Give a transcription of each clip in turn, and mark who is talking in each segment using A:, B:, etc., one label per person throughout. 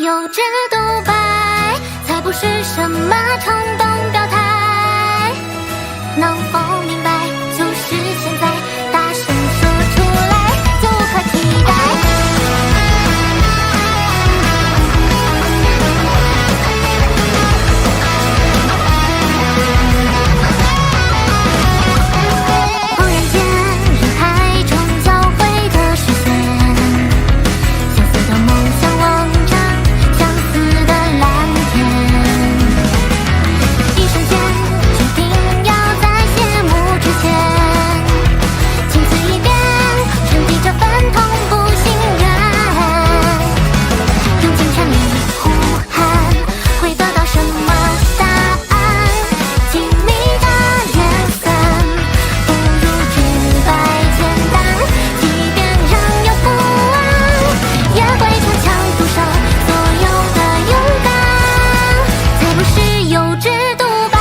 A: 幼稚独白，才不是什么冲动表态。能否明白，就是现在，大声说出来，就可期待。忽然间，人海中交汇的视线，相似的梦想望着相似的蓝天。一瞬间，决定要在谢幕之前，青词一遍，沉寂这份痛不心愿。用尽全力呼喊，会得到什么答案？亲密的眼神，不如直白简单。即便仍有不安，也会逞强独守所有的勇敢。才不是幼稚独白，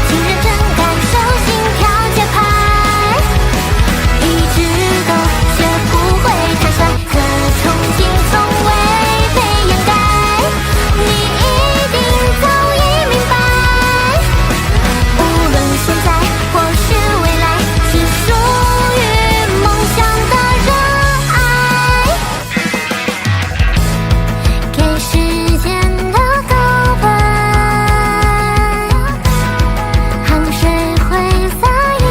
A: 请认真感受心跳节拍。一直都学不会坦率，可憧憬从未被掩盖。你一定早已明白，无论现在或是未来，是属于梦想的热爱。给时间的告白，汗水挥洒映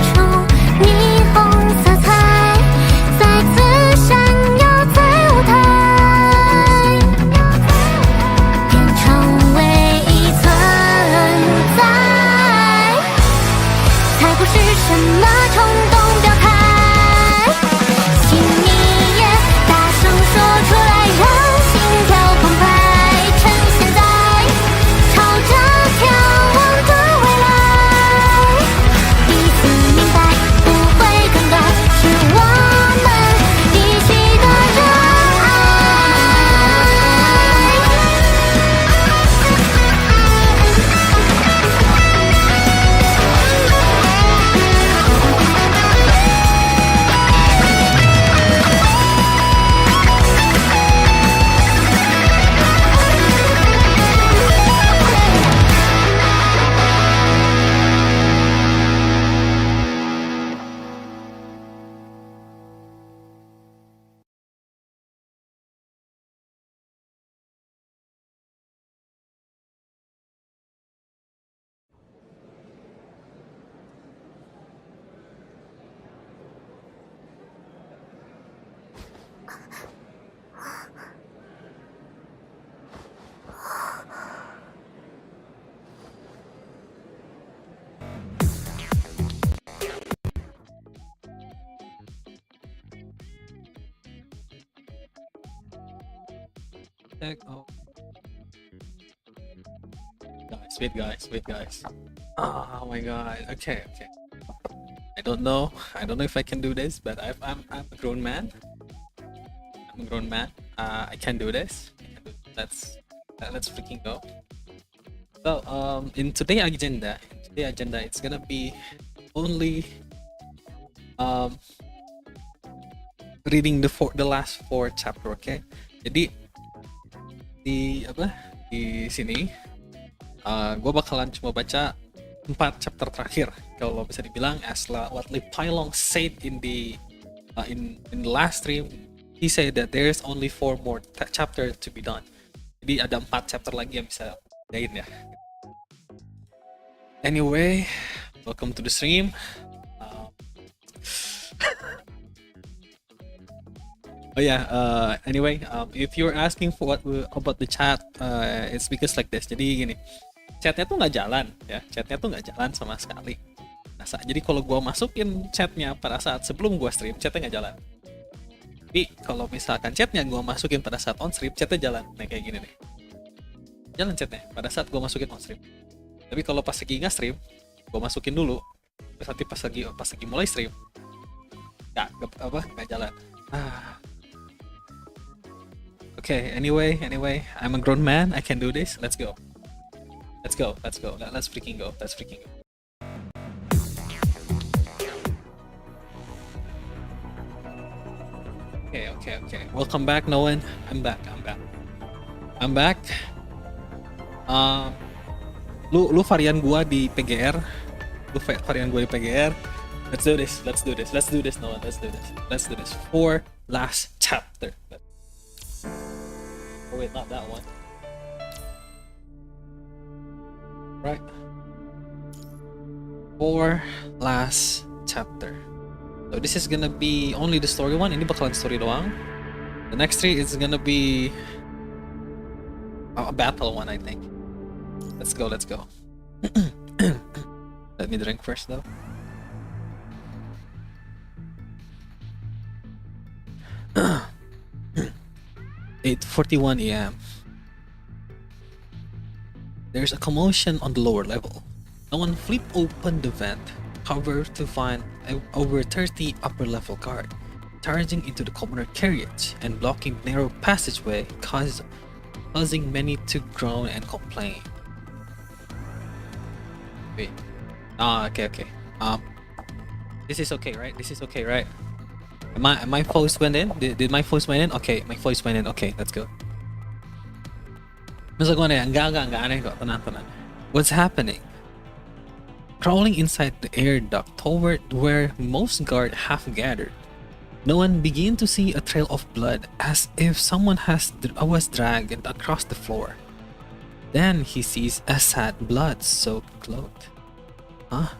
A: 出霓虹色彩，再次闪耀在舞台，变成唯一存在。才不是什么冲动表态，请你也大声说出来，让心跳澎湃。趁现在，朝着眺望的未来，彼此明白，不会更改，是我们一起的热爱。
B: Oh. Wait guys. Oh my god. Okay. I don't know if I can do this, but I'm a grown man. I can do this. Let's freaking go. So in today's agenda, it's gonna be only reading the last 4 chapter, okay? Jadi di sini gue bakalan cuma baca 4 chapter terakhir, kalau bisa dibilang, as what Li Pailong said in the last stream. He said that there is only 4 more chapter to be done, jadi ada 4 chapter lagi yang bisa diain ya. Anyway, welcome to the stream. Oh yeah, anyway, if you're asking for what about the chat, it's because like this. Jadi gini, chatnya tuh nggak jalan ya, chatnya tuh nggak jalan sama sekali. Nah, jadi kalau gue masukin chatnya pada saat sebelum gue stream, chatnya nggak jalan. Tapi kalau misalkan chatnya gue masukin pada saat on stream, chatnya jalan. Nah kayak gini nih, jalan chatnya pada saat gue masukin on stream. Tapi kalau pas lagi nggak stream, gue masukin dulu. Terus nanti pas lagi mulai stream, nggak jalan. Okay, anyway, I'm a grown man. I can do this. Let's go. Let's freaking go. Okay. Welcome back, Noan. I'm back. I'm back. Lu varian gua di PGR. Lu varian gua di PGR. Let's do this. Noan. Let's do this. 4 last chapter. Oh wait, not that one. Right. 4 last chapter. So this is gonna be only the story one. Ini bakalan story doang. The next 3 is gonna be a battle one, I think. Let's go. Let me drink first though. It's 8:41 a.m. There's a commotion on the lower level. Noan flipped open the vent cover to find over 30 upper level guard charging into the commoner carriage and blocking narrow passageway, causing many to groan and complain. Wait. Okay. This is okay, right? My voice went in? Did my voice went in? Okay, my voice went in. Okay, let's go. Enggak aneh kok, tenang. What's happening? Crawling inside the air duct toward where most guards have gathered, Noan began to see a trail of blood as if someone was dragged across the floor. Then he sees Assad blood-soaked cloth. Huh?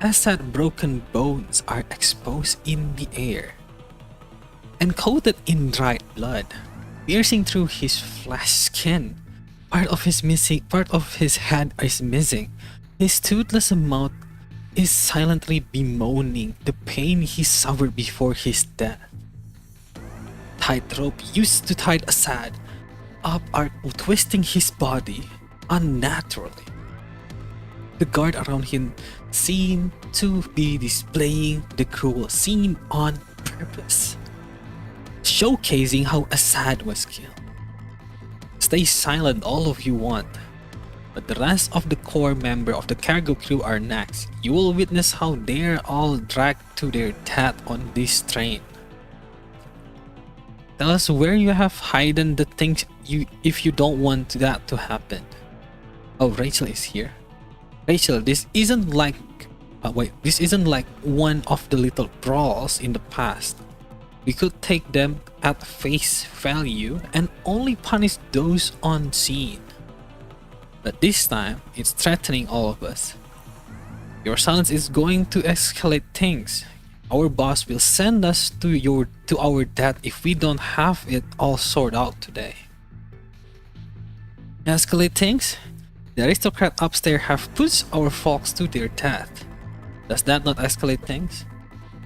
B: Assad broken bones are exposed in the air and coated in dried blood, piercing through his flesh skin. Part of his head is missing. His toothless mouth is silently bemoaning the pain he suffered before his death. Tightrope used to tie Assad up are twisting his body unnaturally. The guard around him seemed to be displaying the cruel scene on purpose, showcasing how Assad was killed. Stay silent all of you want, but the rest of the core member of the cargo crew are next. You will witness how they're all dragged to their death on this train. Tell us where you have hidden the things if you don't want that to happen. Oh, Rachel is here. Rachel, this isn't like one of the little brawls in the past. We could take them at face value and only punish those on scene. But this time, it's threatening all of us. Your silence is going to escalate things. Our boss will send us to our death if we don't have it all sorted out today. Escalate things? The aristocrat upstairs have pushed our folks to their death. Does that not escalate things?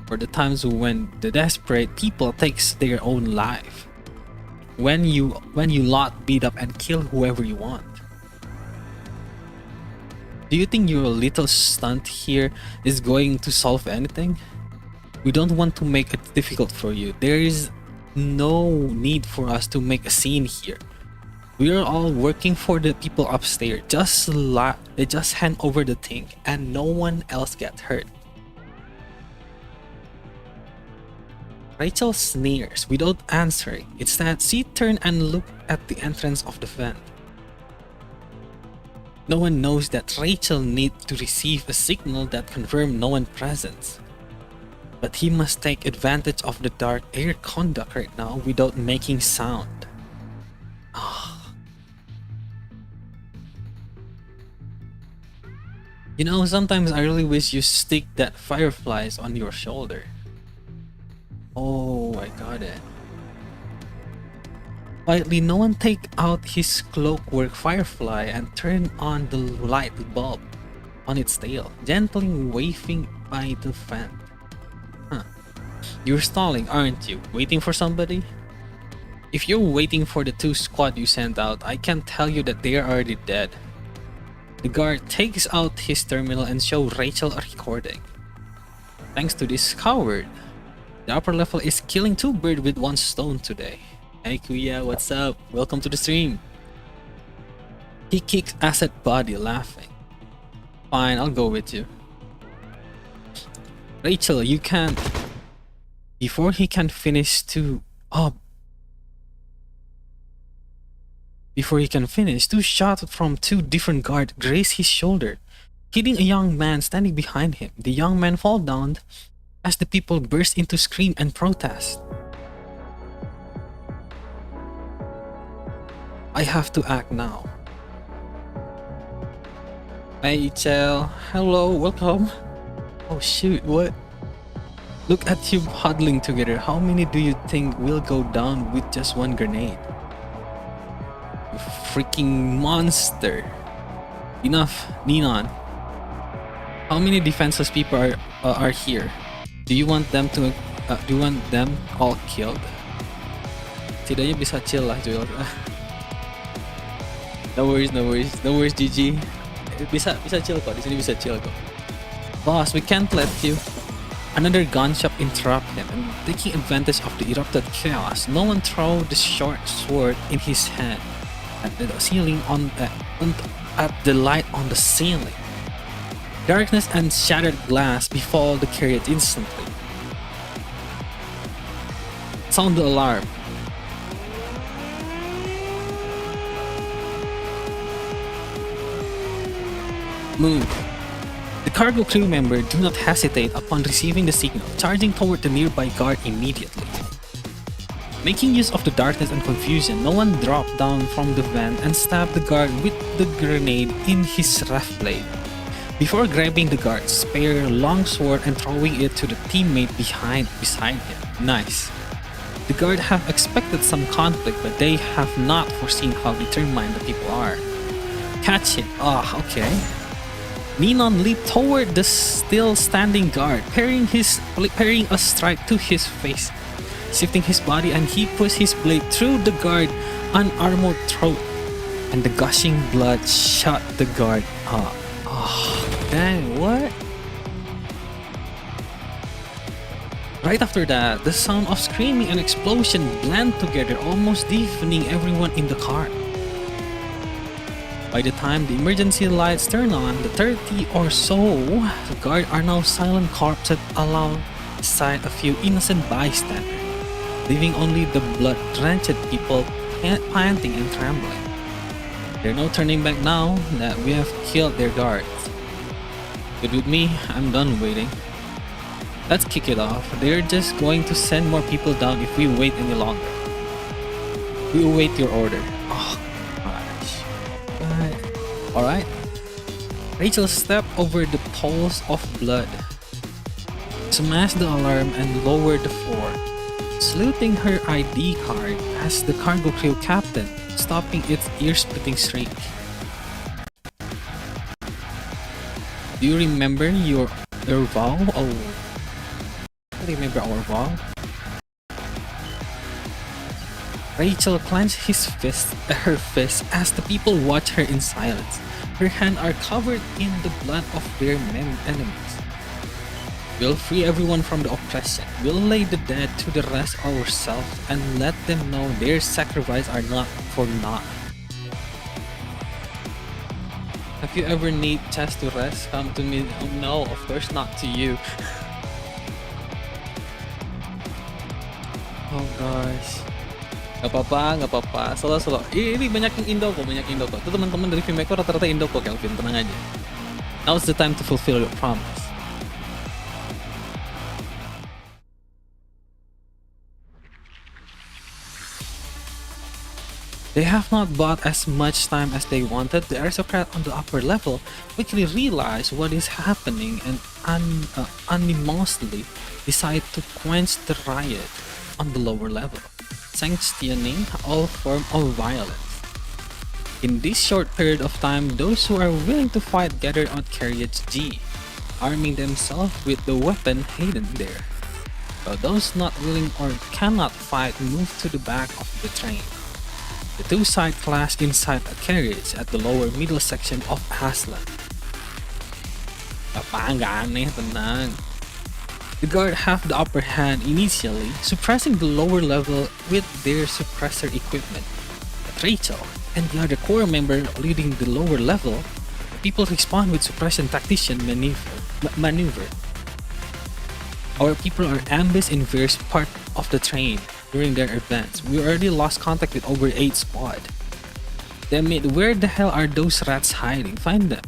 B: For the times when the desperate people takes their own life. When you lot beat up and kill whoever you want. Do you think your little stunt here is going to solve anything? We don't want to make it difficult for you. There is no need for us to make a scene here. We are all working for the people upstairs. Just hand over the thing and no one else gets hurt. Rachel sneers without answering. Instead, she turned and looked at the entrance of the vent. No one knows that Rachel needs to receive a signal that confirms no one's presence. But he must take advantage of the dark air conduct right now without making sound. You know, sometimes I really wish you stick that fireflies on your shoulder. Oh, I got it. Quietly, Noan take out his clockwork firefly and turn on the light bulb on its tail, gently waving by the vent. You're stalling, aren't you? Waiting for somebody? If you're waiting for the 2 squad you sent out, I can tell you that they are already dead. The guard takes out his terminal and shows Rachel a recording. Thanks to this coward, the upper level is killing 2 birds with 1 stone today. Hey Kuya, what's up? Welcome to the stream. He kicks Asset's body, laughing. Fine, I'll go with you. Rachel, you can't. Before he can finish to... Before he can finish, 2 shots from 2 different guards graze his shoulder, hitting a young man standing behind him. The young man falls down as the people burst into scream and protest. I have to act now. Rachel, hello, welcome. Oh shoot, what? Look at you huddling together. How many do you think will go down with just 1 grenade? You freaking monster. Enough, Noan. How many defenseless people are here? Do you want them all killed? Setidaknya bisa chill lah, Joel. No worries, GG. Bisa chill kok, di sini bisa chill kok. Boss, we can't let you. Another gunshot interrupt him, and taking advantage of the erupted chaos, Noan throw the short sword in his hand at the ceiling at the light on the ceiling. Darkness and shattered glass befall the carriage instantly. Sound the alarm. Move. The cargo crew member do not hesitate upon receiving the signal, charging toward the nearby guard immediately. Making use of the darkness and confusion, Noan dropped down from the van and stabbed the guard with the grenade in his ref blade, before grabbing the guard's spare long sword and throwing it to the teammate beside him. Nice. The guard have expected some conflict, but they have not foreseen how determined the people are. Catch it. Okay. Noan leaped toward the still standing guard, parrying a strike to his face, shifting his body, and he pushed his blade through the guard's unarmored throat, and the gushing blood shot the guard up. Dang, what? Right after that, the sound of screaming and explosion blend together, almost deafening everyone in the car. By the time the emergency lights turn on, the 30 or so guards are now silent corpses alongside a few innocent bystanders, leaving only the blood-drenched people panting and trembling. There's no turning back now that we have killed their guards. Good with me, I'm done waiting. Let's kick it off. They're just going to send more people down if we wait any longer. We await your order. Oh gosh. Alright. Rachel stepped over the pools of blood, smashed the alarm, and lowered the floor, saluting her ID card as the cargo crew captain, stopping its ear-splitting shriek. Do you remember your vow? Oh, I remember our vow. Rachel clenched her fist as the people watch her in silence. Her hands are covered in the blood of their enemies. We'll free everyone from the oppression. We'll lay the dead to the rest ourselves and let them know their sacrifices are not for naught. Have you ever need chest to rest? Come to me. Oh no, of course not to you. Oh gosh. Gak apa-apa. Slow. Ini banyak yang Indo kok. Itu teman-teman dari filmmaker rata-rata Indo kok, Kelvin. Tenang aja. Now's the time to fulfill your promise. They have not bought as much time as they wanted. The aristocrat on the upper level quickly realize what is happening and unanimously decide to quench the riot on the lower level, sanctioning all form of violence. In this short period of time, those who are willing to fight gather on Carriage G, arming themselves with the weapon hidden there, while those not willing or cannot fight move to the back of the train. The two sides clash inside a carriage at the lower middle section of Aslan. Tenang. The guard have the upper hand initially, suppressing the lower level with their suppressor equipment. But Rachel and the other core member leading the lower level, people respond with suppression tactician maneuver. Our people are ambushed in various parts of the train during their advance. We already lost contact with over 8 squad. Damn it, where the hell are those rats hiding? Find them.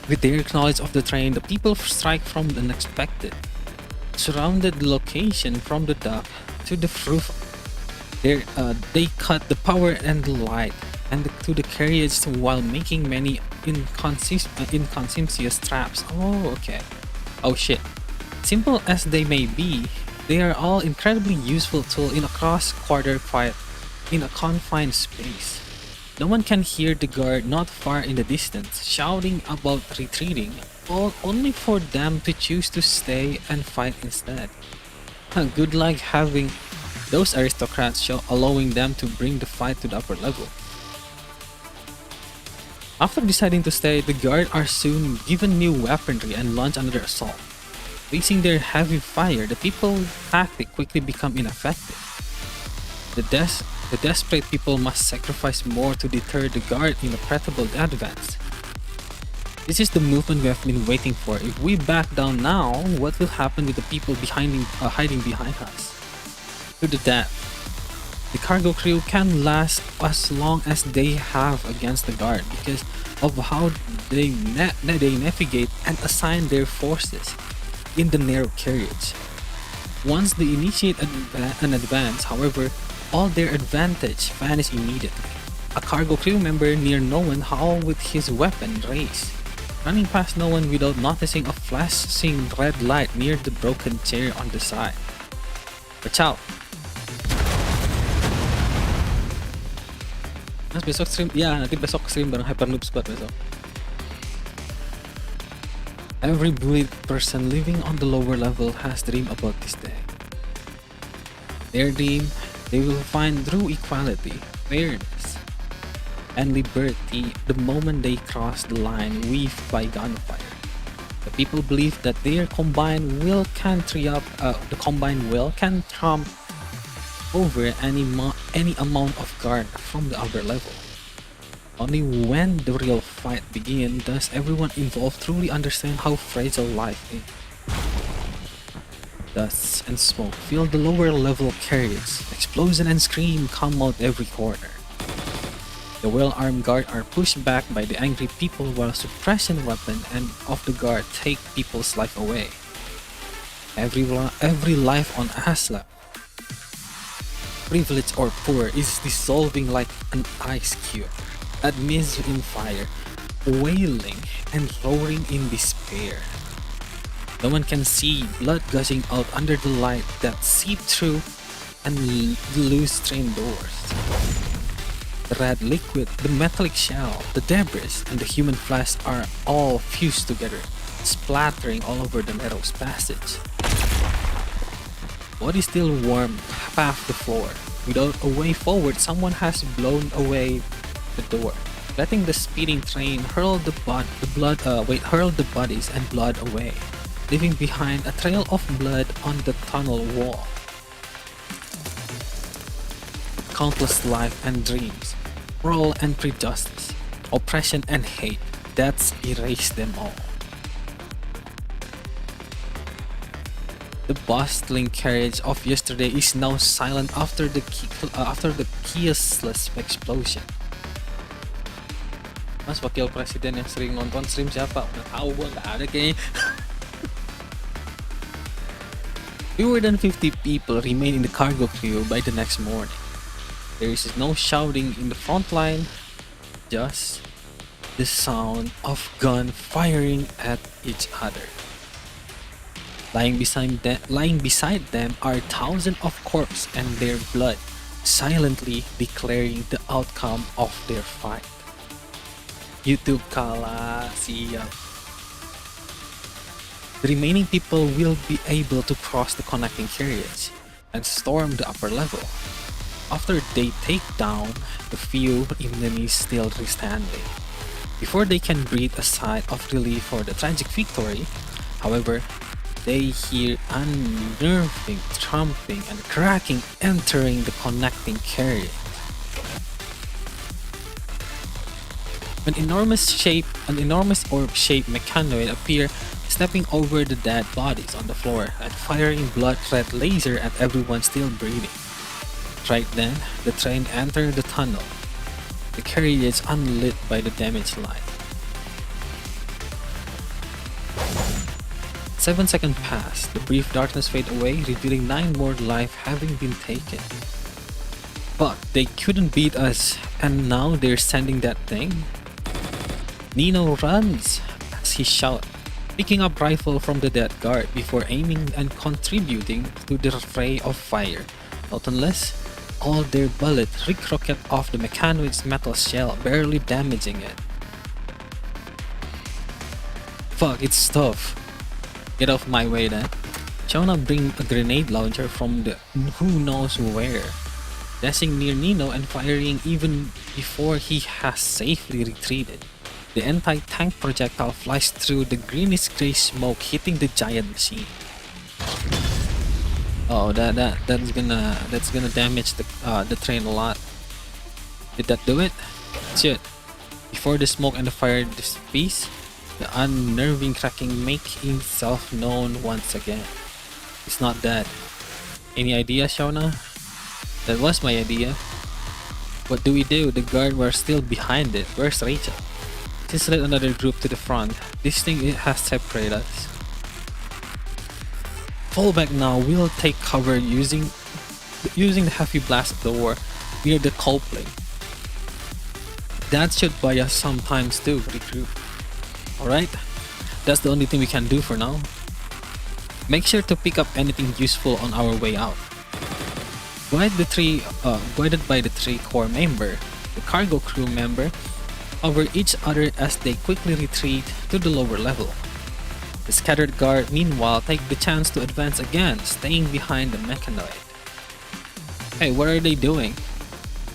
B: With their knowledge of the train, the people strike from the unexpected. Surrounded the location from the dock to the roof. They cut the power and the light to the carriage while making many inconspicuous traps. Oh, okay. Oh shit. Simple as they may be, they are all incredibly useful tools in a cross-quarter fight in a confined space. No one can hear the guard not far in the distance shouting about retreating, only for them to choose to stay and fight instead. Good luck having those aristocrats allowing them to bring the fight to the upper level. After deciding to stay, the guard are soon given new weaponry and launch another assault. Facing their heavy fire, the people's tactic quickly become ineffective. The desperate people must sacrifice more to deter the guard in a predictable advance. This is the movement we have been waiting for. If we back down now, what will happen with the people hiding behind us? To the death. The cargo crew can last as long as they have against the guard because of how they navigate and assign their forces in the narrow carriage. Once they initiate an advance, however, all their advantage vanish immediately. A cargo crew member near Noan howled with his weapon raised, running past Noan without noticing a flashing red light near the broken chair on the side. Watch out! Mas besok stream, ya nanti besok stream bareng Hyper Noob Squad besok. Every bullied person living on the lower level has dreamed about this day. Their dream, they will find true equality, fairness, and liberty the moment they cross the line weaved by gunfire. The people believe that their combined will can trump over any amount of guard from the upper level. Only when the real fight begins does everyone involved truly understand how fragile life is. Dust and smoke fill the lower level carriage. Explosion and scream come out every corner. The well-armed guard are pushed back by the angry people while suppression weapon and of the guard take people's life away. Every life on Asla, privileged or poor, is dissolving like an ice cube amidst in fire, wailing and roaring in despair. No one can see blood gushing out under the light that seep through and the loose train doors. The red liquid, the metallic shell, the debris, and the human flesh are all fused together, splattering all over the narrow passage. Body still warm past the floor. Without a way forward, someone has blown away the door, letting the speeding train hurl the bodies and blood away, leaving behind a trail of blood on the tunnel wall. Countless life and dreams, role and prejudice, oppression and hate, that's erased them all. The bustling carriage of yesterday is now silent after the chaosless explosion. Mas wakil presiden yang sering nonton stream siapa? Udah tahu gua, nggak ada kayaknya. Fewer than 50 people remain in the cargo crew by the next morning. There is no shouting in the front line, just the sound of gun firing at each other. Lying beside them are thousands of corpses and their blood, silently declaring the outcome of their fight. YouTube kalah, siap. The remaining people will be able to cross the connecting carriage and storm the upper level. After they take down the few enemies still standing, before they can breathe a sigh of relief for the tragic victory, however, they hear unnerving trumping and cracking entering the connecting carriage. An enormous orb-shaped mechanoid appear, stepping over the dead bodies on the floor and firing blood-red laser at everyone still breathing. Right then, the train entered the tunnel. The carriage unlit by the damaged light. 7 seconds pass, the brief darkness fade away, revealing 9 more life having been taken. But they couldn't beat us, and now they're sending that thing? Nino runs as he shouts, picking up rifle from the dead guard before aiming and contributing to the fray of fire. Not unless all their bullets ricocheted off the mechanoid's metal shell, barely damaging it. Fuck, it's tough. Get off my way then. Shauna brings a grenade launcher from the who knows where, dashing near Nino and firing even before he has safely retreated. The anti-tank projectile flies through the greenish gray smoke, hitting the giant machine. Oh, that's gonna damage the train a lot. Did that do it? Shit. Before the smoke and the fire dissipates, the unnerving cracking making itself known once again. It's not dead. Any idea, Shauna? That was my idea. What do we do? The guard were still behind it. Where's Rachel? Just led another group to the front. This thing has separated us. Fall back now. We'll take cover using the heavy blast door near the coupling. That should buy us some time too, regroup. Alright? That's the only thing we can do for now. Make sure to pick up anything useful on our way out. Guided by the 3 core member, the cargo crew member, over each other as they quickly retreat to the lower level. The scattered guard meanwhile take the chance to advance again, staying behind the mechanoid. Hey, what are they doing?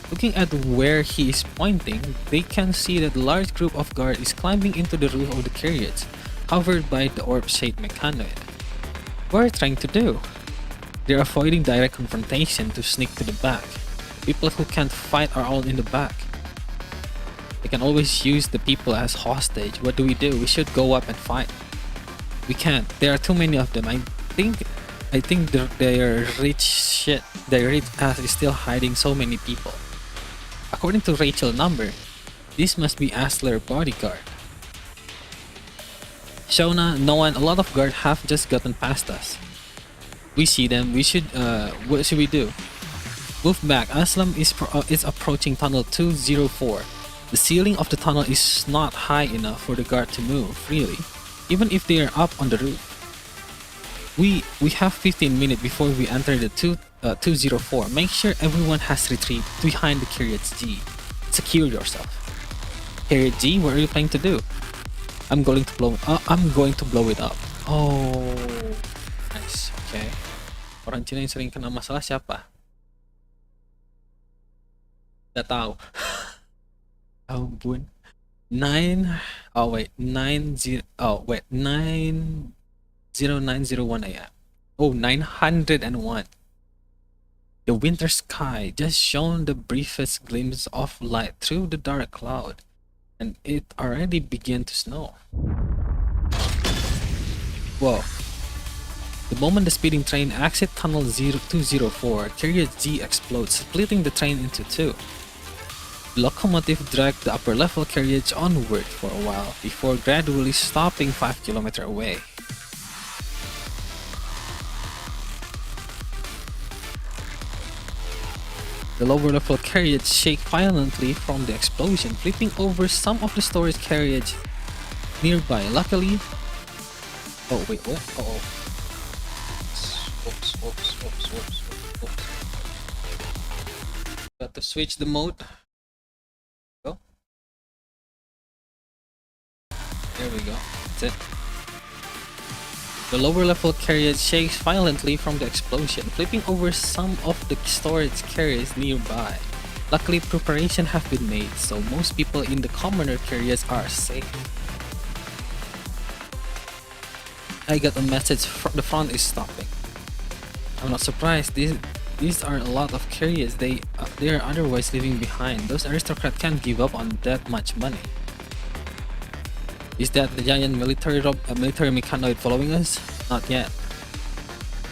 B: Looking at where he is pointing, they can see that a large group of guards is climbing into the roof of the carriage, covered by the orb-shaped mechanoid. What are they trying to do? They're avoiding direct confrontation to sneak to the back. The people who can't fight are all in the back. They can always use the people as hostage. What do? We should go up and fight. We can't. There are too many of them. I think their rich ass is still hiding so many people. According to Rachel's number, this must be Asler's bodyguard. Shauna, Noan, a lot of guards have just gotten past us. We see them. We should. What should we do? Move back. Aslam is approaching tunnel 204. The ceiling of the tunnel is not high enough for the guard to move freely, even if they are up on the roof. We have 15 minutes before we enter the 204. Make sure everyone has retreated behind the carriage G. Secure yourself. Carriage G, what are you planning to do? I'm going to blow it up. Oh, nice. Okay. Orang Cina yang sering kena masalah siapa? Tidak tahu. Ampun. 90901 AM. Oh, 901. The winter sky just shone the briefest glimpse of light through the dark cloud, and it already began to snow. Whoa. The moment the speeding train exits tunnel 204, carriage G explodes, splitting the train into 2. The locomotive dragged the upper level carriage onward for a while before gradually stopping 5 km away. The lower level carriage shake violently from the explosion, flipping over some of the storage carriage nearby. Luckily, oh wait, what? Oh, oops. Got to switch the mode. Go. There we go. That's it. The lower level carriage shakes violently from the explosion, flipping over some of the storage carriers nearby. Luckily, preparations have been made, so most people in the commoner carriers are safe. I got a message from the front is stopping. I'm not surprised. These are a lot of carriers they are otherwise leaving behind. Those aristocrats can't give up on that much money. Is that the giant military mechanoid following us? Not yet.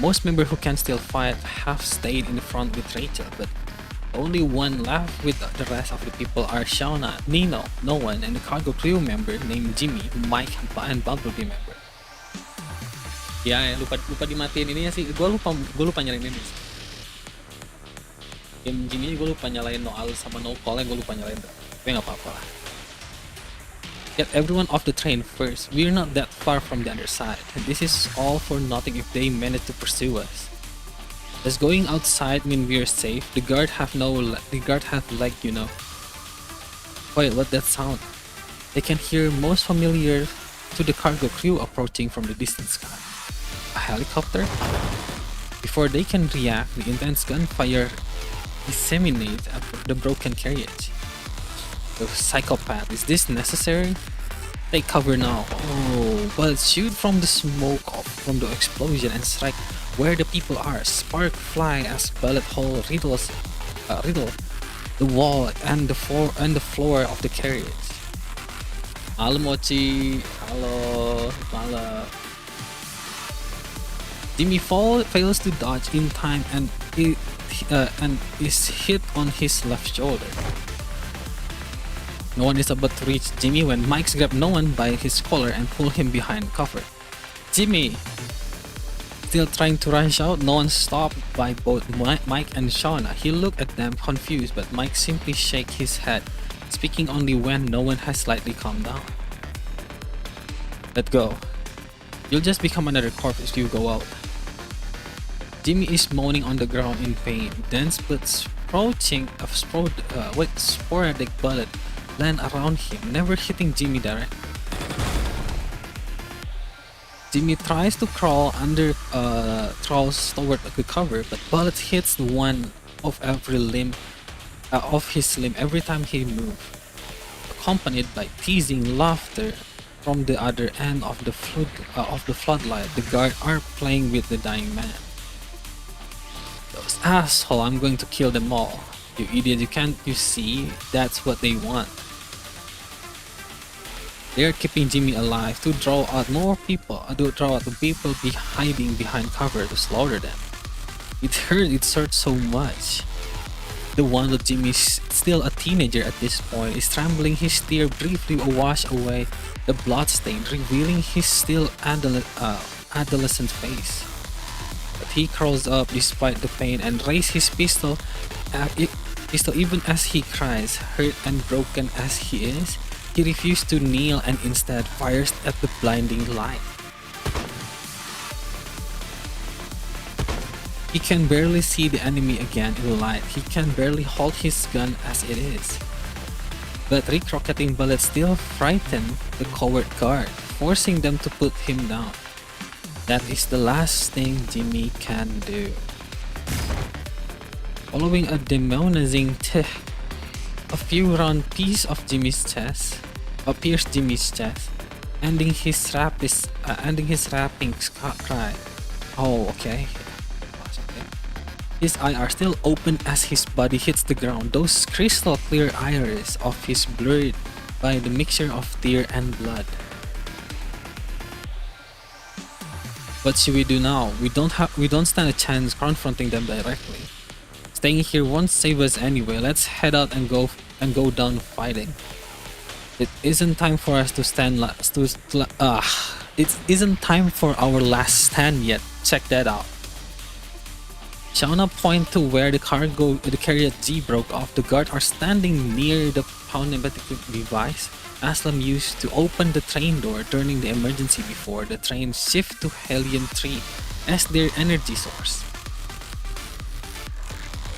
B: Most members who can still fight have stayed in the front with Rachel, but The only one left with the rest of the people are Shauna, Nino, Noan, and the cargo crew member named Jimmy, Mike, and Bumblebee member. Ya, lupa dimatiin ini ya sih. Gue lupa nyalain ini sih. Game Jimmy gue lupa nyalain Noal sama No Call, gue lupa nyalain. Tapi nggak apa-apa lah. Get everyone off the train first. We're not that far from the other side. This is all for nothing if they manage to pursue us. Does going outside mean we're safe? The guard have leg, you know. Wait, what that sound? They can hear most familiar to the cargo crew approaching from the distant sky. A helicopter? Before they can react, the intense gunfire disseminates the broken carriage. The psychopath, is this necessary? Take cover now. Oh, but shoot from the smoke from the explosion and strike where the people are. Spark fly as bullet hole riddle the wall and the floor of the carriage. Halo Mochi, halo malam. Jimmy fails to dodge in time and is hit on his left shoulder. No one is about to reach Jimmy when Mike grabs no one by his collar and pull him behind cover. Jimmy! Still trying to rush out, no one stopped by both Mike and Shauna. He looked at them confused, but Mike simply shake his head, speaking only when no one has slightly calmed down. Let go. You'll just become another corpse if you go out. Jimmy is moaning on the ground in pain. Dense but sporadic bullet land around him, never hitting Jimmy directly. Jimmy tries to crawls toward the cover, but bullets hits one of every limb of his limb every time he moves, accompanied by teasing laughter from the other end of the floodlight. The guard are playing with the dying man. Those asshole! I'm going to kill them all. You idiot! You see? That's what they want. They are keeping Jimmy alive to draw out the people hiding behind cover to slaughter them. It hurt so much. The one that Jimmy is still a teenager at this point is trembling. His tear briefly wash away the bloodstain, revealing his still adolescent face. But he crawls up despite the pain and raises his pistol even as he cries. Hurt and broken as he is, he refused to kneel and instead fires at the blinding light. He can barely see the enemy again in the light. He can barely hold his gun as it is. But ricochetting bullets still frighten the coward guard, forcing them to put him down. That is the last thing Jimmy can do. Following a demonizing a few round piece of Jimmy's chest, pierced Jimmy's chest, ending his rapping cry. Oh, okay. His eyes are still open as his body hits the ground. Those crystal clear iris of his blurred by the mixture of tear and blood. What should we do now? We don't stand a chance confronting them directly. Staying here won't save us anyway. Let's head out and go down fighting. It isn't time for us to stand it isn't time for our last stand yet. Check that out. Shauna point to where the carriage G broke off. The guard are standing near the pneumatic device Aslam used to open the train door during the emergency before the train shift to Helium 3 as their energy source.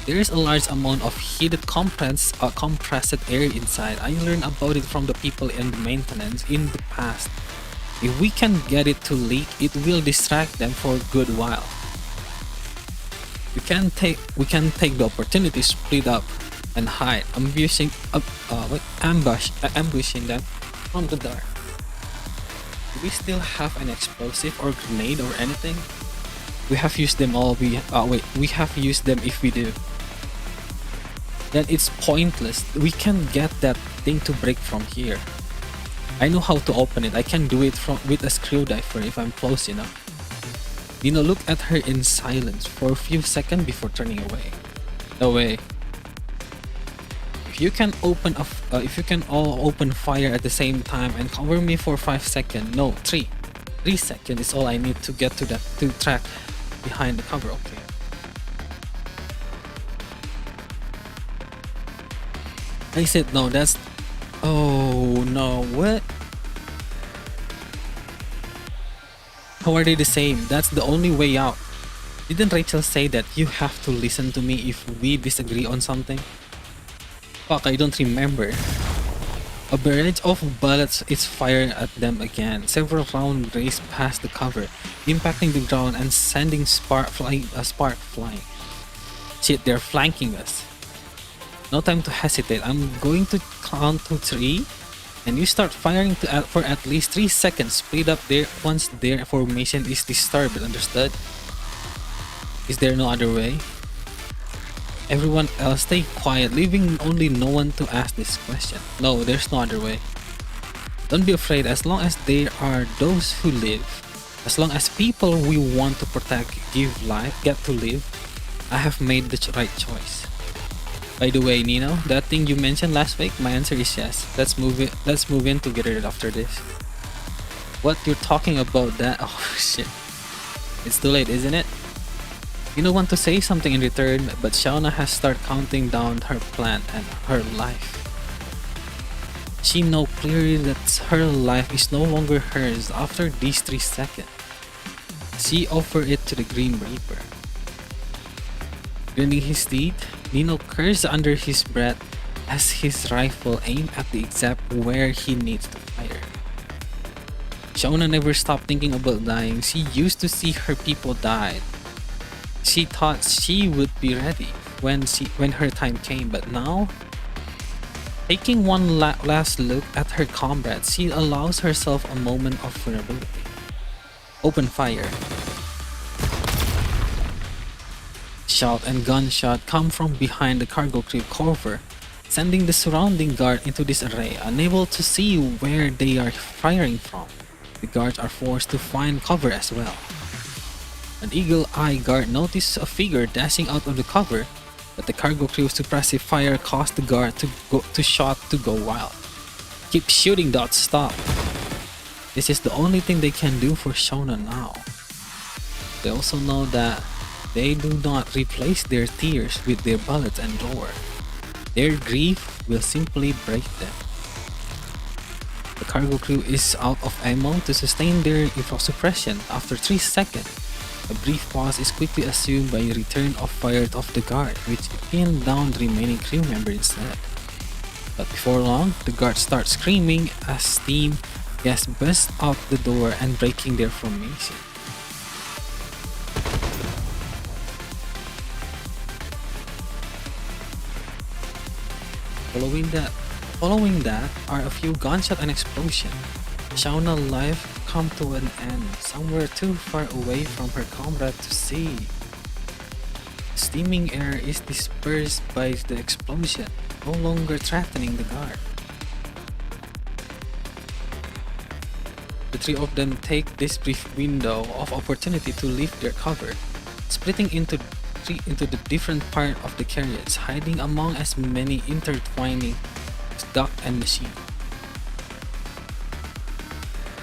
B: There is a large amount of heated compressed air inside. I learned about it from the people in the maintenance in the past. If we can get it to leak, it will distract them for a good while. We can take the opportunity to split up and hide, ambushing them from the dark. Do we still have an explosive or grenade or anything? We have used them all. We have used them. If we do, then it's pointless. We can get that thing to break from here. I know how to open it. I can do it with a screwdriver if I'm close enough. Dino looked at her in silence for a few seconds before turning away. No way. If you can if you can all open fire at the same time and cover me for 5 seconds, no, 3 seconds is all I need to get to that track behind the cover. Okay. I said no, that's, oh no, what? How are they the same? That's the only way out. Didn't Rachel say that you have to listen to me if we disagree on something? Fuck, I don't remember. A barrage of bullets is fired at them again. Several rounds race past the cover, impacting the ground and sending spark flying. Shit, they're flanking us. No time to hesitate. I'm going to count to 3, and you start firing for at least 3 seconds. Split up there once their formation is disturbed. Understood? Is there no other way? Everyone else stay quiet, leaving only no one to ask this question. No, there's no other way. Don't be afraid. As long as there are those who live, as long as people we want to protect get to live, I have made the right choice. By the way, Nino, that thing you mentioned last week, my answer is yes. Let's move in together after this. What, you're talking about that? Oh shit. It's too late, isn't it? You don't want to say something in return, but Shauna has started counting down her plan and her life. She knows clearly that her life is no longer hers after these 3 seconds. She offered it to the Green Reaper. Grinding his teeth, Nino cursed under his breath as his rifle aimed at the exact where he needs to fire. Shauna never stopped thinking about dying. She used to see her people die. She thought she would be ready when her time came, but now, taking one last look at her comrades, she allows herself a moment of vulnerability. Open fire. Shot and gunshot come from behind the cargo crew cover, sending the surrounding guard into disarray, unable to see where they are firing from. The guards are forced to find cover as well. An eagle-eyed guard noticed a figure dashing out of the cover, but the cargo crew's suppressive fire caused the guard to go wild. Keep shooting, don't stop. This is the only thing they can do for Shauna now. They also know that they do not replace their tears with their bullets and roar. Their grief will simply break them. The cargo crew is out of ammo to sustain their suppression after 3 seconds. A brief pause is quickly assumed by return of fire of the guard, which pinned down the remaining crew member instead. But before long, the guards start screaming as steam gas bursts out the door and breaking their formation. Following that are a few gunshots and explosion. Shauna's life come to an end, somewhere too far away from her comrade to see. Steaming air is dispersed by the explosion, no longer threatening the guard. The 3 of them take this brief window of opportunity to leave their cover, splitting into the different parts of the carriage, hiding among as many intertwining duct and machine.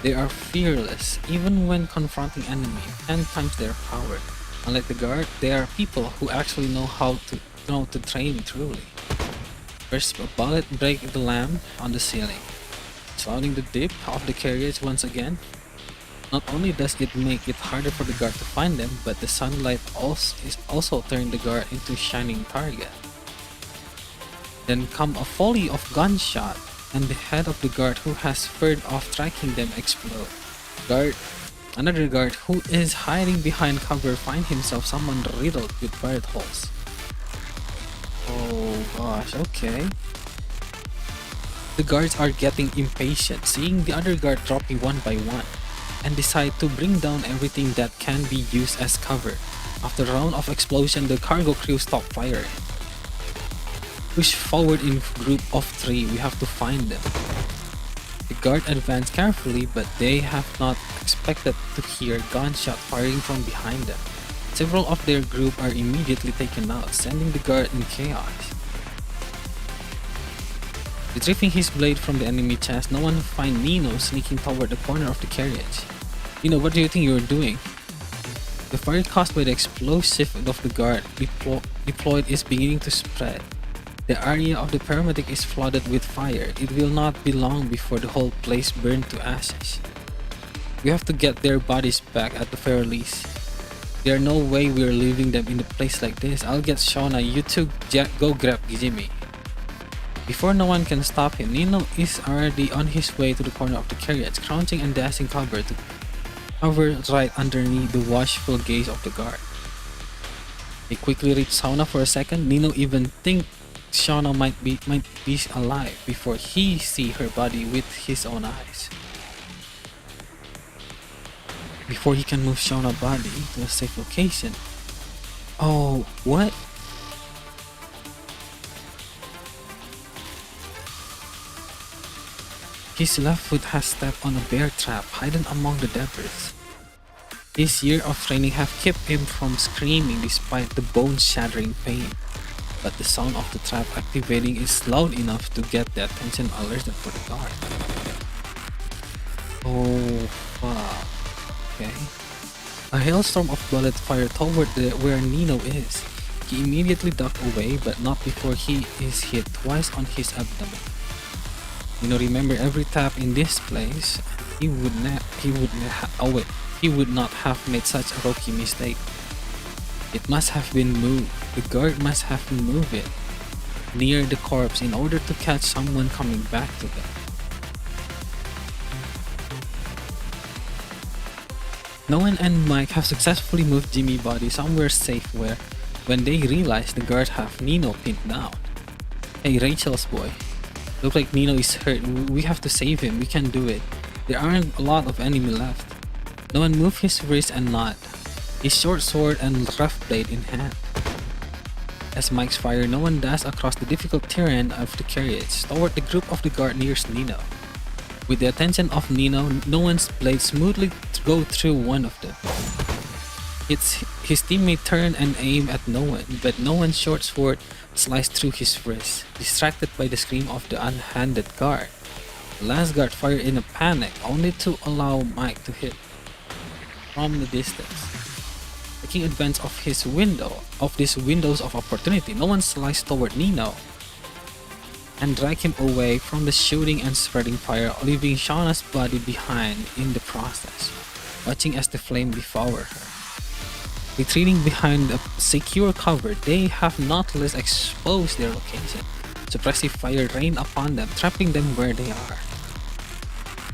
B: They are fearless, even when confronting enemy 10 times their power. Unlike the guard, they are people who actually know how to train truly. First, a bullet breaks the lamp on the ceiling, clouding the dip of the carriage once again. Not only does it make it harder for the guard to find them, but the sunlight also turned the guard into shining target. Then come a volley of gunshot, and the head of the guard who has furred off tracking them explode. Another guard who is hiding behind cover finds himself someone riddled with bullet holes. Oh gosh, okay. The guards are getting impatient, seeing the other guard dropping one by one, and decide to bring down everything that can be used as cover. After a round of explosion, the cargo crew stop firing. Push forward in group of 3, we have to find them. The guard advance carefully, but they have not expected to hear gunshot firing from behind them. Several of their group are immediately taken out, sending the guard in chaos. Retrieving his blade from the enemy chest, Noan finds Nino sneaking toward the corner of the carriage. Nino, what do you think you're doing? The fire caused by the explosive of the guard deployed is beginning to spread. The area of the paramedic is flooded with fire. It will not be long before the whole place burns to ashes. We have to get their bodies back at the very least. There's no way we're leaving them in a place like this. I'll get Shauna, you two go grab Jimmy. Before no one can stop him, Nino is already on his way to the corner of the carriage, crouching and dashing cover right underneath the watchful gaze of the guard. He quickly reached Shauna for a second. Nino even thinks Shauna might be alive before he sees her body with his own eyes. Before he can move Shauna's body to a safe location. Oh, what? His left foot has stepped on a bear trap hidden among the debris. This year of training have kept him from screaming despite the bone-shattering pain. But the sound of the trap activating is loud enough to get the attention alerted for the guard. Oh, fuck. Okay. A hailstorm of bullet fired toward where Nino is. He immediately ducked away, but not before he is hit twice on his abdomen. Nino remember every tap in this place. He would not have made such a rookie mistake. It must have been moved. The guard must have moved it near the corpse in order to catch someone coming back to them. Noan and Mike have successfully moved Jimmy's body somewhere safe when they realize the guard have Nino pinned down. Hey, Rachel's boy. Look like Nino is hurt. We have to save him. We can do it. There aren't a lot of enemy left. Noan moved his wrist and nod, his short sword and rough blade in hand. As Mike's fire, Noan dashed across the difficult terrain of the carriage toward the group of the guard nearest Nino. With the attention of Nino, Noan's blade smoothly go through one of them. His teammate turned and aimed at Noan, but Noan's short sword sliced through his wrist, distracted by the scream of the unhanded guard. The last guard fired in a panic, only to allow Mike to hit from the distance. Taking advantage of these windows of opportunity, Noan sliced toward Nino and dragged him away from the shooting and spreading fire, leaving Shauna's body behind in the process, watching as the flame devoured her. Retreating behind a secure cover, they have nonetheless exposed their location. Suppressive fire rained upon them, trapping them where they are.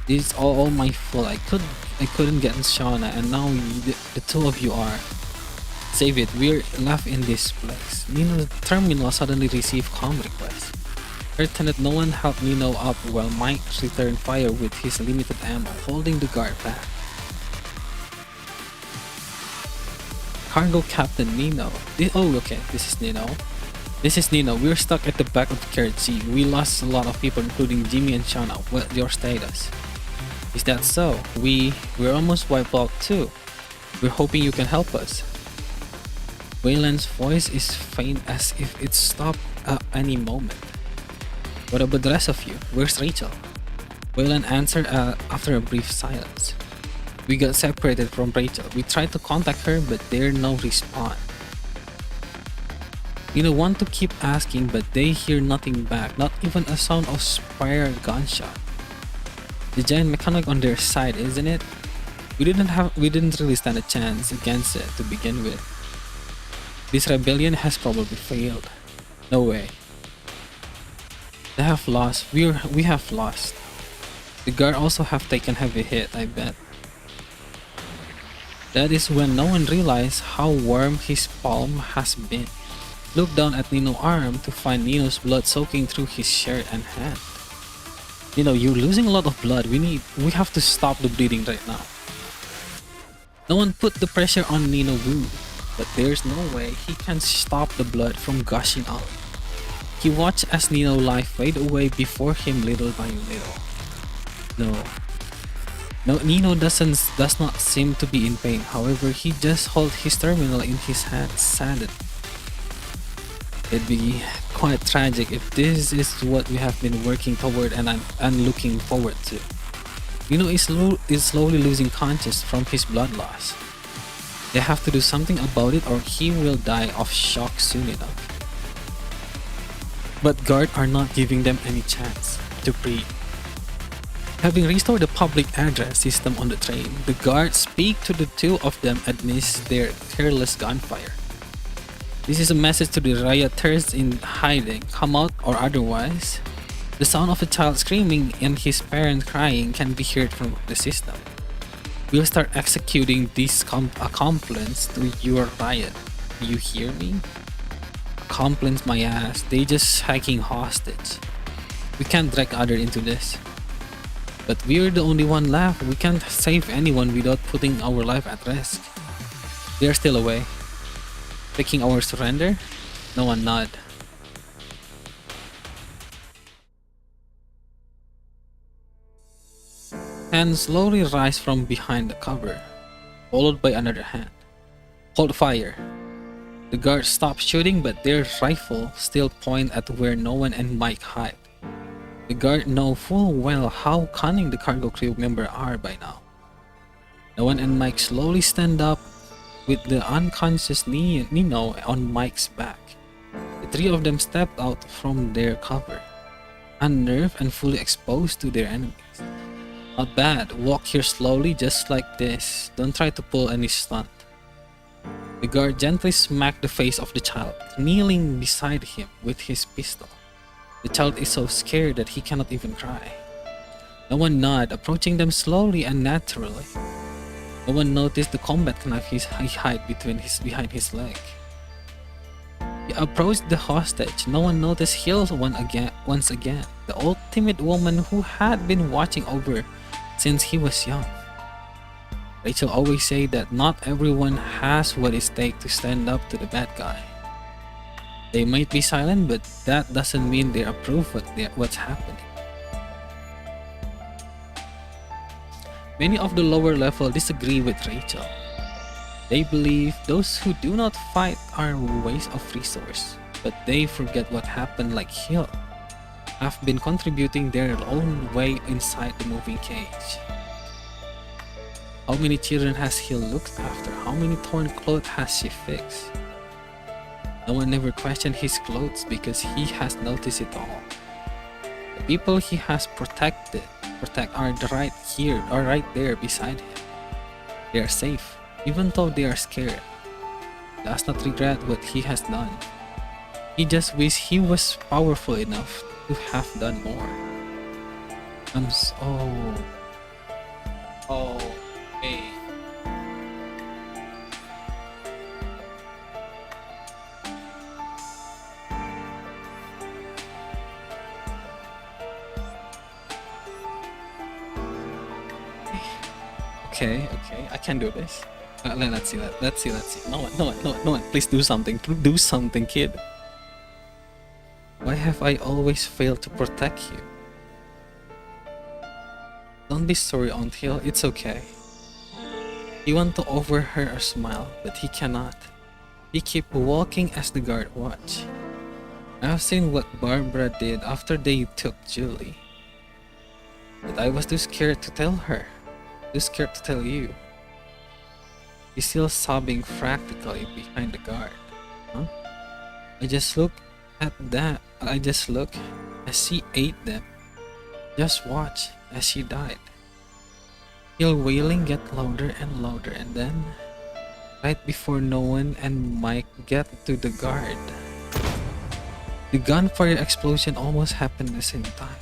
B: This is all my fault. I couldn't get Shauna, and now the two of you are. Save it, we're left in this place. Nino's terminal suddenly received comm request. Lieutenant Noan helped Nino up while Mike returned fire with his limited ammo, holding the guard back. Cargo Captain Nino. This is Nino. This is Nino. We're stuck at the back of the carriage. We lost a lot of people, including Jimmy and Shauna. What's your status? Is that so? We're almost wiped out too. We're hoping you can help us. Wayland's voice is faint as if it stopped at any moment. What about the rest of you? Where's Rachel? Wayland answered after a brief silence. We got separated from Rachel. We tried to contact her, but there's no response. You know, want to keep asking, but they hear nothing back, not even a sound of spare gunshot. The giant mechanic on their side, isn't it? We didn't really stand a chance against it to begin with. This rebellion has probably failed. No way. They have lost. We have lost. The guard also have taken heavy hit, I bet. That is when no one realized how warm his palm has been. Looked down at Nino's arm to find Nino's blood soaking through his shirt and hand. Nino, you're losing a lot of blood. We have to stop the bleeding right now. No one put the pressure on Nino's wound, but there's no way he can stop the blood from gushing out. He watched as Nino's life fade away before him little by little. No, Nino does not seem to be in pain. However, he just holds his terminal in his hand, saddened. It'd be quite tragic if this is what we have been working toward and I'm looking forward to. Is slowly losing conscious from his blood loss. They have to do something about it or he will die of shock soon enough. But guard are not giving them any chance to breathe. Having restored the public address system on the train, the guards speak to the two of them amidst their careless gunfire. This is a message to the rioters in hiding, come out or otherwise. The sound of a child screaming and his parent crying can be heard from the system. We'll start executing these accomplices to your riot. You hear me? Accomplices my ass, they just hacking hostage. We can't drag others into this. But we're the only one left. We can't save anyone without putting our life at risk. They're still away. Taking our surrender? No one nod. Hands slowly rise from behind the cover, followed by another hand. Hold fire. The guards stop shooting, but their rifle still point at where Noan and Mike hide. The guard know full well how cunning the cargo crew members are by now. Noan and Mike slowly stand up with the unconscious Nino on Mike's back. The three of them step out from their cover, unnerved and fully exposed to their enemies. Not bad, walk here slowly just like this, don't try to pull any stunt. The guard gently smacked the face of the child, kneeling beside him with his pistol. The child is so scared that he cannot even cry. Noan nod, approaching them slowly and naturally. Noan noticed the combat knife he hid behind his leg. He approached the hostage. Noan noticed Hills once again, the old timid woman who had been watching over since he was young. Rachel always said that not everyone has what it takes to stand up to the bad guy. They might be silent, but that doesn't mean they approve what's happening. Many of the lower level disagree with Rachel. They believe those who do not fight are waste of resource, but they forget what happened like Hill have been contributing their own way inside the moving cage. How many children has Hill looked after? How many torn clothes has she fixed? No one ever questioned his clothes because he has noticed it all. The people he has protect are right here or right there beside him. They are safe, even though they are scared. He does not regret what he has done. He just wishes he was powerful enough to have done more. Hey. Okay, I can do this. Let's see that. Let's see. No one. Please do something. Do something, kid. Why have I always failed to protect you? Don't be sorry, Aunt Hill. It's okay. He wants to offer her a smile, but he cannot. He keeps walking as the guard watch. I have seen what Barbara did after they took Julie. But I was too scared to tell her. Too scared to tell you. He's still sobbing frantically behind the guard. Huh? I just look as she ate them. Just watch as she died. Hill wailing get louder and louder, and then, right before Noan and Mike get to the guard, the gunfire explosion almost happened at the same time.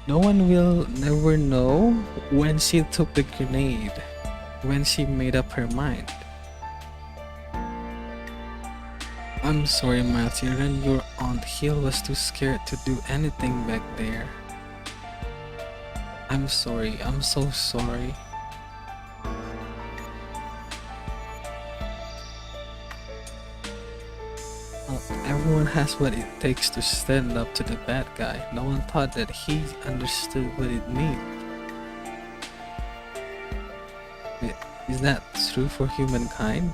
B: No one will never know when she took the grenade, when she made up her mind. I'm sorry, my children, your Aunt Hill was too scared to do anything back there. I'm sorry, I'm so sorry. one has what it takes to stand up to the bad guy. No one thought that he understood what it meant. Wait, is that true for humankind?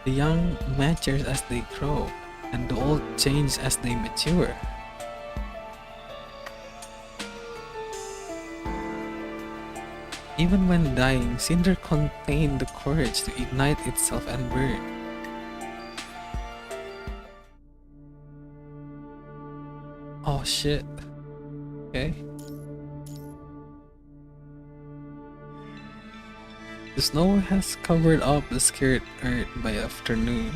B: The young matures as they grow, and the old change as they mature. Even when dying, cinder contained the courage to ignite itself and burn. Oh shit. Okay. The snow has covered up the scared earth by afternoon.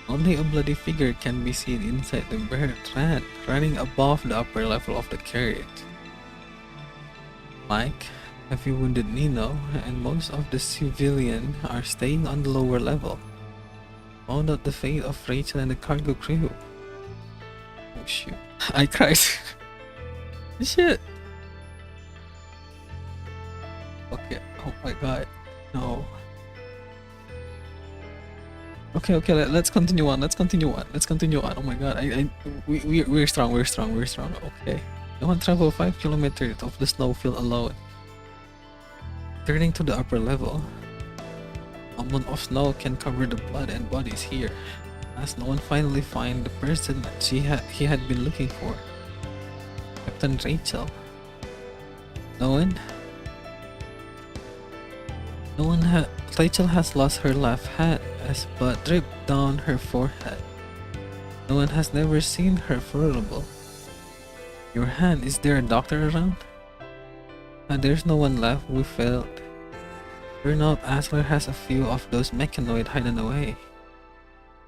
B: Only a bloody figure can be seen inside the bird rat running above the upper level of the carriage. Mike, have you wounded Nino, and most of the civilians are staying on the lower level. Found out the fate of Rachel and the cargo crew. Oh shoot. I cried. Shit. Okay, oh my god. No. Okay, let's continue on. Oh my god, we're strong. Okay. No one travel 5 kilometers of the snowfield alone. Turning to the upper level, a mound of snow can cover the blood and bodies here, as no one finally find the person that he had been looking for. Captain Rachel. Rachel has lost her left hand as blood dripped down her forehead. No one has never seen her vulnerable. Your hand, is there a doctor around? There's no one left. We failed. Turn out Asler has a few of those mechanoids hidden away.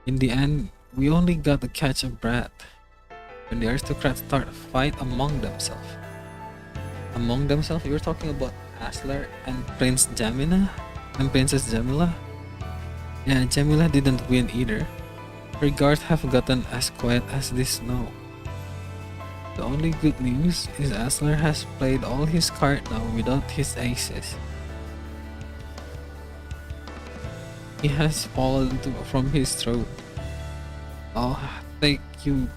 B: In the end, we only got the catch of Brad. When the aristocrats start a fight among themselves. Among themselves? You're talking about Asler and Princess Jamila? Yeah, Jamila didn't win either. Her guards have gotten as quiet as this snow. The only good news is Asler has played all his cards now without his aces. He has fallen from his throne. I'll take you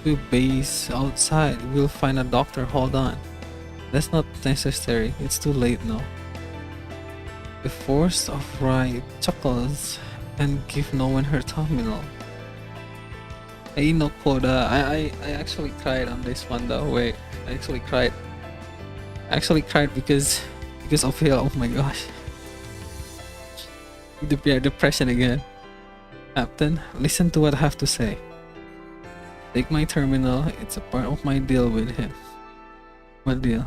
B: to base outside. We'll find a doctor. Hold on. That's not necessary. It's too late now. The force of right chuckles and give no one her terminal. Hey, no Koda. I actually cried on this one though. Wait, I actually cried. Because of Hill. Oh my gosh. Depression again. Captain, listen to what I have to say. Take my terminal. It's a part of my deal with him. What deal?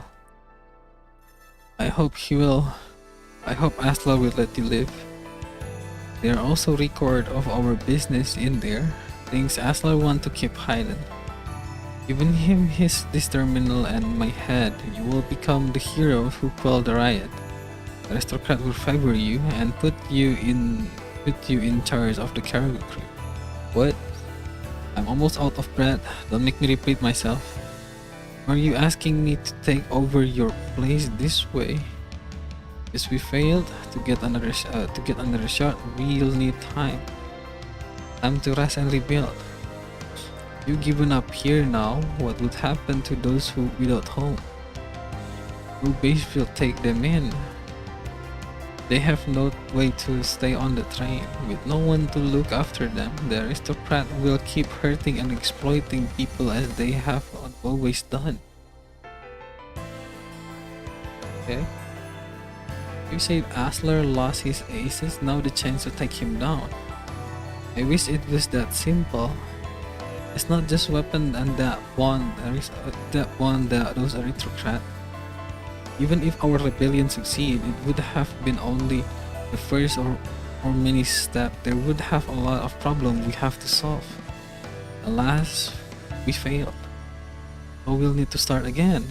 B: I hope Asla will let you live. There are also record of our business in there. Things Asla want to keep hidden. Giving him this terminal and my head, you will become the hero who quelled the riot. The aristocrat will favor you and put you in charge of the cargo crew. What? I'm almost out of breath. Don't make me repeat myself. Are you asking me to take over your place this way? If we failed to get another shot, we'll need time. Time to rest and rebuild. You given up here now, what would happen to those who without home? No base will take them in. They have no way to stay on the train. With no one to look after them, the aristocrat will keep hurting and exploiting people as they have always done. Okay. You said Asler lost his aces, now the chance to take him down. I wish it was that simple. It's not just weapon and that bond those aristocrats. Even if our rebellion succeed, it would have been only the first or many steps. There would have a lot of problems we have to solve. Alas, we failed. So we'll need to start again.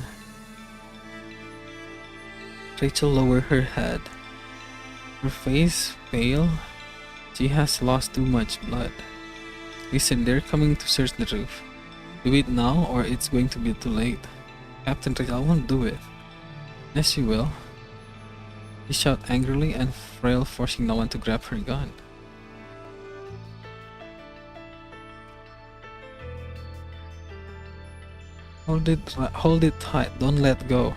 B: Rachel lowered her head. Her face pale. She has lost too much blood. Listen, they're coming to search the roof. Do it now or it's going to be too late. Captain Rachel, I won't do it. Yes, you will. She shouted angrily and Frail, forcing no one to grab her gun. Hold it tight, don't let go.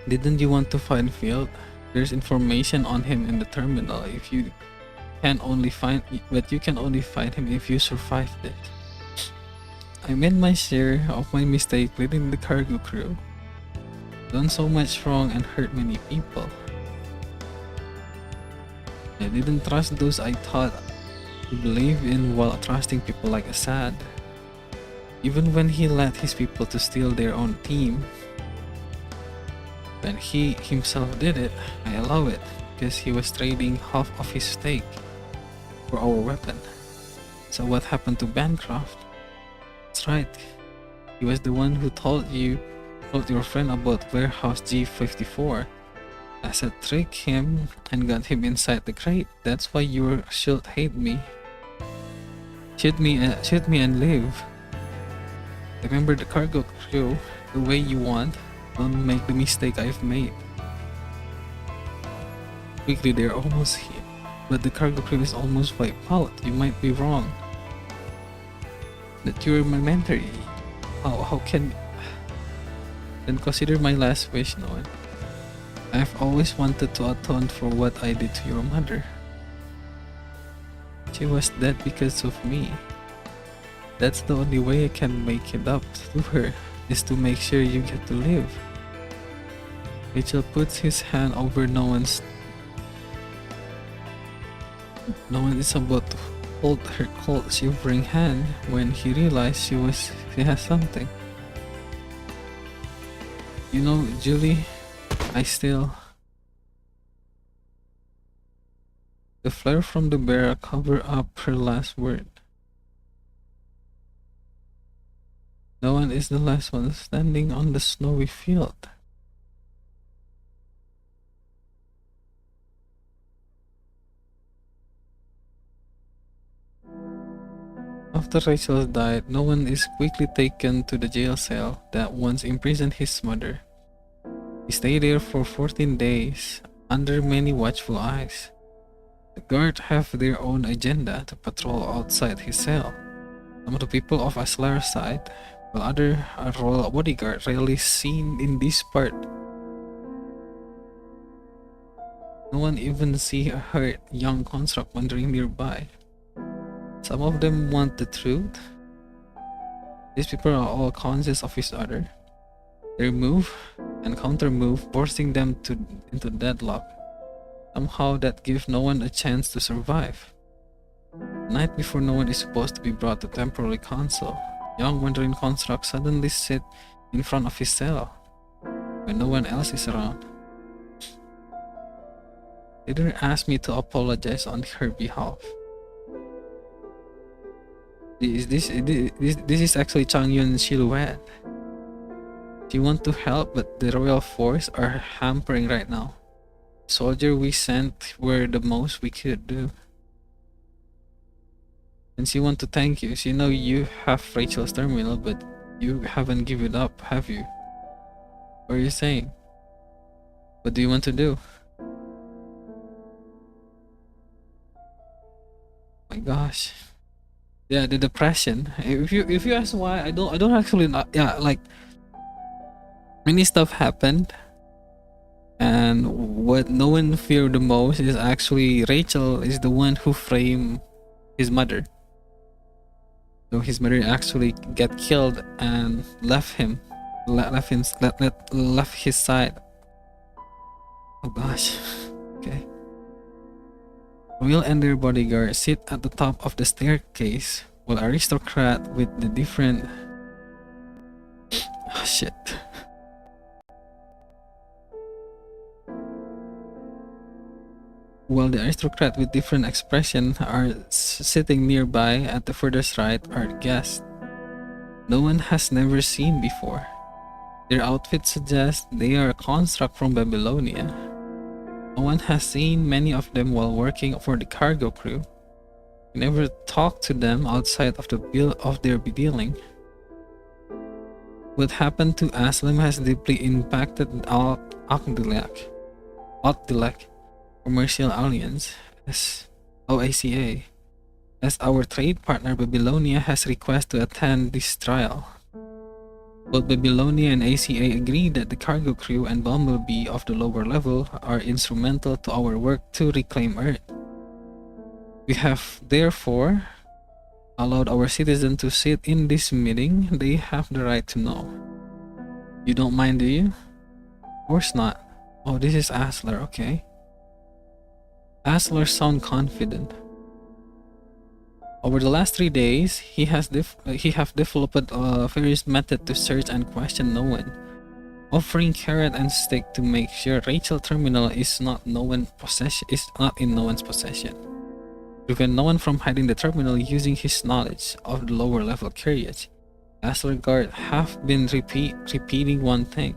B: Didn't you want to find Field? There's information on him in the terminal. But you can only find him if you survived it. I made my share of my mistake leading the cargo crew. Done so much wrong and hurt many people. I didn't trust those I thought to believe in while trusting people like Assad. Even when he led his people to steal their own team, when he himself did it, I allow it because he was trading half of his stake for our weapon. So what happened to Bancroft? That's right. He was the one who told your friend about warehouse G54. I said trick him and got him inside the crate. That's why you should hate me. Shoot me and live. Remember the cargo crew the way you want. Don't make the mistake I've made. Quickly, they're almost here. But the cargo crew is almost wiped out. You might be wrong. That you're my mentor. How can... Then consider my last wish, Noan. I've always wanted to atone for what I did to your mother. She was dead because of me. That's the only way I can make it up to her, is to make sure you get to live. Rachel puts his hand over Noan's. Noan is about to hold her cold, shivering hand when he realized she has something. You know, Julie, The flare from the bear covered up her last word. Noan is the last one standing on the snowy field. After Rachel died, Noan is quickly taken to the jail cell that once imprisoned his mother. He stayed there for 14 days, under many watchful eyes. The guards have their own agenda to patrol outside his cell. Some of the people of Aslar's side, while others are royal bodyguards rarely seen in this part. No one even see a hurt young construct wandering nearby. Some of them want the truth. These people are all conscious of each other. Their move and counter move forcing them into deadlock. Somehow that gives no one a chance to survive. The night before Noan is supposed to be brought to temporary council, young wandering constructs suddenly sit in front of his cell when no one else is around. They didn't ask me to apologize on her behalf. This is actually Changyun's silhouette. She wants to help, but the royal force are hampering right now. The soldier we sent were the most we could do. And she wants to thank you. She know you have Rachel's terminal, but you haven't given it up, have you? What are you saying? What do you want to do? My gosh. Yeah, the depression. If you ask why, I don't actually not. Yeah, like many stuff happened, and what no one feared the most is actually Rachel is the one who framed his mother. So his mother actually get killed and left his side. Oh gosh. Okay. Will and their bodyguard sit at the top of the staircase, while aristocrat with the different While the aristocrat with different expression are sitting nearby at the furthest right are guests no one has never seen before. Their outfits suggest they are a construct from Babylonia. No one has seen many of them while working for the cargo crew. We never talked to them outside of their dealing. What happened to Aslam has deeply impacted Altdilek Commercial Alliance as OACA, as our trade partner Babylonia has requested to attend this trial. Both Babylonia and ACA agree that the cargo crew and Bumblebee of the lower level are instrumental to our work to reclaim Earth. We have therefore allowed our citizens to sit in this meeting. They have the right to know. You don't mind, do you? Of course not. Oh, this is Asler, okay. Asler sounds confident. Over the last 3 days, he have developed various methods to search and question Noan, offering carrot and stick to make sure Rachel Terminal is not in Noan's possession. Prevent Noan from hiding the terminal using his knowledge of the lower level carriage. Asler Guard have been repeating one thing.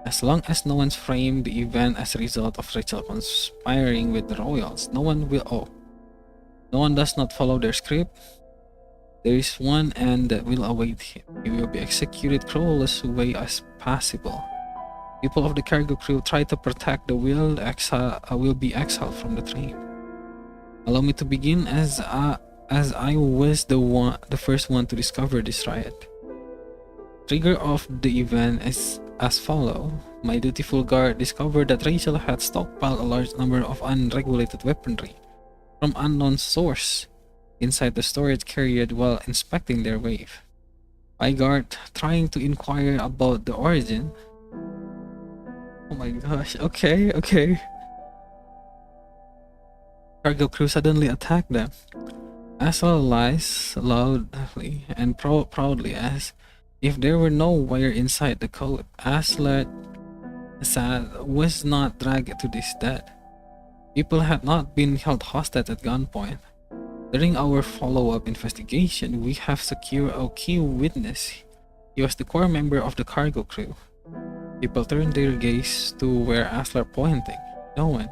B: As long as no one's framed the event as a result of Rachel conspiring with the royals, no one does not follow their script. There is one end that will await him. He will be executed cruelest way as possible. People of the cargo crew try to protect the will be exiled from the train. Allow me to begin as I was the first one to discover this riot. Trigger of the event is as follows. My dutiful guard discovered that Rachel had stockpiled a large number of unregulated weaponry from unknown source inside the storage carrier while inspecting their wave. My guard, trying to inquire about the origin. Oh my gosh, okay. Cargo crew suddenly attacked them. Asla lies loudly and proudly as if there were no wire inside the code. Asla was not dragged to this death. People had not been held hostage at gunpoint. During our follow-up investigation, we have secured a key witness. He was the core member of the cargo crew. People turned their gaze to where Aslar pointing. No one.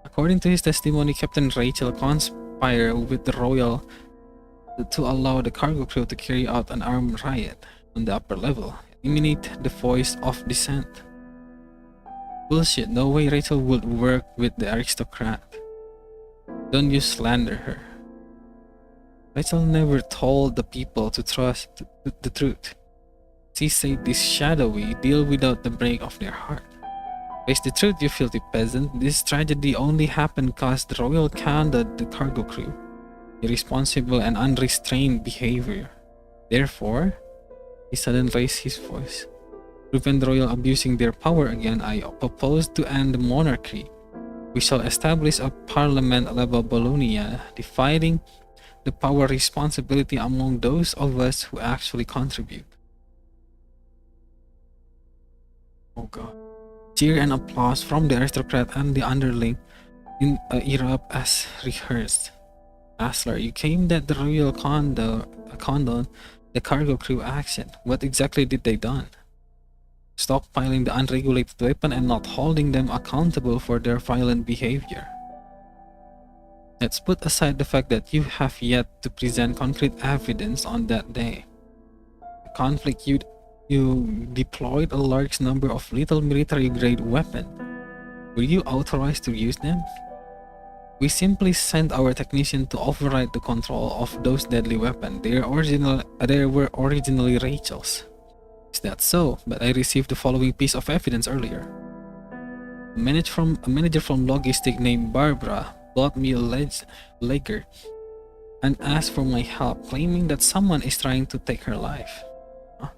B: According to his testimony, Captain Rachel conspired with the royal to allow the cargo crew to carry out an armed riot on the upper level, eliminate the voice of dissent. Bullshit, no way Rachel would work with the aristocrat. Don't you slander her. Rachel never told the people to trust the truth. She said this shadowy deal without the break of their heart. Face the truth, you filthy peasant. This tragedy only happened because the royal condoned the cargo crew irresponsible and unrestrained behavior. Therefore, he suddenly raised his voice. To prevent the royal abusing their power again, I propose to end the monarchy. We shall establish a parliament-level Babylonia, dividing the power responsibility among those of us who actually contribute. Oh god. Cheer and applause from the aristocrat and the underling erupt as rehearsed. Aslar, you claim that the royal condoned the cargo crew action. What exactly did they done? Stockpiling the unregulated weapon and not holding them accountable for their violent behavior. Let's put aside the fact that you have yet to present concrete evidence on that day. The conflict you deployed a large number of little military-grade weapons. Were you authorized to use them? We simply sent our technician to override the control of those deadly weapons. They were originally Rachel's. Is that so? But I received the following piece of evidence earlier. A manager from logistic named Barbara bought me a ledger and asked for my help, claiming that someone is trying to take her life. Huh?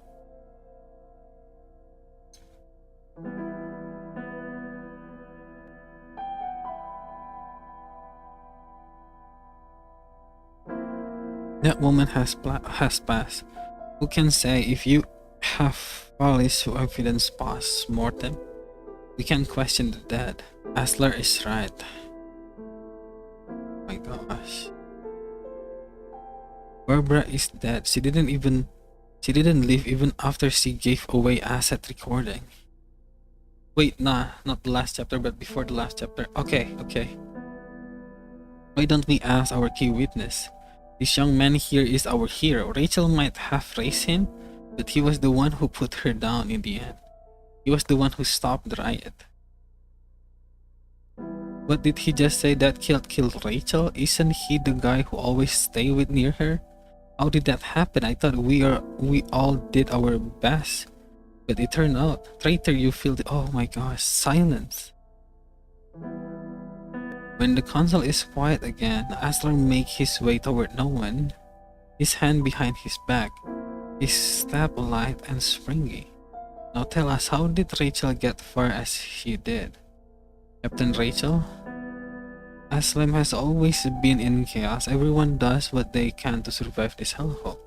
B: That moment has passed. Who can say if you have valid evidence post mortem? We can question the dead. Aslar is right. Oh my gosh. Barbara is dead. She didn't live even after she gave away asset recording. Wait, nah, not the last chapter, but before the last chapter. Okay. Why don't we ask our key witness? This young man here is our hero. Rachel might have raised him, but he was the one who put her down in the end. He was the one who stopped the riot. What did he just say that killed Rachel? Isn't he the guy who always stayed near her? How did that happen? I thought we all did our best. But it turned out, traitor, you feel oh my gosh, silence. When the console is quiet again, Aslan makes his way toward Noan, his hand behind his back, his step light and springy. Now tell us, how did Rachel get far as she did? Captain Rachel? Aslam has always been in chaos. Everyone does what they can to survive this hellhole.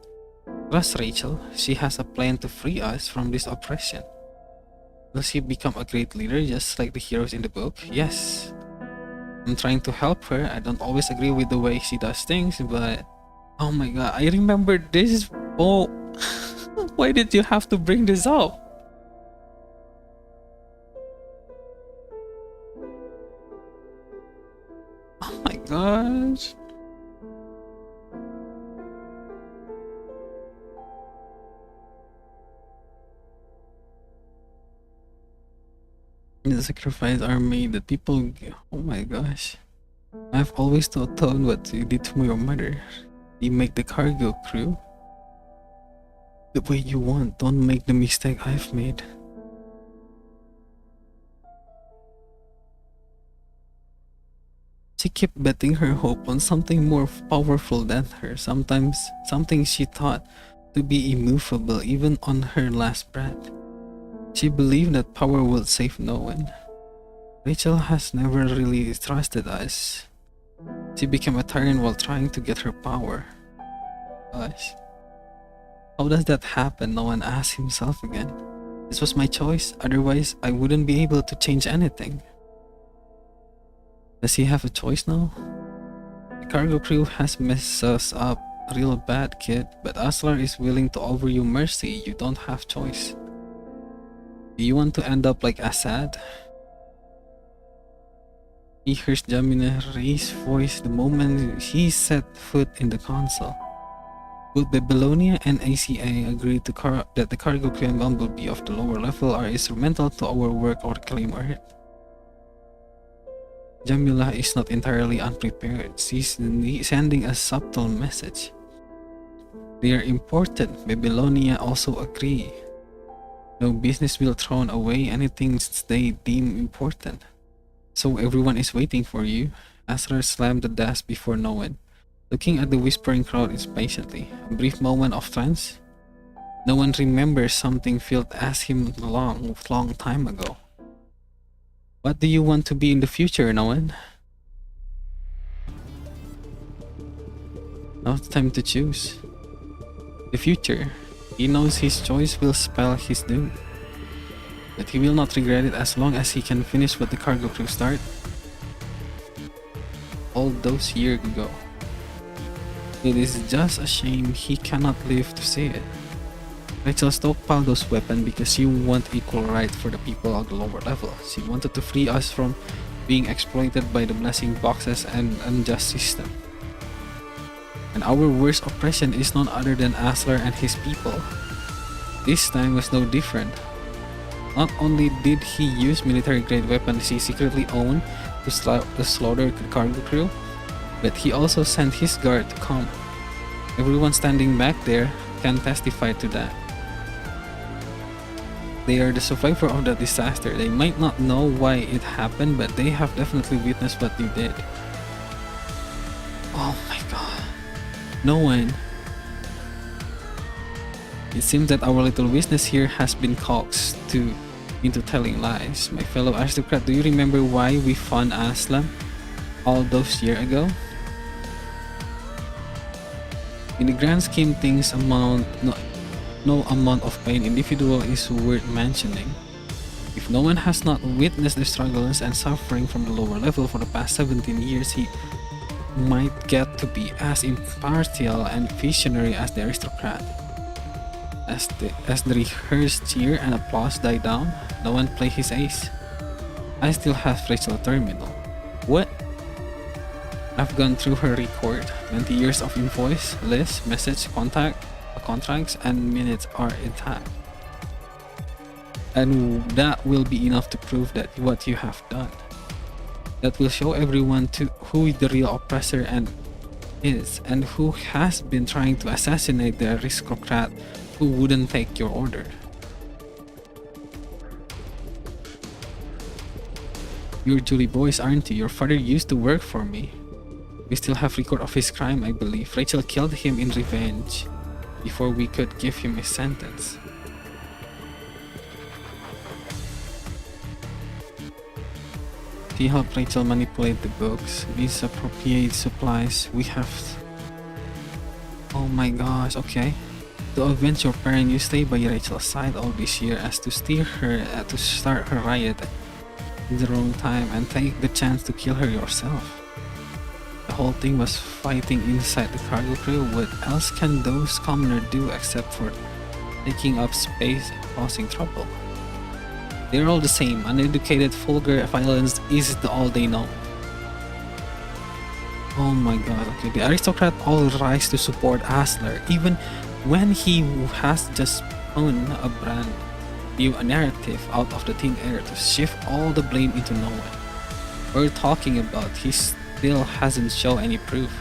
B: Trust Rachel, she has a plan to free us from this oppression. Will she become a great leader just like the heroes in the book? Yes. I'm trying to help her. I don't always agree with the way she does things, but oh my god, I remember this. Oh, why did you have to bring this up? Oh my gosh. The sacrifices are made that people. Oh my gosh. I've always thought what you did to your mother. You make the cargo crew the way you want. Don't make the mistake I've made. She kept betting her hope on something more powerful than her, sometimes something she thought to be immovable even on her last breath. She believed that power would save no one. Rachel has never really trusted us. She became a tyrant while trying to get her power. Gosh. How does that happen? No one asked himself again. This was my choice, otherwise I wouldn't be able to change anything. Does he have a choice now? The cargo crew has messed us up real bad, kid, but Aslar is willing to offer you mercy. You don't have choice. Do you want to end up like Assad? He hears Jamina raise voice the moment he set foot in the console. Both Babylonia and ACA agree that the cargo crew and Bumblebee of the lower level are instrumental to our work or claim Earth. Jamila is not entirely unprepared. She's sending a subtle message. They are important. Babylonia also agree. No business will throw away anything they deem important. So everyone is waiting for you. Asrar slammed the desk before Noan, looking at the whispering crowd impatiently. A brief moment of trance. No one remembers something Field asked him long time ago. What do you want to be in the future, Noan? Now it's time to choose. The future. He knows his choice will spell his doom. But he will not regret it as long as he can finish what the cargo crew started all those years ago. It is just a shame he cannot live to see it. Rachel stockpiled those weapons because she wanted equal right for the people of the lower level. She wanted to free us from being exploited by the blessing boxes and unjust system. And our worst oppression is none other than Aslar and his people. This time was no different. Not only did he use military-grade weapons he secretly owned to slaughter the cargo crew, but he also sent his guard to come. Everyone standing back there can testify to that. They are the survivor of the disaster. They might not know why it happened, but they have definitely witnessed what you did. Oh my god. No one. It seems that our little business here has been coaxed into telling lies. My fellow aristocrat, do you remember why we found Aslam all those years ago? In the grand scheme things, no amount of pain individual is worth mentioning. If no one has not witnessed the struggles and suffering from the lower level for the past 17 years, he might get to be as impartial and visionary as the aristocrat. As the rehearsed cheer and applause died down, no one played his ace. I still have Rachel Terminal. What? I've gone through her record. 20 years of invoice, list, message, contracts, and minutes are intact. And that will be enough to prove that what you have done. That will show everyone who is the real oppressor and is and who has been trying to assassinate the aristocrat who wouldn't take your order. You're Julie boys, aren't you? Your father used to work for me. We still have record of his crime, I believe. Rachel killed him in revenge before we could give him a sentence. He helped Rachel manipulate the books, misappropriate supplies. We have... Oh my gosh, okay. To avenge your parent, you stay by Rachel's side all this year as to steer her to start her riot in the wrong time and take the chance to kill her yourself. The whole thing was fighting inside the cargo crew. What else can those commoners do except for taking up space and causing trouble? They're all the same. Uneducated, vulgar violence is all they know. Oh my god, okay. The aristocrat all rise to support Asler, even when he has just spun a brand new narrative out of the thin air to shift all the blame into no one. We're talking about he still hasn't shown any proof.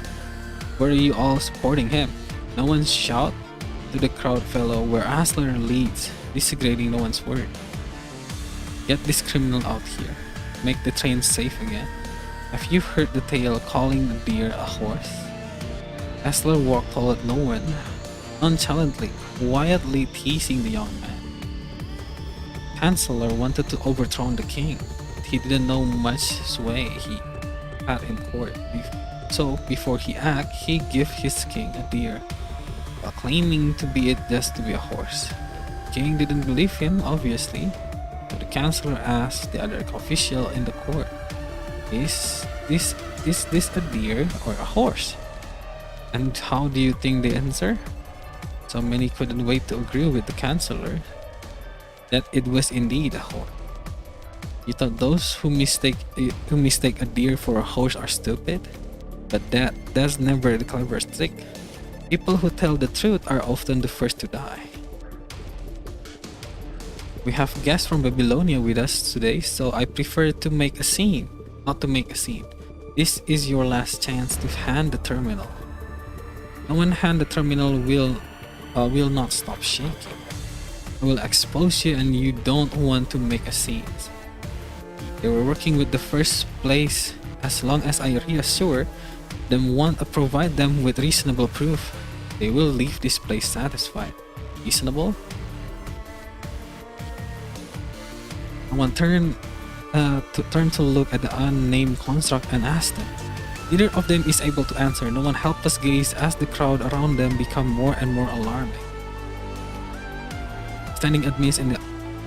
B: Were you all supporting him? No one shout to the crowd fellow where Asler leads, disagreeing no one's word. Get this criminal out here. Make the train safe again. Have you heard the tale calling the deer a horse? Asler walked toward no one, nonchalantly, quietly teasing the young man. Chancellor wanted to overthrow the king, but he didn't know much sway he had in court. So before he acted, he gave his king a deer, while claiming to be it just to be a horse. The king didn't believe him, obviously. So the chancellor asked the other official in the court, Is this a deer or a horse? And how do you think they answer? So many couldn't wait to agree with the chancellor that it was indeed a horse. You thought those who mistake a deer for a horse are stupid? But that's never the clever trick. People who tell the truth are often the first to die. We have guests from Babylonia with us today, so I prefer to make a scene, not to make a scene. This is your last chance to hand the terminal. No one hand the terminal will not stop shaking. I will expose you and you don't want to make a scene. They were working with the first place. As long as I reassure them want to provide them with reasonable proof, they will leave this place satisfied. Reasonable? Someone turned to look at the unnamed construct and asked them. Neither of them is able to answer. No one helpless gaze as the crowd around them become more and more alarming. Standing amidst an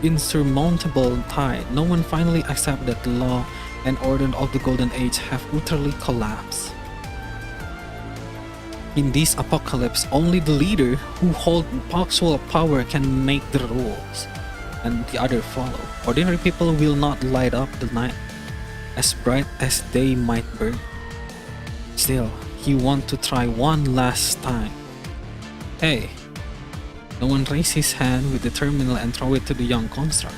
B: insurmountable tide, no one finally accepts that the law and order of the Golden Age have utterly collapsed. In this apocalypse, only the leader who holds actual power can make the rules, and the other follow. Ordinary people will not light up the night, as bright as they might burn. Still, he wants to try one last time. Hey! No one raised his hand with the terminal and throw it to the young construct.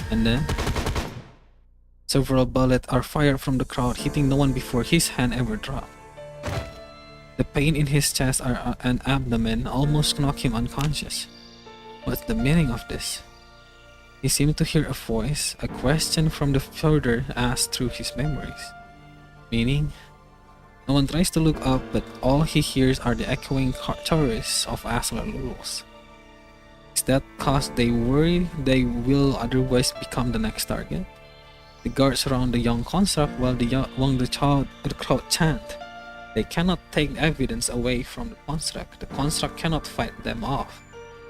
B: And then, several bullets are fired from the crowd, hitting no one before his hand ever dropped. The pain in his chest and abdomen almost knocked him unconscious. What's the meaning of this? He seemed to hear a voice, a question from the further asked through his memories. Meaning? No one tries to look up, but all he hears are the echoing chorus of Aslar rules. Is that cause they worry they will otherwise become the next target? The guards surround the young construct while the crowd chant. They cannot take evidence away from the construct. The construct cannot fight them off.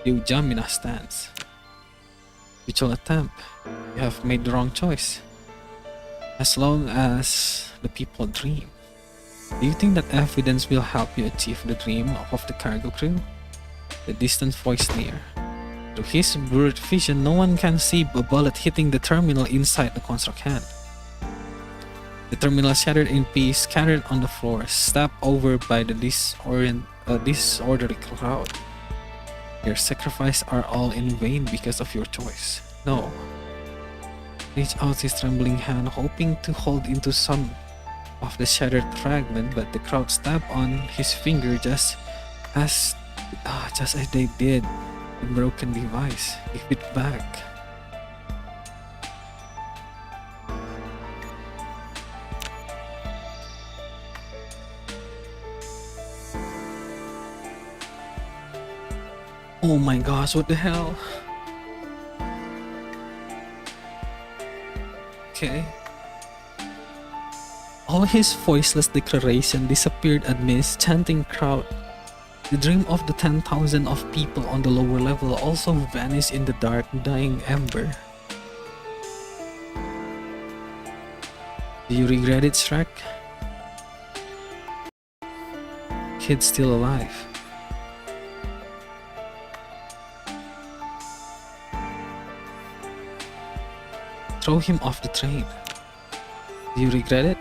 B: They will jump in a stance. Mutual attempt. You have made the wrong choice. As long as the people dream. Do you think that evidence will help you achieve the dream of the cargo crew? The distant voice near. Through his blurred vision, no one can see a bullet hitting the terminal inside the construct hand. The terminal shattered in pieces, scattered on the floor, stepped over by the disorderly crowd. Your sacrifices are all in vain because of your choice. No. Reach out his trembling hand, hoping to hold into some of the shattered fragment, but the crowd stabbed on his finger as just as they did the broken device. Give it back. Oh my gosh, what the hell? Okay. All his voiceless declaration disappeared amidst chanting crowd. The dream of the 10,000 of people on the lower level also vanished in the dark, dying ember. Do you regret it, Shrek? Kid's still alive. Throw him off the train. Do you regret it?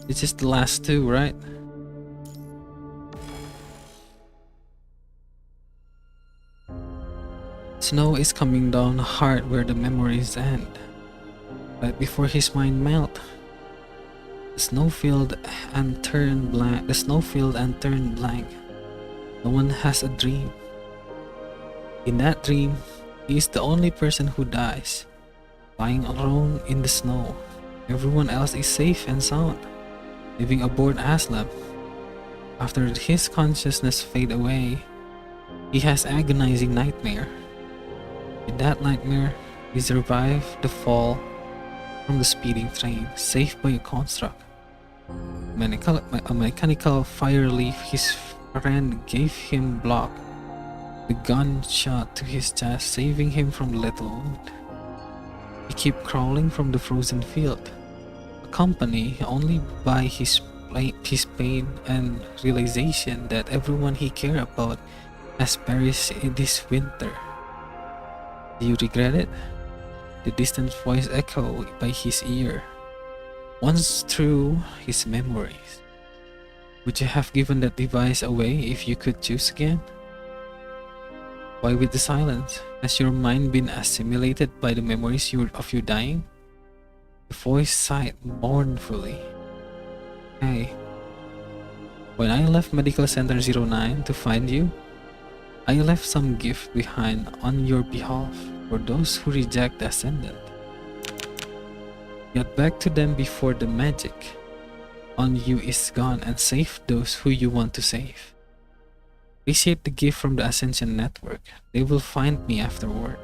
B: It's just the last two, right? Snow is coming down hard where the memories end. Right before his mind melt, the snow filled and turned blank. No one has a dream. In that dream, he is the only person who dies, lying alone in the snow. Everyone else is safe and sound, living aboard Aslam. After his consciousness fades away, he has agonizing nightmare. In that nightmare, he survived the fall from the speeding train, saved by a construct. A mechanical fire leaf his friend gave him blocked the gunshot to his chest, saving him from lethal wound. He kept crawling from the frozen field, accompanied only by his pain and realization that everyone he cared about has perished in this winter. Do you regret it? The distant voice echoed by his ear, once through his memories. Would you have given that device away if you could choose again? Why with the silence? Has your mind been assimilated by the memories of you dying? The voice sighed mournfully. Hey, when I left Medical Center 09 to find you, I left some gift behind on your behalf for those who reject the Ascendant. Get back to them before the magic on you is gone and save those who you want to save. Appreciate the gift from the Ascension Network. They will find me afterward.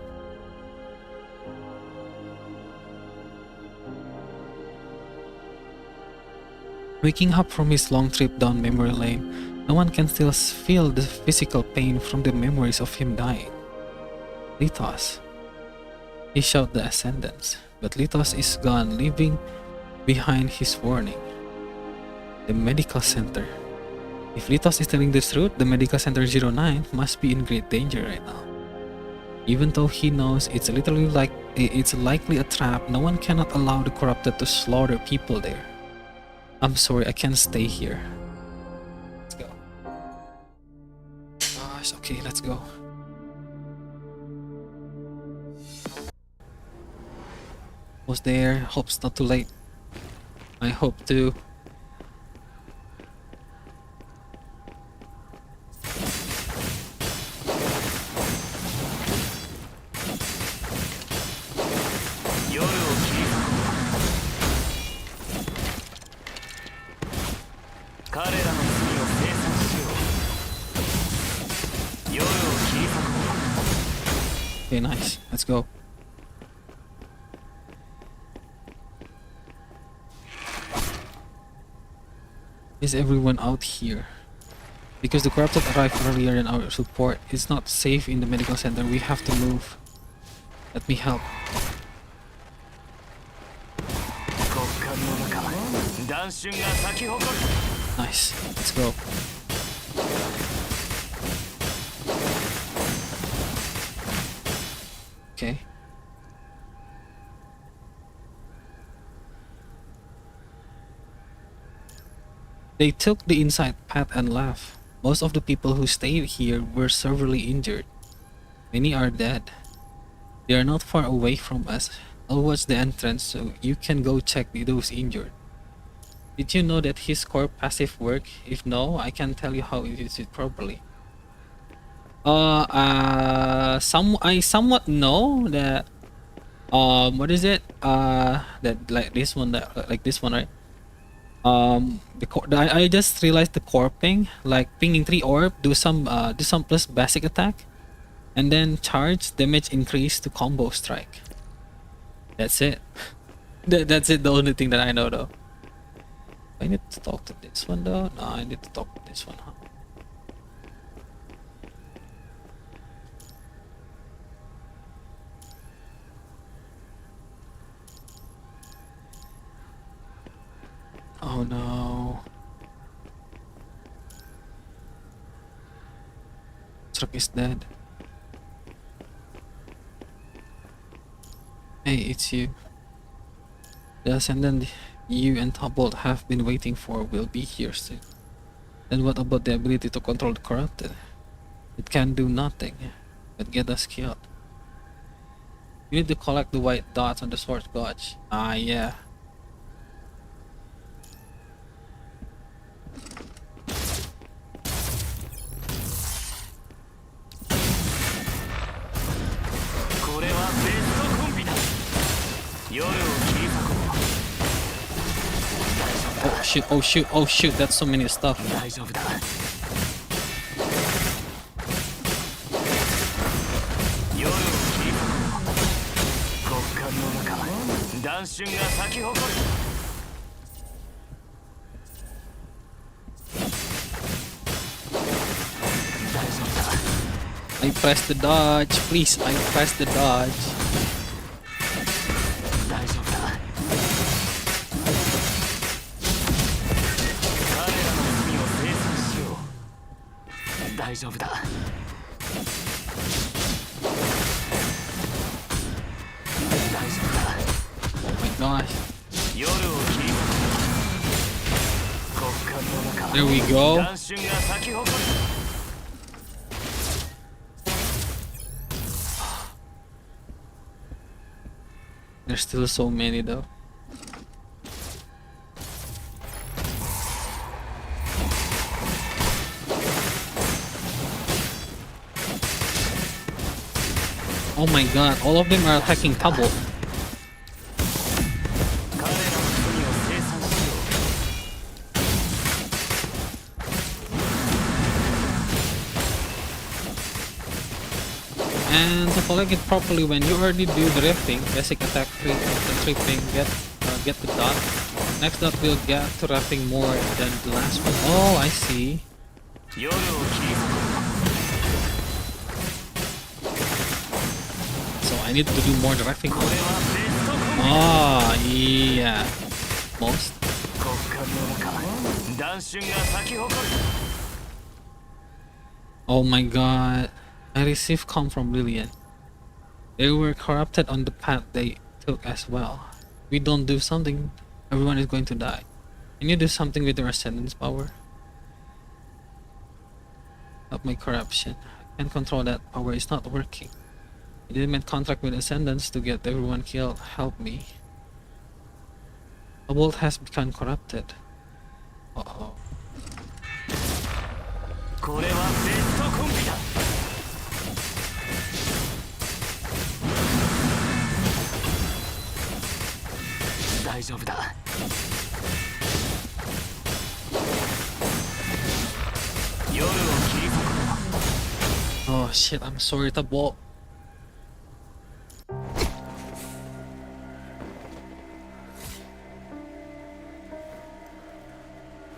B: Waking up from his long trip down memory lane, no one can still feel the physical pain from the memories of him dying. Lithos. He shouted the Ascendants, but Lithos is gone, leaving behind his warning. The Medical Center. If Lithos is telling the truth, the Medical Center 09 must be in great danger right now. Even though he knows it's likely a trap, no one cannot allow the corrupted to slaughter people there. I'm sorry, I can't stay here. Let's go. Gosh, okay, let's go. Was there? Hope it's not too late. I hope to. Okay, nice. Let's go. Is everyone out here? Because the corrupted arrived earlier than our support. It's not safe in the medical center. We have to move. Let me help. Nice. Let's go. Okay. They took the inside path and left. Most of the people who stayed here were severely injured. Many are dead. They are not far away from us. I'll watch the entrance so you can go check those injured. Did you know that his core passive work? If no, I can tell you how to use it properly. I somewhat know that. What is it? That like this one, right? I just realized the core ping, like pinging 3 orb, do some plus basic attack, and then charge damage increase to combo strike. That's it. That's it. The only thing that I know though. I need to talk to this one though. No, I need to talk to this one. Huh? Oh no. Truck is dead. Hey, it's you. The ascendant you and Topbolt have been waiting for will be here soon. Then what about the ability to control the corrupted? It can do nothing, but get us killed. You need to collect the white dots on the sword gauge. Ah, yeah. Oh shoot, oh shoot, oh shoot, that's so many stuff. I pressed the dodge, please, I pressed the dodge. Oh my gosh. There we go. There's still so many though. Oh my god, all of them are attacking Tubble. And to collect it properly, when you already do the rifting, basic attack 3 ping, get the dot. Next dot will get to rifting more than the last one. Oh, I see. So I need to do more rifting. Ah, yeah. Most. Oh my god. I received comm from Zillion. They were corrupted on the path they took as well. If we don't do something, everyone is going to die. Can you do something with your ascendance power? Help my corruption. I can't control that power, it's not working. I didn't make contract with ascendants to get everyone killed. Help me. The world has become corrupted. Uh-oh. Oh shit, I'm sorry to Bolt.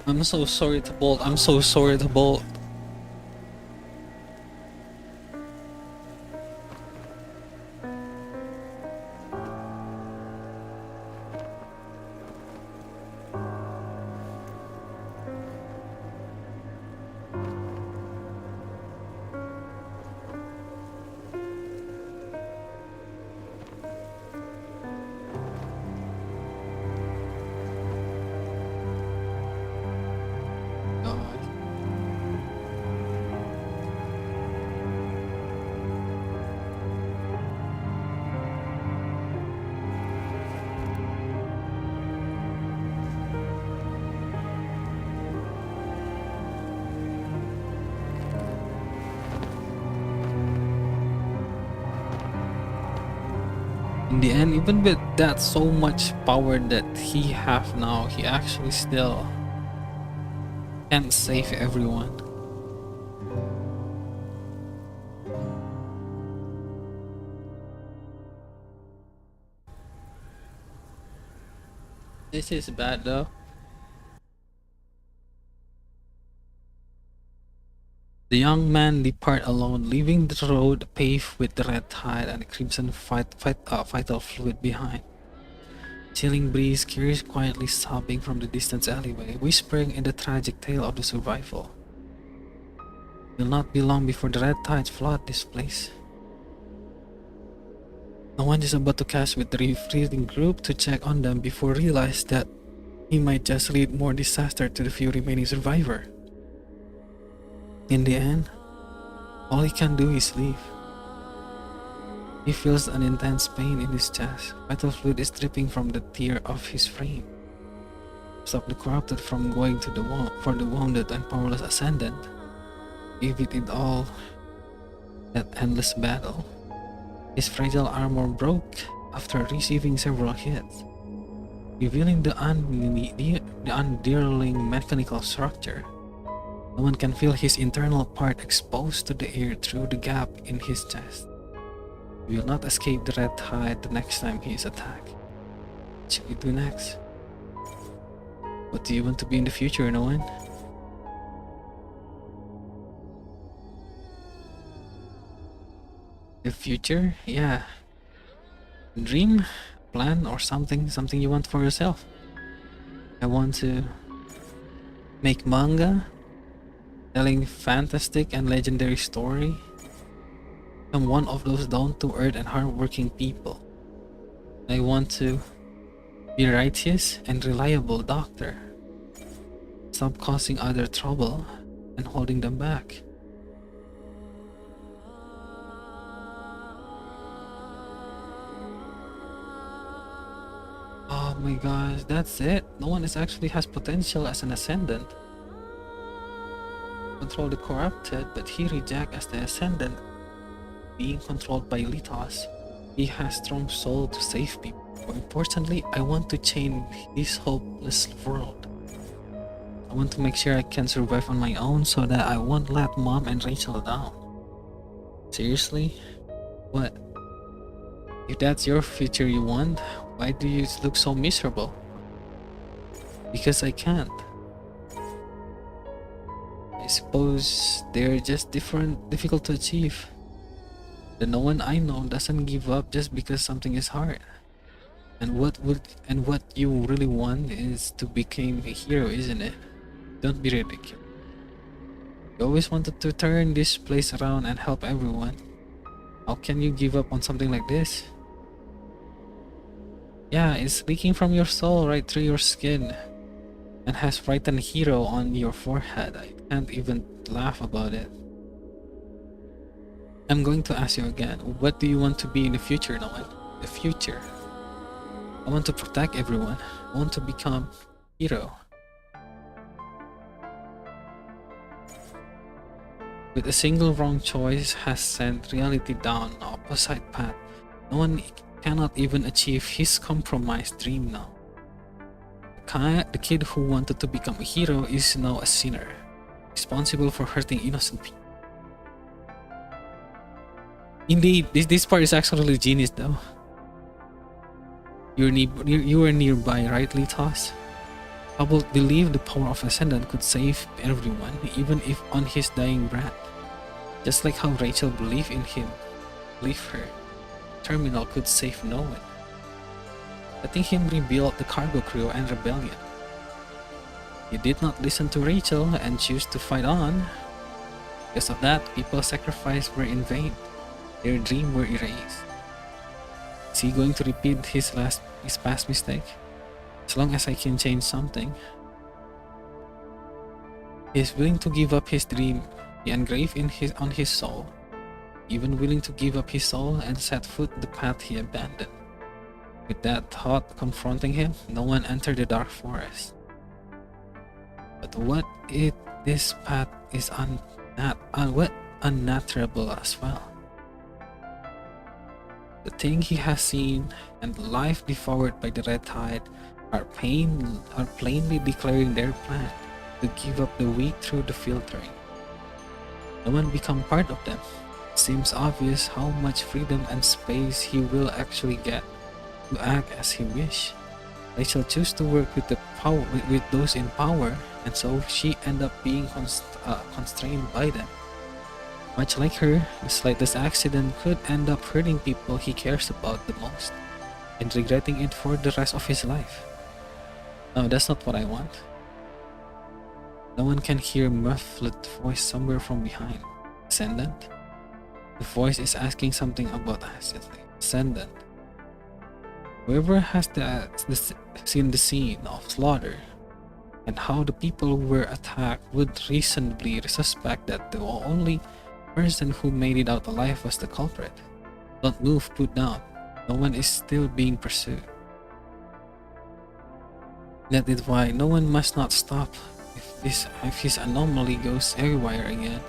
B: I'm so sorry to Bolt. I'm so sorry to Bolt. In the end, even with that so much power that he have now, he actually still can't save everyone. This is bad though. The young man depart alone, leaving the road paved with the red tide and the crimson vital fluid behind. Chilling breeze carries quietly sobbing from the distant alleyway, whispering in the tragic tale of the survival. It will not be long before the red tides flood this place. No one is about to catch with the retreating group to check on them before realize that he might just lead more disaster to the few remaining survivor. In the end, all he can do is leave. He feels an intense pain in his chest. Vital fluid is dripping from the tear of his frame. Stop the corrupted from going to the wall for the wounded and powerless ascendant. Give it all that endless battle. His fragile armor broke after receiving several hits, revealing the undearling mechanical structure. No one can feel his internal part exposed to the air through the gap in his chest. He will not escape the red tide the next time he is attacked. What should we do next? What do you want to be in the future, Noan? The future? Yeah. Dream? Plan or something you want for yourself. I want to make manga telling fantastic and legendary story. I'm one of those down-to-earth and hardworking people. I want to be righteous and reliable doctor. Stop causing other trouble and holding them back. Oh my gosh, that's it. No one is actually has potential as an ascendant. Control the corrupted, but he rejects as the ascendant. Being controlled by Lithos, he has strong soul to save people. More importantly, I want to change this hopeless world. I want to make sure I can survive on my own so that I won't let Mom and Rachel down. Seriously? What? If that's your future you want, why do you look so miserable? Because I can't. I suppose they're just difficult to achieve. The no one I know doesn't give up just because something is hard. And what you really want is to become a hero, isn't it? Don't be ridiculous. You always wanted to turn this place around and help everyone. How can you give up on something like this? Yeah, it's leaking from your soul right through your skin and has frightened hero on your forehead. I can't even laugh about it. I'm going to ask you again, what do you want to be in the future, Noan? The future. I want to protect everyone. I want to become hero. With a single wrong choice has sent reality down an opposite path. No one cannot even achieve his compromised dream now. The kid who wanted to become a hero is now a sinner, responsible for hurting innocent people. Indeed, this part is actually genius though. You were nearby, right, Lithos? Hubble believed the power of Ascendant could save everyone, even if on his dying breath. Just like how Rachel believed in him, believed her terminal could save no one. Letting him rebuild the cargo crew and rebellion. He did not listen to Rachel and choose to fight on. Because of that, people's sacrifice were in vain. Their dream were erased. Is he going to repeat his past mistake? As long as I can change something. He is willing to give up his dream. He engraved on his soul. Even willing to give up his soul and set foot the path he abandoned. With that thought confronting him, no one entered the dark forest. But what if this path is unnatural as well? The thing he has seen and the life devoured by the red tide are plainly declaring their plan to give up the weak through the filtering. No one become part of them. It seems obvious how much freedom and space he will actually get to act as he wish. They shall choose to work with with those in power, and so she end up being constrained by them. Much like her, the slightest accident could end up hurting people he cares about the most, and regretting it for the rest of his life. No, that's not what I want. No one can hear muffled voice somewhere from behind. Ascendant? The voice is asking something about Ascendant. Whoever has seen the scene of slaughter and how the people were attacked would reasonably suspect that the only person who made it out alive was the culprit. Don't move, put down. No one is still being pursued. That is why no one must not stop. If his anomaly goes haywire again,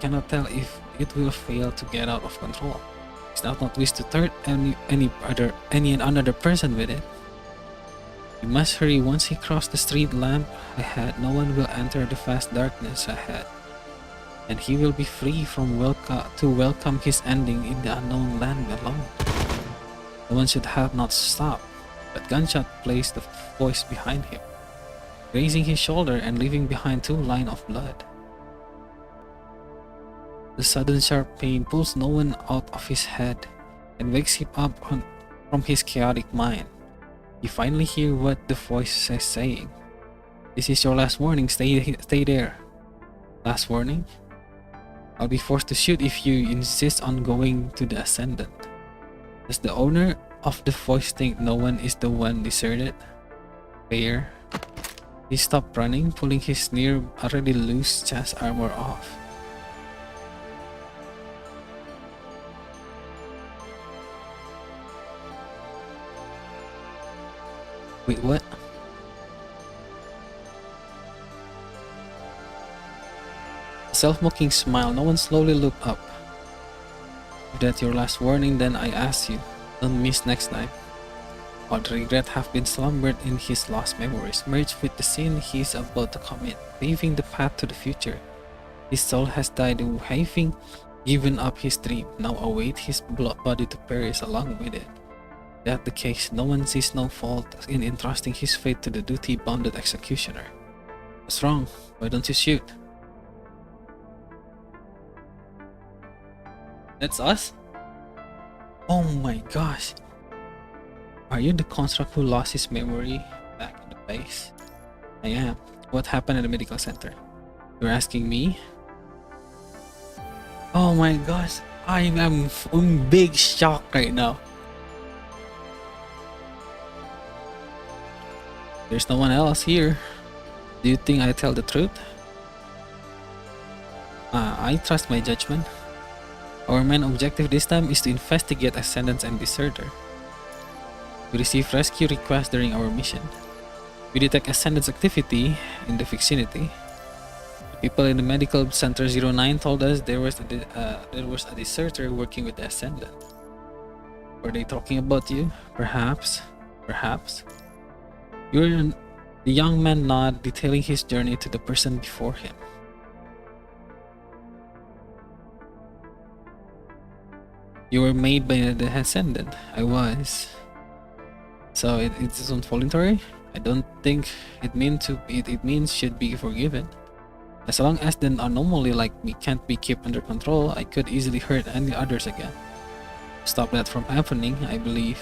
B: cannot tell if it will fail to get out of control. He does not wish to hurt any another person with it. He must hurry. Once he crosses the street lamp ahead, no one will enter the vast darkness ahead, and he will be free from to welcome his ending in the unknown land alone. No one should have not stopped, but gunshot placed the voice behind him, grazing his shoulder and leaving behind 2 lines of blood. The sudden sharp pain pulls no one out of his head and wakes him up from his chaotic mind. You finally hear what the voice is saying. This is your last warning, stay there. Last warning? I'll be forced to shoot if you insist on going to the Ascendant. Does the owner of the voice think no one is the one deserted? Fair. He stopped running, pulling his near already loose chest armor off. Wait, what? A self-mocking smile. No one slowly looked up. If that's your last warning, then I ask you, don't miss next time. All the regret have been slumbered in his lost memories, merged with the sin he is about to commit, paving the path to the future. His soul has died, having given up his dream, now await his body to perish along with it. That the case, no one sees no fault in entrusting his fate to the duty-bounded executioner. What's wrong? Why don't you shoot? That's us? Oh my gosh. Are you the construct who lost his memory back in the base? I am. What happened at the medical center? You're asking me? Oh my gosh. I am in big shock right now. There's no one else here. Do you think I tell the truth? I trust my judgment. Our main objective this time is to investigate Ascendants and Deserter. We receive rescue requests during our mission. We detect Ascendants activity in the vicinity. The people in the medical center 09 told us there was a deserter working with the Ascendant. Were they talking about you? Perhaps. Perhaps. The young man nodded, detailing his journey to the person before him. You were made by the Ascendant. I was. So it isn't voluntary? I don't think it means should be forgiven. As long as the anomaly like me can't be kept under control, I could easily hurt any others again. Stop that from happening, I believe.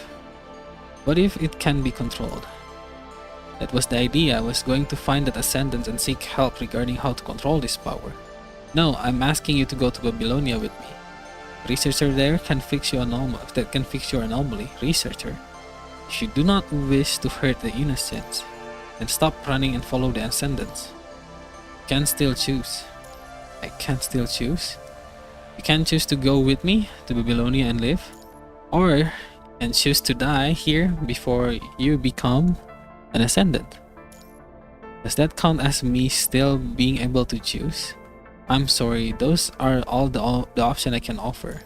B: What if it can be controlled? That was the idea. I was going to find that Ascendant and seek help regarding how to control this power. No, I'm asking you to go to Babylonia with me. Researcher there can fix your anomaly. Researcher. If you do not wish to hurt the innocents, then stop running and follow the Ascendants. You can still choose. I can still choose? You can choose to go with me to Babylonia and live, or you can choose to die here before you become an Ascendant. Does that count as me still being able to choose? I'm sorry, those are all the options I can offer.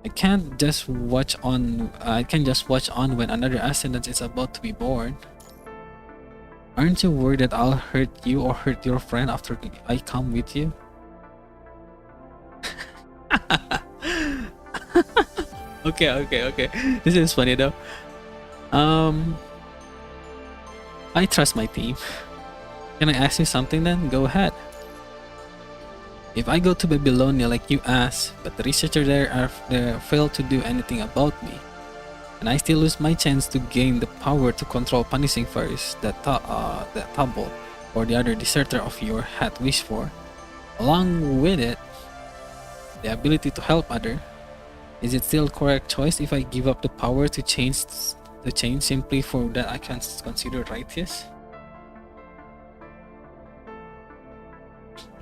B: I can't just watch on when another ascendant is about to be born. Aren't you worried that I'll hurt you or hurt your friend after I come with you? Okay. This is funny though. I trust my team. Can I ask you something then? Go ahead. If I go to Babylonia like you asked, but the researcher there failed to do anything about me, and I still lose my chance to gain the power to control punishing fires that Tubble or the other deserter of your had wished for, along with it, the ability to help other, is it still correct choice if I give up the power to change simply for that I can consider righteous?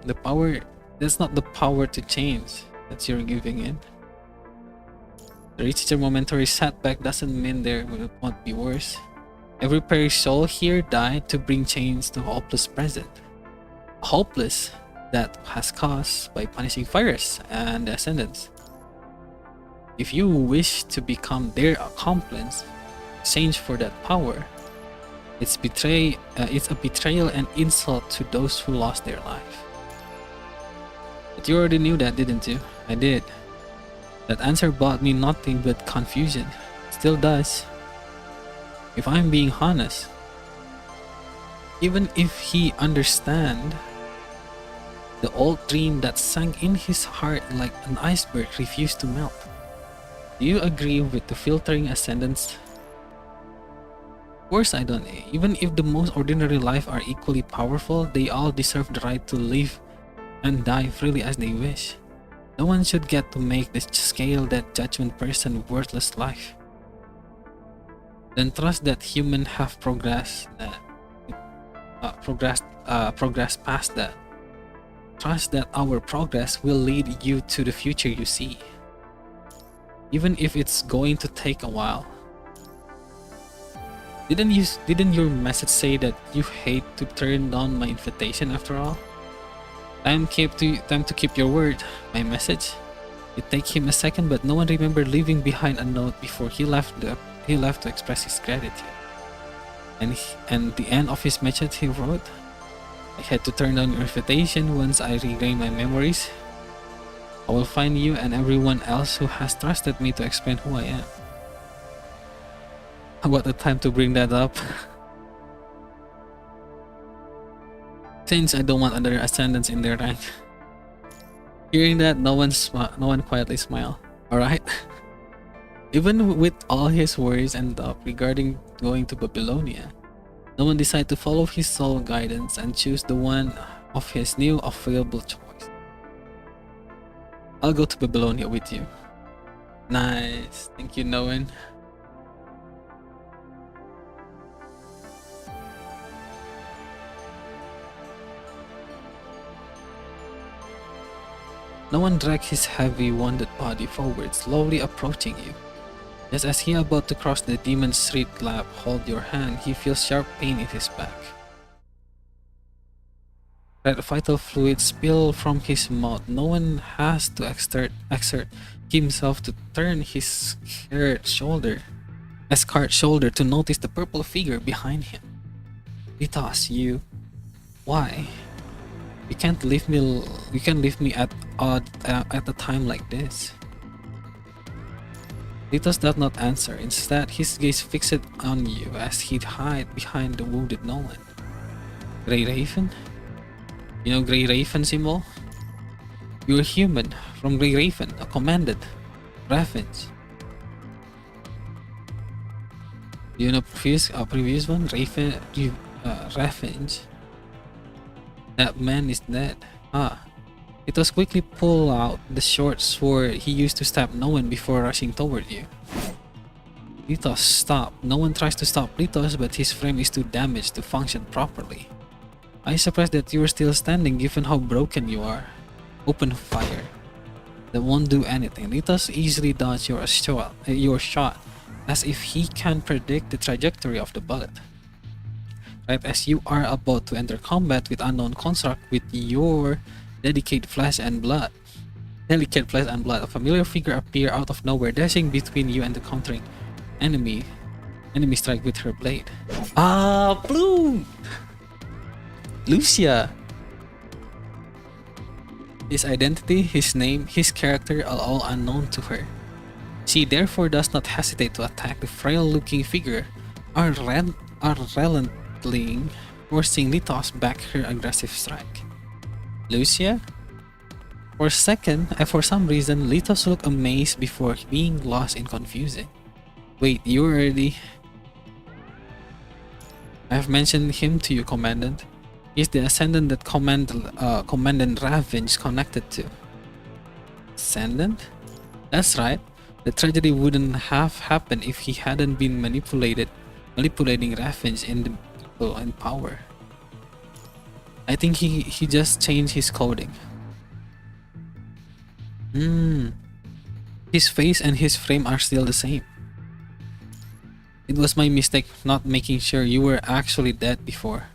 B: The power, that's not the power to change that you're giving in. The researcher momentary setback doesn't mean there won't be worse. Every perished soul here died to bring change to hopeless present. Hopeless that has caused by punishing fires and ascendants. If you wish to become their accomplice, exchange for that power, it's a betrayal and insult to those who lost their life. But you already knew that, didn't you? I did. That answer brought me nothing but confusion. Still does. If I'm being honest, even if he understand, the old dream that sank in his heart like an iceberg refused to melt. Do you agree with the filtering ascendants? Of course I don't. Even if the most ordinary life are equally powerful, they all deserve the right to live and die freely as they wish. No one should get to make the scale that judgment person worthless life. Then trust that humans have progressed past that. Trust that our progress will lead you to the future you see, even if it's going to take a while. Didn't your message say that you hate to turn down my invitation after all? Time to keep your word. My message. It take him a second, but no one remembered leaving behind a note before he left to express his gratitude. And the end of his message he wrote, I had to turn down your invitation once I regain my memories. I will find you and everyone else who has trusted me to explain who I am. What a time to bring that up. Since I don't want other ascendants in their rank. Hearing that, no one quietly smiled. Alright? Even with all his worries and doubt regarding going to Babylonia, no one decided to follow his soul guidance and choose the one of his new available choice. I'll go to Babylonia with you. Nice. Thank you, Noan. No one dragged his heavy, wounded body forward, slowly approaching you. Just as he about to cross the demon's street lap, hold your hand, he feels sharp pain in his back. Red vital fluid spill from his mouth. No one has to exert himself to turn his scarred shoulder to notice the purple figure behind him. Litos, you... Why? You can't leave me at a time like this. Litos does not answer. Instead, his gaze fixed on you as he hid behind the wounded Noan. Gray Raven? You know Gray Raven symbol? You're human from Gray Raven, a commanded revenge. You know previous one? Revenge. That man is dead. Litos quickly pulled out the short sword he used to stab Noan before rushing toward you. Litos, stop. No one tries to stop Litos, but his frame is too damaged to function properly. I'm surprised that you are still standing given how broken you are. Open fire. That won't do anything. Litos easily dodged your shot, as if he can predict the trajectory of the bullet. Right as you are about to enter combat with unknown construct with your dedicated flesh and blood, delicate flesh and blood. A familiar figure appear out of nowhere, dashing between you and the countering enemy. Enemy strike with her blade. Ah, Bloom! Lucia! His identity, his name, his character are all unknown to her. She therefore does not hesitate to attack the frail-looking figure, relentlessly forcing Lithos back her aggressive strike. Lucia? For a second, and for some reason, Lithos looked amazed before being lost in confusion. Wait, you already... I have mentioned him to you, Commandant. He is the Ascendant that Commandant Raven is connected to. Ascendant? That's right. The tragedy wouldn't have happened if he hadn't been manipulating Ravens in the people in power. I think he just changed his coding. His face and his frame are still the same. It was my mistake not making sure you were actually dead before.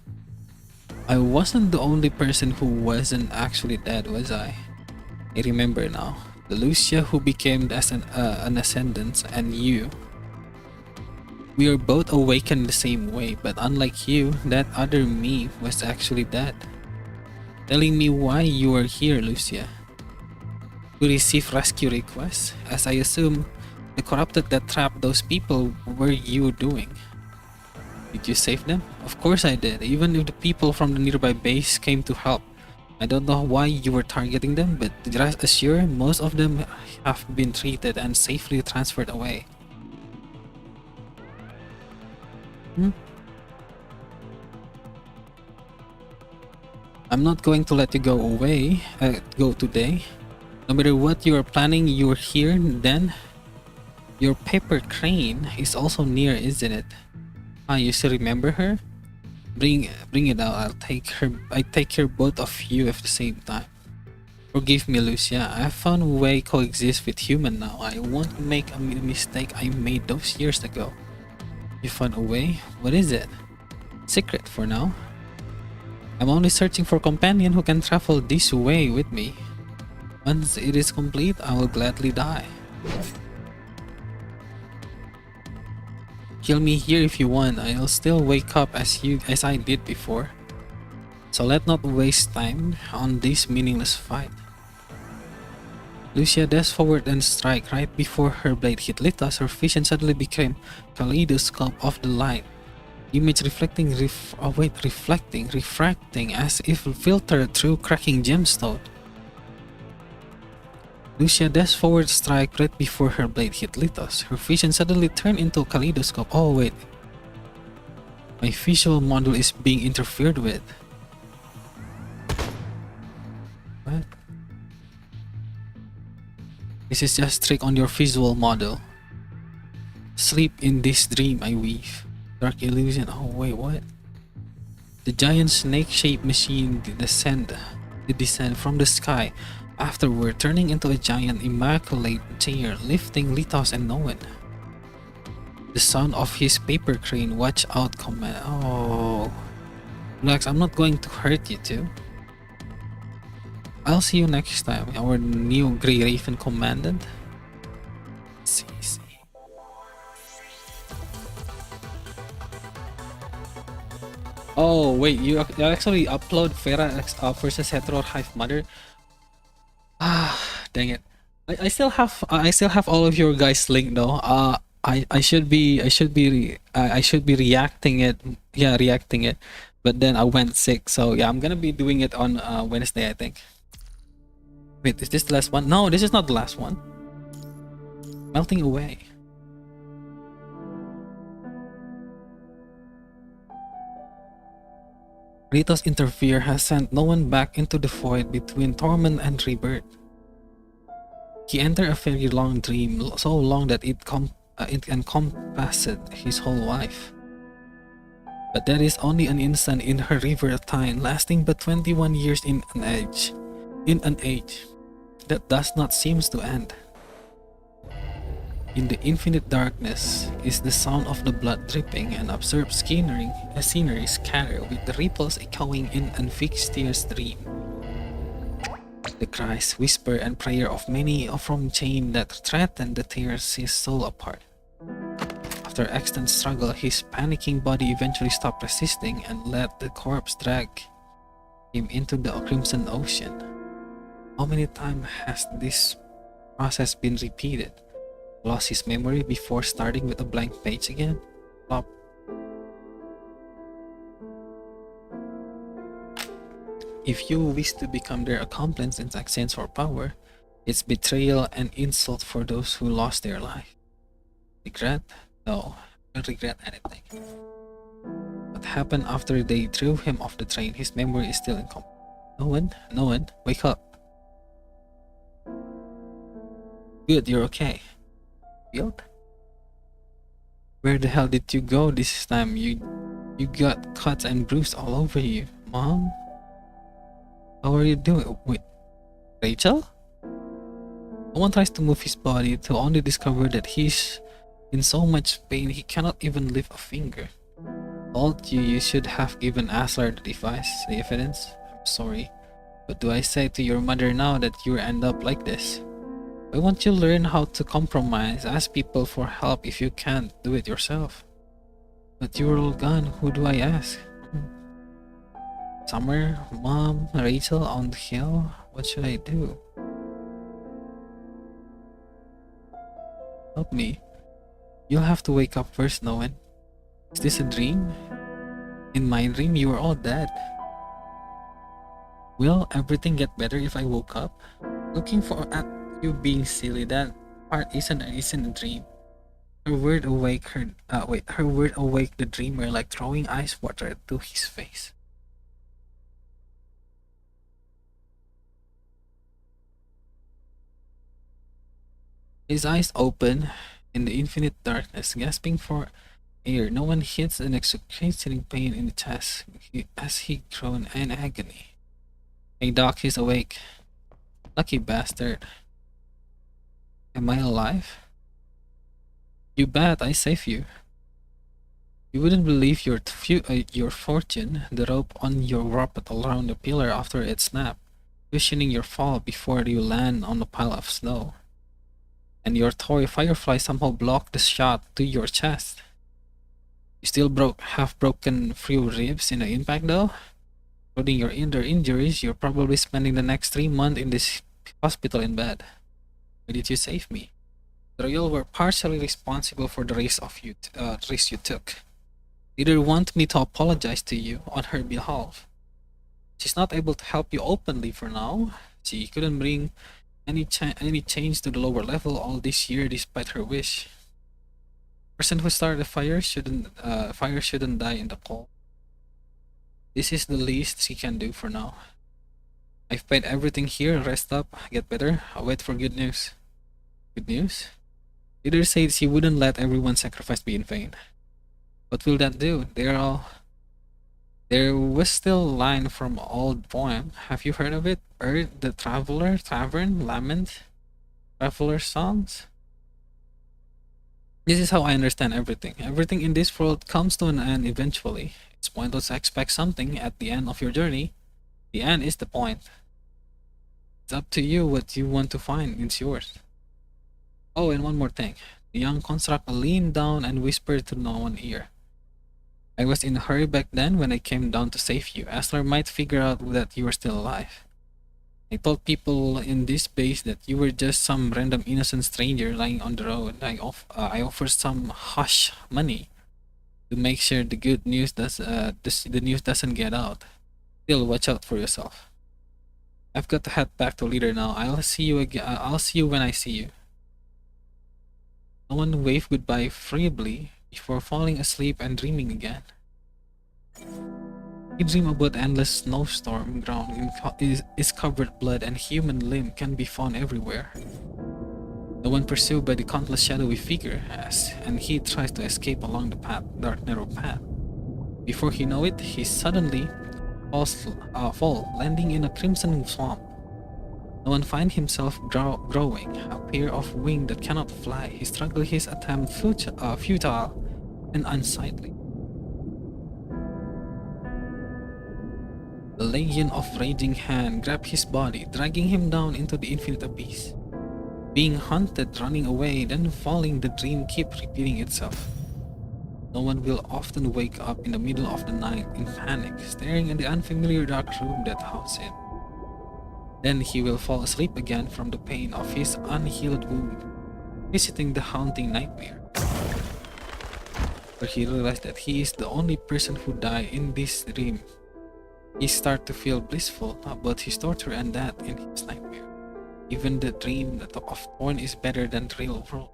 B: I wasn't the only person who wasn't actually dead, was I? I remember now. The Lucia who became an Ascendant and you. We are both awakened the same way, but unlike you, that other me was actually dead. Telling me why you are here, Lucia. To receive rescue requests, as I assume the corrupted that trapped those people were you doing. Did you save them? Of course I did, even if the people from the nearby base came to help. I don't know why you were targeting them, but rest assured, most of them have been treated and safely transferred away. I'm not going to let you go today. No matter what you are planning, you're here then. Your paper crane is also near, isn't it? Ah, you still remember her? Bring it out. I take care both of you at the same time. Forgive me, Lucia. I have found a way to coexist with human now. I won't make a mistake I made those years ago. You found a way? What is it? Secret for now. I'm only searching for a companion who can travel this way with me. Once it is complete, I will gladly die. Kill me here if you want. I'll still wake up as I did before. So let's not waste time on this meaningless fight. Lucia dashed forward and strike. Right before her blade hit Lithos, her vision suddenly became kaleidoscope of the light. Image refracting as if filtered through cracking gemstone. Lucia dashed forward strike right before her blade hit Lithos. Her vision suddenly turned into a kaleidoscope. Oh wait. My visual model is being interfered with. What? This is just a trick on your visual model. Sleep in this dream I weave. Dark illusion. Oh wait, what? The giant snake-shaped machine descend from the sky, afterward turning into a giant immaculate chair, lifting Lithos and Noan. The sound of his paper crane, watch out command. Oh. Relax, I'm not going to hurt you too. I'll see you next time, our new Gray Raven Commandant. Zizi. Oh wait, you actually upload Vera versus Hetero Hive Mother. Ah, dang it! I still have all of your guys linked though. I should be reacting it. Yeah, reacting it. But then I went sick, so yeah, I'm gonna be doing it on Wednesday, I think. Wait, is this the last one? No, this is not the last one. Melting away. Rito's interfere has sent Noan back into the void between torment and rebirth. He entered a very long dream, so long that it encompassed his whole life. But that is only an instant in her river time, lasting but 21 years in an age that does not seem to end. In the infinite darkness is the sound of the blood dripping and absurd scenery scattered with the ripples echoing in Anfixtier's dream. The cries, whisper, and prayer of many from chain that threatened to tear his soul apart. After extant struggle, his panicking body eventually stopped resisting and let the corpse drag him into the crimson ocean. How many times has this process been repeated? Lost his memory before starting with a blank page again? Plop. If you wish to become their accomplice in exchange for power, it's betrayal and insult for those who lost their life. Regret? No, I don't regret anything. What happened after they threw him off the train? His memory is still incomplete. Noan, wake up. Good, you're okay. Field? Where the hell did you go this time? You got cuts and bruised all over you. Mom? How are you doing? Wait, Rachel? No one tries to move his body to only discover that he's in so much pain he cannot even lift a finger. Told you should have given Aslar the device, the evidence. I'm sorry, but do I say to your mother now that you end up like this? Why won't you learn how to compromise? Ask people for help if you can't do it yourself. But you're all gone. Who do I ask? Summer, Mom, Rachel on the hill? What should I do? Help me. You'll have to wake up first, Noan. Is this a dream? In my dream, you were all dead. Will everything get better if I woke up? Looking at you being silly, that part isn't a dream. Her word awake the dreamer like throwing ice water to his face. His eyes open in the infinite darkness, gasping for air. No one hits an excruciating pain in the chest as he groans in agony. Hey Doc, he's awake. Lucky bastard. Am I alive? You bet, I saved you. You wouldn't believe your fortune. The rope on your wrapped around the pillar after it snapped, cushioning your fall before you land on a pile of snow. And your toy firefly somehow blocked the shot to your chest. You still have broken few ribs in the impact though? Including your injuries, you're probably spending the next 3 months in this hospital in bed. Why did you save me? The Royal were partially responsible for the risk you took. Either want me to apologize to you on her behalf. She's not able to help you openly for now. She couldn't bring any change to the lower level all this year despite her wish. Person who started the fire shouldn't die in the cold. This is the least she can do for now. I've paid everything here. Rest up, get better. I'll wait for good news. Good news? Leader said she wouldn't let everyone's sacrifice be in vain. What will that do? There was still a line from old poem. Have you heard of it? The Traveler, Tavern, Lament, Traveler songs? This is how I understand everything. Everything in this world comes to an end eventually. It's pointless to expect something at the end of your journey. The end is the point. It's up to you what you want to find. It's yours. Oh, and one more thing. The young constructor leaned down and whispered to no one's ear. I was in a hurry back then when I came down to save you. Aslar might figure out that you were still alive. I told people in this base that you were just some random innocent stranger lying on the road. I offered some hush money to make sure the good news the news doesn't get out. Still, watch out for yourself. I've got to head back to leader now. I'll see you again. I'll see you when I see you. No one waved goodbye feebly before falling asleep and dreaming again. You dream about endless snowstorm ground is covered blood and human limb can be found everywhere. No one pursued by the countless shadowy figure and he tries to escape along the dark narrow path. Before he know it, he suddenly falls, landing in a crimson swamp. No one finds himself growing, a pair of wings that cannot fly. He struggles his attempt futile and unsightly. A legion of raging hands grab his body, dragging him down into the infinite abyss. Being hunted, running away, then falling, the dream keeps repeating itself. Noan will often wake up in the middle of the night in panic, staring at the unfamiliar dark room that houses him. Then he will fall asleep again from the pain of his unhealed wound, visiting the haunting nightmare, where he realized that he is the only person who died in this dream. He starts to feel blissful about his torture and death in his nightmare. Even the dream of Thorn is better than the real world.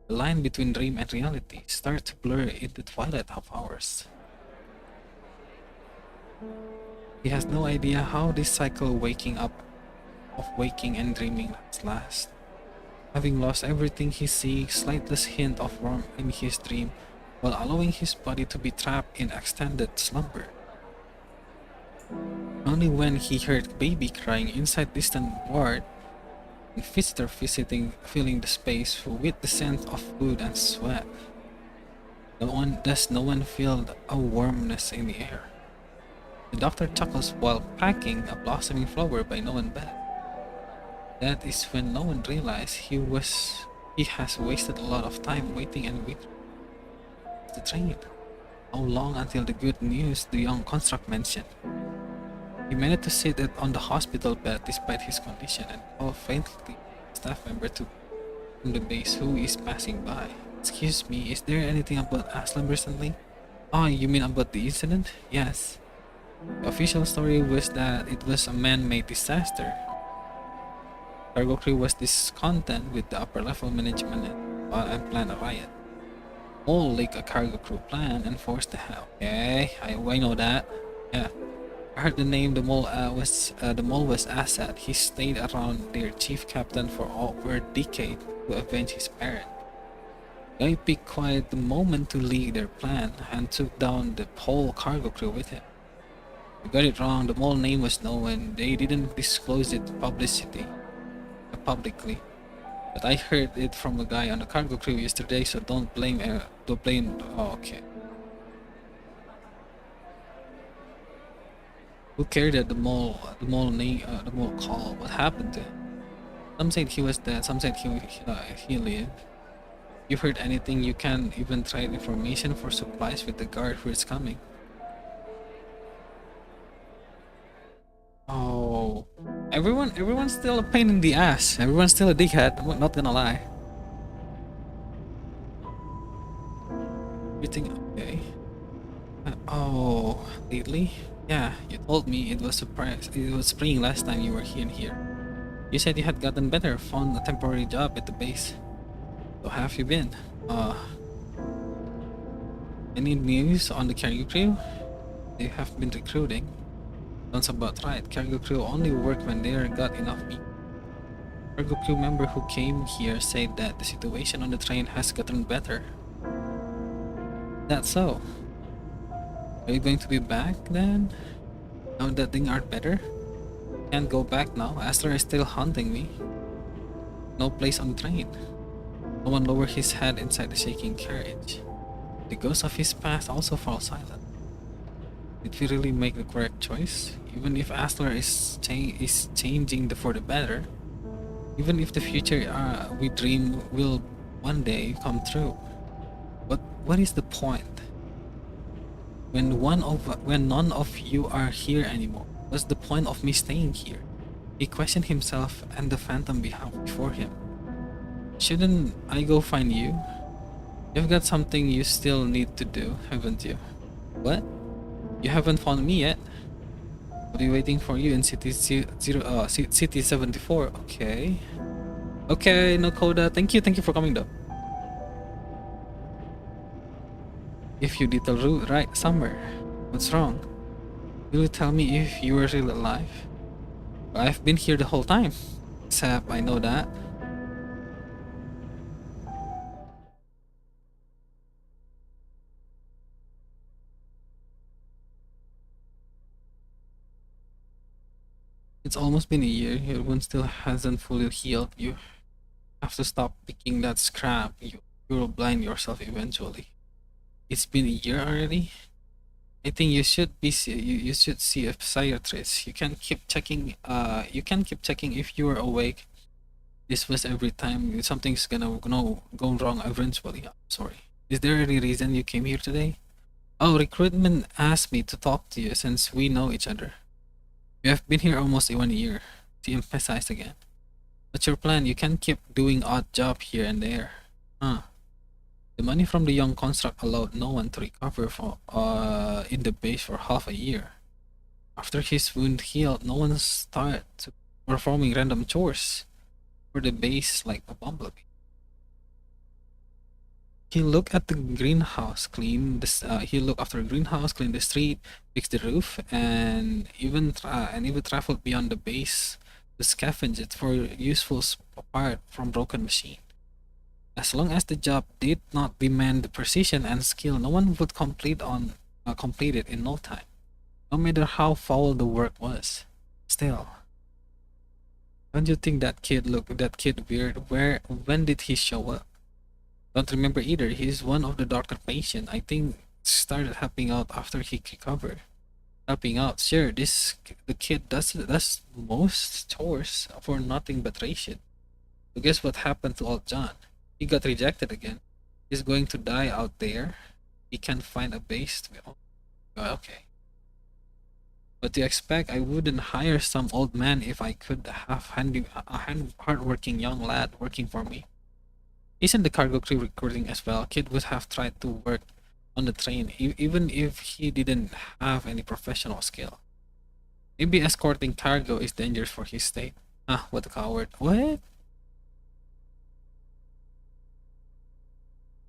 B: The line between dream and reality starts to blur in the twilight of hours. He has no idea how this cycle of waking and dreaming lasts. Having lost everything, he sees slightest hint of warmth in his dream while allowing his body to be trapped in extended slumber. Only when he heard baby crying inside distant ward and visitor filling the space with the scent of food and sweat. Does no one feel a warmness in the air? The doctor chuckles while packing a blossoming flower by Noan's bed. That is when Noan realizes he has wasted a lot of time waiting and waiting. The train. How long until the good news the young construct mentioned? He managed to sit on the hospital bed despite his condition and called faintly a staff member from the base who is passing by. Excuse me, is there anything about Aslam recently? Oh, you mean about the incident? Yes. The official story was that it was a man-made disaster. Cargo crew was discontent with the upper level management and planned a riot. All leaked a cargo crew plan and forced the hell. Okay, I know that. Yeah. I heard the name the mole was Cassette. He stayed around their chief captain for over a decade to avenge his parent. Guy picked quite the moment to leak their plan and took down the whole cargo crew with him. You got it wrong, the mole name was Noan. They didn't disclose it publicly. But I heard it from a guy on the cargo crew yesterday, so don't blame. Oh, okay. Who cared that the mole called? What happened to him? Some said he was dead. Some said he lived. You heard anything? You can even trade information for supplies with the guard who is coming. Oh, everyone's still a pain in the ass. Everyone's still a dickhead. I'm not gonna lie. Everything okay? Oh, lately? Yeah, you told me it was spring last time you were here. You said you had gotten better, found a temporary job at the base. So how have you been? Any news on the cargo crew? They have been recruiting. Sounds about right. Cargo crew only work when they got enough meat. Cargo crew member who came here said that the situation on the train has gotten better. That's so. Are you going to be back then? Now that things are better? Can't go back now. Astra is still haunting me. No place on the train. No one lowered his head inside the shaking carriage. The ghost of his past also fall silent. Did we really make the correct choice? Even if Astra is changing for the better, even if the future we dream will one day come true, what is the point? When none of you are here anymore, what's the point of me staying here? He questioned himself and the phantom before him. Shouldn't I go find you? You've got something you still need to do, haven't you? What? You haven't found me yet? I'll be waiting for you in City 74. Okay. Okay, Nakoda. Thank you for coming though. If you did the route right somewhere, what's wrong? Will you tell me if you were really alive? Well, I've been here the whole time. Except I know that. It's almost been a year. Your wound still hasn't fully healed. You have to stop picking that scrap. You will blind yourself eventually. It's been a year already? I think you should see a psychiatrist. You can keep checking. You can keep checking if you are awake. This was every time something's gonna go wrong eventually. I'm sorry. Is there any reason you came here today? Oh, recruitment asked me to talk to you since we know each other. You have been here almost 1 year. She emphasized again. What's your plan? You can keep doing odd job here and there. Huh. The money from the young construct allowed no one to recover in the base for half a year. After his wound healed, no one started performing random chores for the base like a bumblebee. He looked at the greenhouse, clean this. He looked after the greenhouse, cleaned the street, fixed the roof, and even traveled beyond the base to scavenge it for useful part from broken machine. As long as the job did not demand the precision and skill, no one would complete it in no time, no matter how foul the work was. Still, don't you think that kid weird? When did he show up? Don't remember either. He's one of the doctor patient. I think started helping out after he recovered. Helping out, sure. The kid does most chores for nothing but ration. So guess what happened to old John? He got rejected again. He's going to die out there. He can't find a base to be on. Okay. What do you expect? I wouldn't hire some old man if I could have hardworking young lad working for me. Isn't the cargo crew recruiting as well? Kid would have tried to work on the train even if he didn't have any professional skill. Maybe escorting cargo is dangerous for his state. Ah, what a coward. What?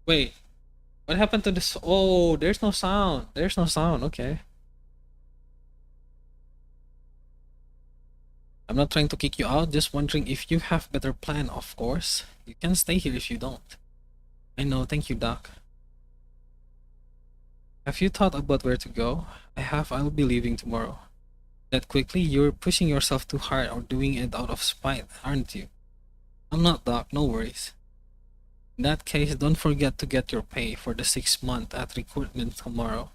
B: Wait, what happened to this? Oh, there's no sound. There's no sound. Okay. I'm not trying to kick you out, just wondering if you have better plan, of course. You can stay here if you don't. I know, thank you, Doc. Have you thought about where to go? I have, I'll be leaving tomorrow. That quickly? You're pushing yourself too hard or doing it out of spite, aren't you? I'm not, Doc, no worries. In that case, don't forget to get your pay for the 6 month at recruitment tomorrow.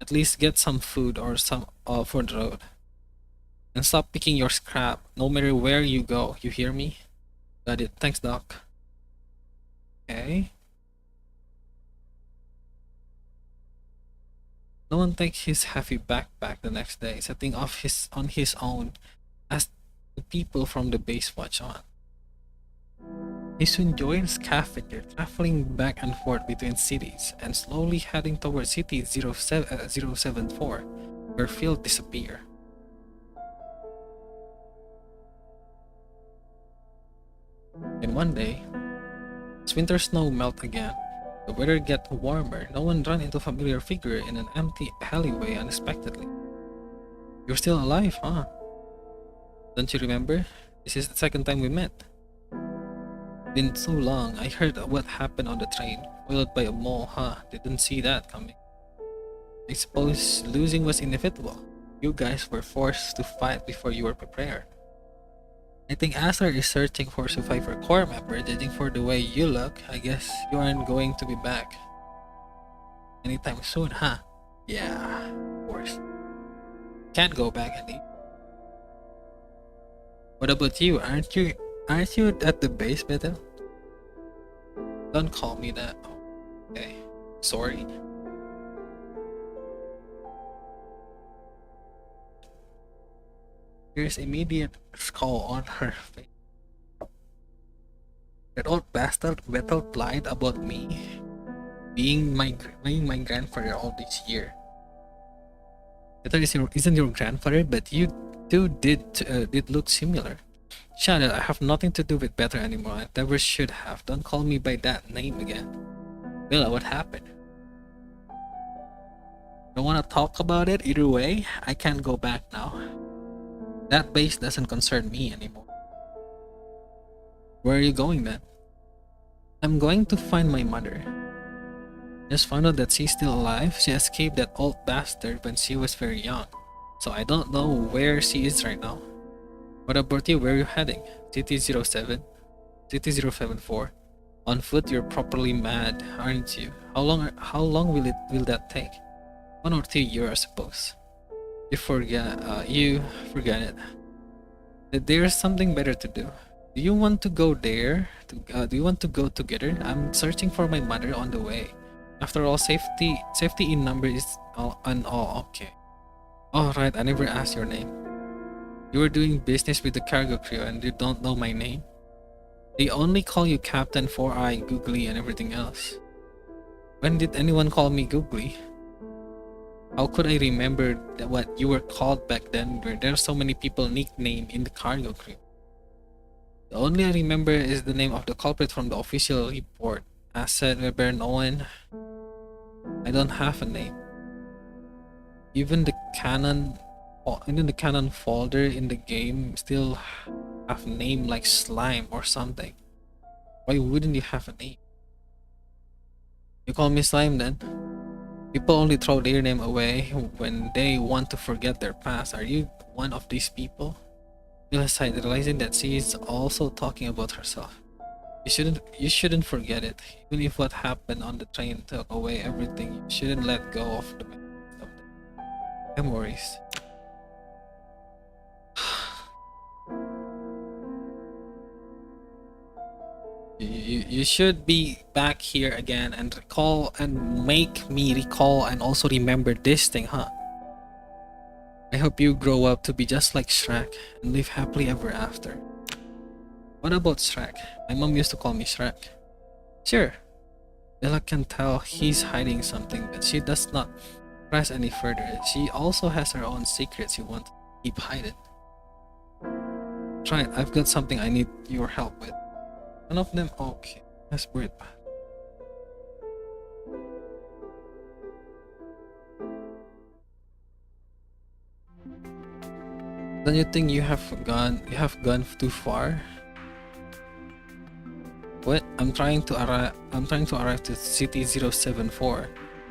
B: At least get some food or some for the road. And stop picking your scrap, no matter where you go, you hear me? Got it, thanks Doc. Okay. No one takes his heavy backpack the next day, setting off on his own as the people from the base watch on. He soon joins scavenger, traveling back and forth between cities and slowly heading towards city 074, where Phil disappeared. And one day, as winter snow melt again, the weather get warmer, no one run into a familiar figure in an empty alleyway unexpectedly. You're still alive, huh? Don't you remember? This is the second time we met. Been so long, I heard what happened on the train, followed by a mole, huh? Didn't see that coming. I suppose losing was inevitable. You guys were forced to fight before you were prepared. I think Asher is searching for Survivor Corps member. Judging for the way you look, I guess you aren't going to be back anytime soon, huh? Yeah, of course. Can't go back any. What about you? Aren't you at the base, Beto? Don't call me that. Okay, sorry. There's immediate skull on her face. That old bastard Bethel lied about me being my grandfather all this year. Bethel isn't your grandfather, but you two did look similar. Shut it, I have nothing to do with Bethel anymore. I never should have. Don't call me by that name again. Bella, what happened? Don't want to talk about it either way. I can't go back now. That base doesn't concern me anymore. Where are you going then? I'm going to find my mother. Just found out that she's still alive. She escaped that old bastard when she was very young. So I don't know where she is right now. What about you? Where are you heading? City 07? City 074? On foot, you're properly mad, aren't you? How long will that take? 1 or 2 years, I suppose. You forget it. That there's something better to do. Do you want to go there? Do you want to go together? I'm searching for my mother on the way. After all, safety in number is all and all. Okay. All right. I never asked your name. You were doing business with the cargo crew and you don't know my name. They only call you Captain, Four-Eye, Googly, and everything else. When did anyone call me Googly? How could I remember what you were called back then, where there are so many people nicknamed in the cargo crew? The only I remember is the name of the culprit from the official report, Cassette Raven Noan. I don't have a name. Even the canon folder in the game still have a name like Slime or something. Why wouldn't you have a name? You call me Slime then? People only throw their name away when they want to forget their past. Are you one of these people? Aside, realizing that she is also talking about herself. You shouldn't forget it. Even if what happened on the train took away everything, you shouldn't let go of the memories. You should be back here again and recall and make me recall and also remember this thing, huh? I hope you grow up to be just like Shrek and live happily ever after. What about Shrek? My mom used to call me Shrek. Sure. Bella can tell he's hiding something, but she does not press any further. She also has her own secrets you want to keep hidden. Try it. I've got something I need your help with. One of them? Okay. That's weird, bad. Don't you think you have gone too far? What? I'm trying to arrive to City 074,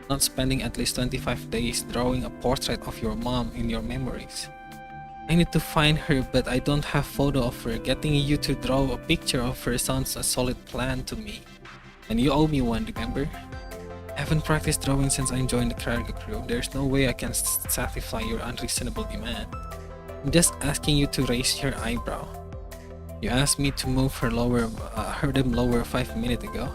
B: not spending at least 25 days drawing a portrait of your mom in your memories. I need to find her, but I don't have photo of her. Getting you to draw a picture of her sounds a solid plan to me. And you owe me one, remember? I haven't practiced drawing since I joined the cargo crew. There's no way I can satisfy your unreasonable demand. I'm just asking you to raise your eyebrow. You asked me to move them lower 5 minutes ago.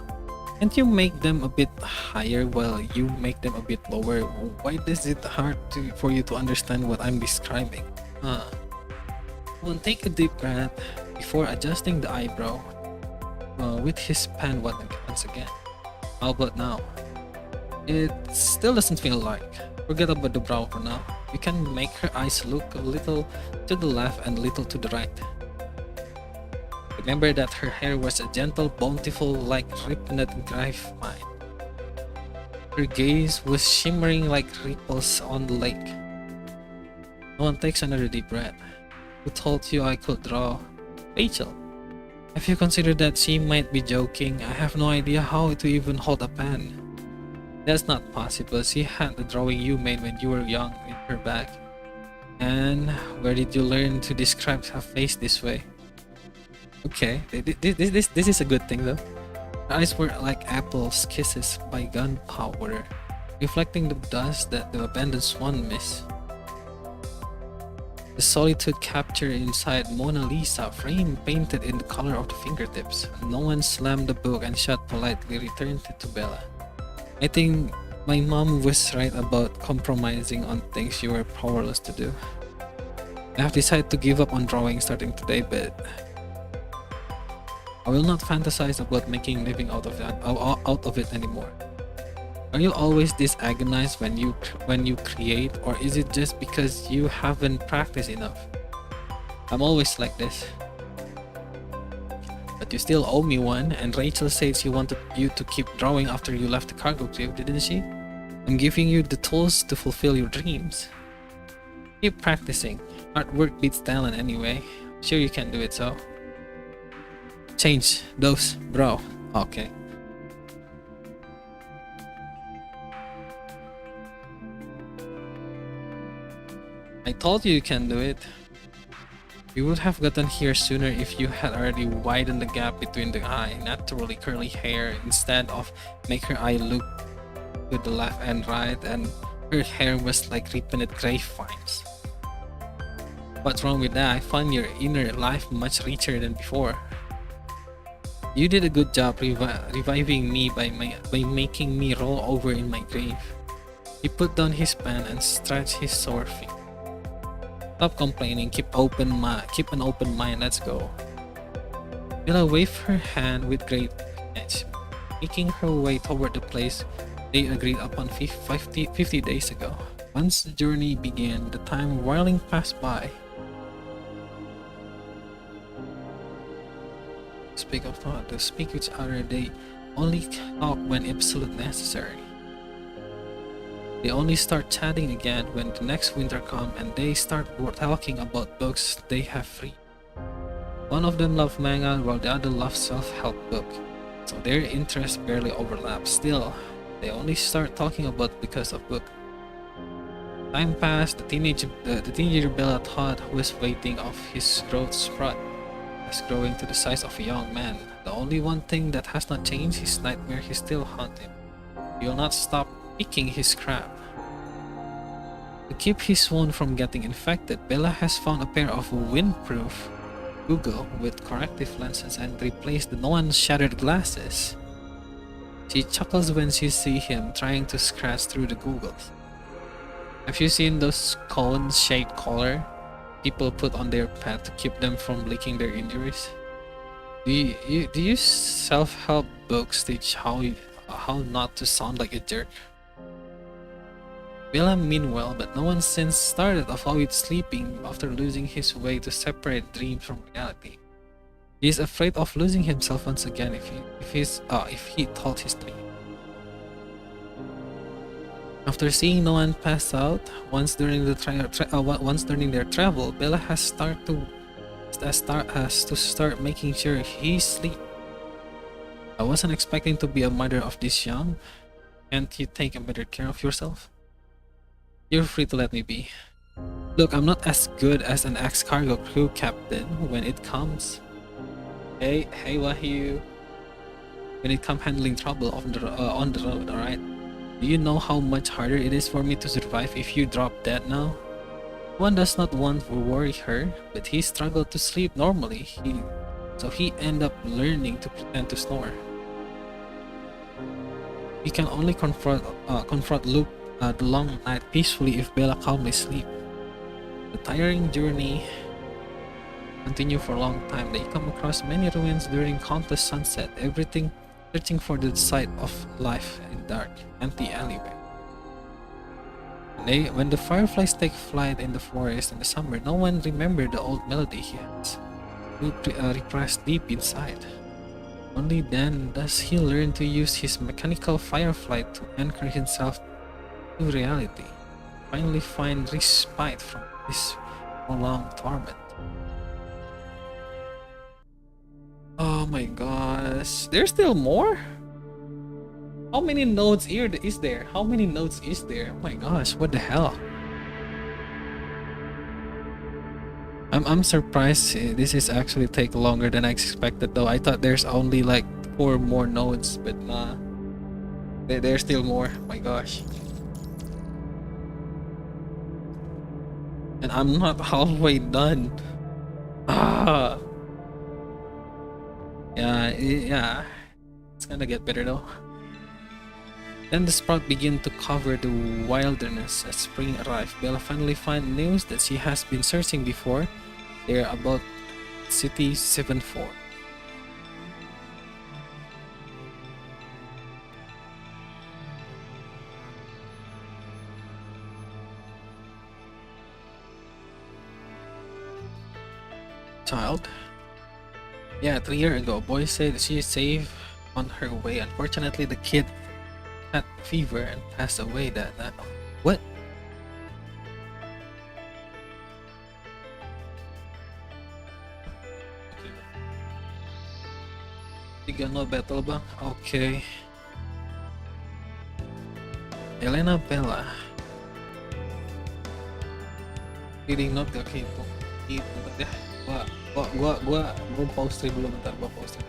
B: Can't you make them a bit higher while you make them a bit lower? Why is it hard for you to understand what I'm describing? Well, take a deep breath before adjusting the eyebrow with his pen once again. How about now? It still doesn't feel like. Forget about the brow for now. You can make her eyes look a little to the left and a little to the right. Remember that her hair was a gentle, bountiful like ripened grapevine. Her gaze was shimmering like ripples on the lake. No one takes another deep breath. Who told you I could draw? Rachel. Have you considered that she might be joking? I have no idea how to even hold a pen. That's not possible. She had the drawing you made when you were young in her bag. And where did you learn to describe her face this way? Okay, this is a good thing though. Her eyes were like apples kisses by gunpowder, reflecting the dust that the abandoned swan missed. The solitude captured inside Mona Lisa, frame painted in the color of the fingertips. No one slammed the book and shut politely, returned it to Bella. I think my mom was right about compromising on things you were powerless to do. I have decided to give up on drawing starting today, but I will not fantasize about making a living out of it anymore. Are you always this agonized when you create, or is it just because you haven't practiced enough? I'm always like this. But you still owe me one, and Rachel said she wanted you to keep drawing after you left the cargo crew, didn't she? I'm giving you the tools to fulfill your dreams. Keep practicing. Hard work beats talent anyway. Sure you can do it, so. Change those, bro. Okay. I told you can do it. We would have gotten here sooner if you had already widened the gap between the eye, naturally curly hair, instead of make her eye look to the left and right and Her hair was like repainted grapevines. What's wrong with that? I find your inner life much richer than before. You did a good job reviving me by making me roll over in my grave. He put down his pen and stretched his sore feet. Stop complaining, keep an open mind, let's go. Bella waved her hand with great edge, making her way toward the place they agreed upon 50 days ago. Once the journey began, the time whirling passed by. Speak of thought, to speak each other, they only talk when absolutely necessary. They only start chatting again when the next winter comes and they start talking about books they have read. One of them loves manga while the other loves self-help book, so their interests barely overlap. Still, they only start talking about because of book. Time passed. The teenager Bella thought was waiting off his growth spurt, was growing to the size of a young man. The only one thing that has not changed, his nightmare, he still haunt him. He will not stop picking his crap. To keep his wound from getting infected, Bella has found a pair of windproof Google with corrective lenses and replaced the Noan's shattered glasses. She chuckles when she sees him trying to scratch through the googles. Have you seen those cone-shaped collar people put on their pet to keep them from licking their injuries? Do you self-help books teach how not to sound like a jerk? Bella mean well, but no one since started avoid sleeping after losing his way to separate dreams from reality. He is afraid of losing himself once again if he told his dream. After seeing no one pass out once during their travel, Bella has to start making sure he sleep. I wasn't expecting to be a mother of this young. Can't you take a better care of yourself? You're free to let me be. Look, I'm not as good as an ex-cargo crew captain when it comes. Hey Wahyu. When it comes handling trouble on the road, alright? Do you know how much harder it is for me to survive if you drop dead now? One does not want to worry her, but he struggled to sleep normally, so he ended up learning to pretend to snore. We can only confront Luke the long night peacefully if Bella calmly sleep. The tiring journey continue for a long time. They come across many ruins during countless sunset, everything searching for the site of life in dark, empty alleyway. When the fireflies take flight in the forest in the summer, no one remembered the old melody he has repressed deep inside. Only then does he learn to use his mechanical firefly to anchor himself to reality, finally find respite from this prolonged torment. Oh my gosh, there's still more? How many nodes is there? How many nodes is there? Oh my gosh, what the hell? I'm surprised this is actually take longer than I expected though. I thought there's only like 4 more nodes, but nah. There's still more. Oh my gosh. And I'm not halfway done. Ah. Yeah. It's gonna get better though. Then the sprout began to cover the wilderness as spring arrived. Bella finally finds news that she has been searching before. They're about City 74. Child? Yeah, 3 years ago, boy said she is safe on her way. Unfortunately, the kid had fever and passed away that what? Tiga no battle bang? Okay. Elena Bella. Reading note okay itu bentar deh. Gua pause stream dulu bentar, gua pause stream.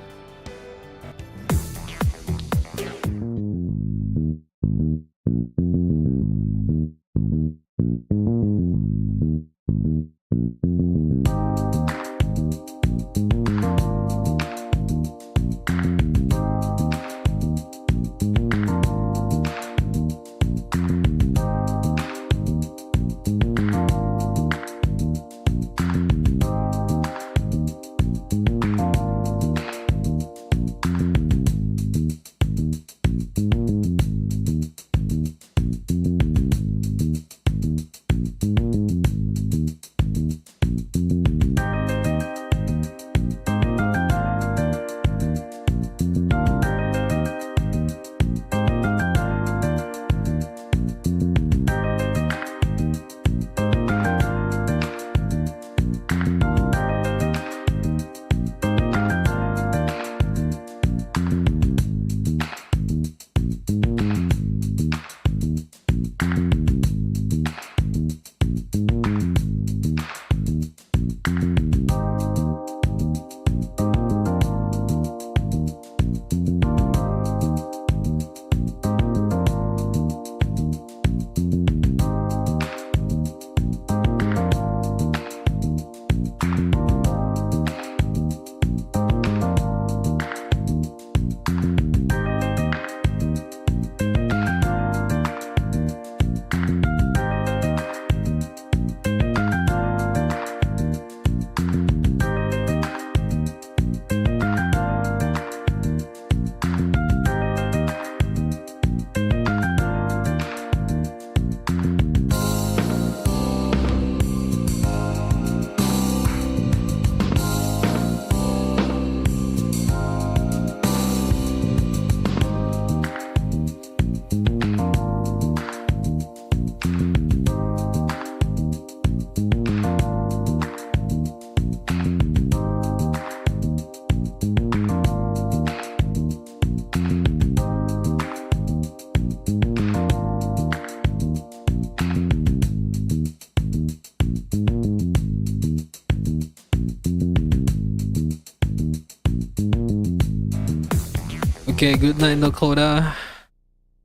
B: Okay, good night, Dakota.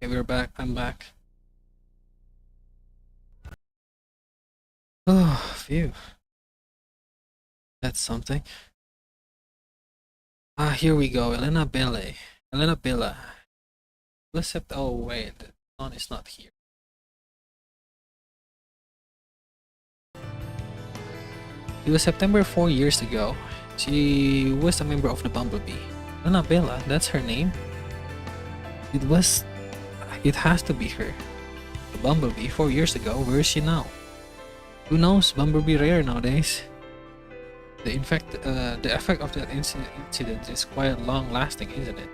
B: Okay, we're back. I'm back. Oh, phew. That's something. Here we go. Elena Bella. Except, oh wait, the one is not here. It was September 4 years ago. She was a member of the Bumblebee. Elena Bella, that's her name. It has to be her. The Bumblebee 4 years ago. Where is she now? Who knows? Bumblebee rare nowadays. The effect of that incident is quite long lasting, isn't it?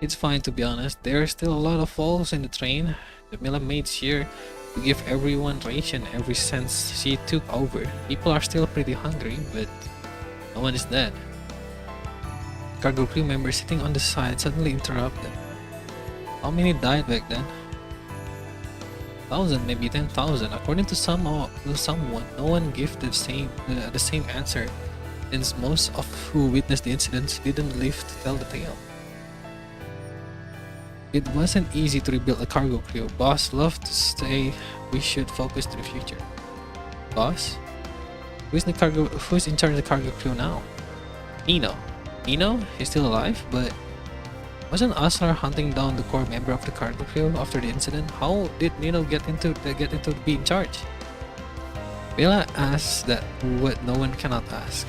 B: It's fine, to be honest. There are still a lot of falls in the train. Jamila made sure to give everyone ration ever since she took over. People are still pretty hungry, but no one is dead. Cargo crew member sitting on the side suddenly interrupted. How many died back then? 1,000, maybe 10,000. According to someone, no one gave the same answer, since most of who witnessed the incidents didn't live to tell the tale. It wasn't easy to rebuild a cargo crew. Boss loved to say we should focus to the future. Boss? Who's in charge of the cargo crew now? Nino. Nino? He's still alive, but wasn't Aslar hunting down the core member of the cargo crew after the incident? How did Nino get into being in charge? Bella asked that what no one cannot ask.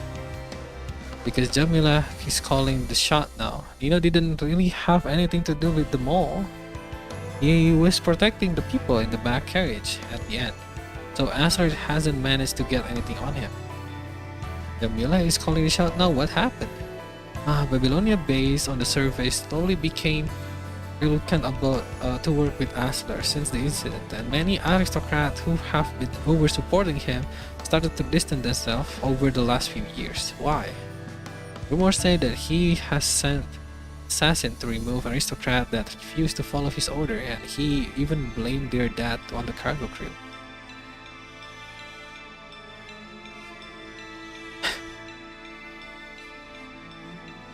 B: Because Jamila is calling the shot now. Nino didn't really have anything to do with the mall. He was protecting the people in the back carriage at the end. So Aslar hasn't managed to get anything on him. Jamila is calling the shot now. What happened? Babylonia base on the surface slowly became reluctant about to work with Aslar since the incident, and many aristocrats who were supporting him started to distance themselves over the last few years. Why? Rumors say that he has sent assassins to remove aristocrats that refused to follow his order, and he even blamed their death on the cargo crew.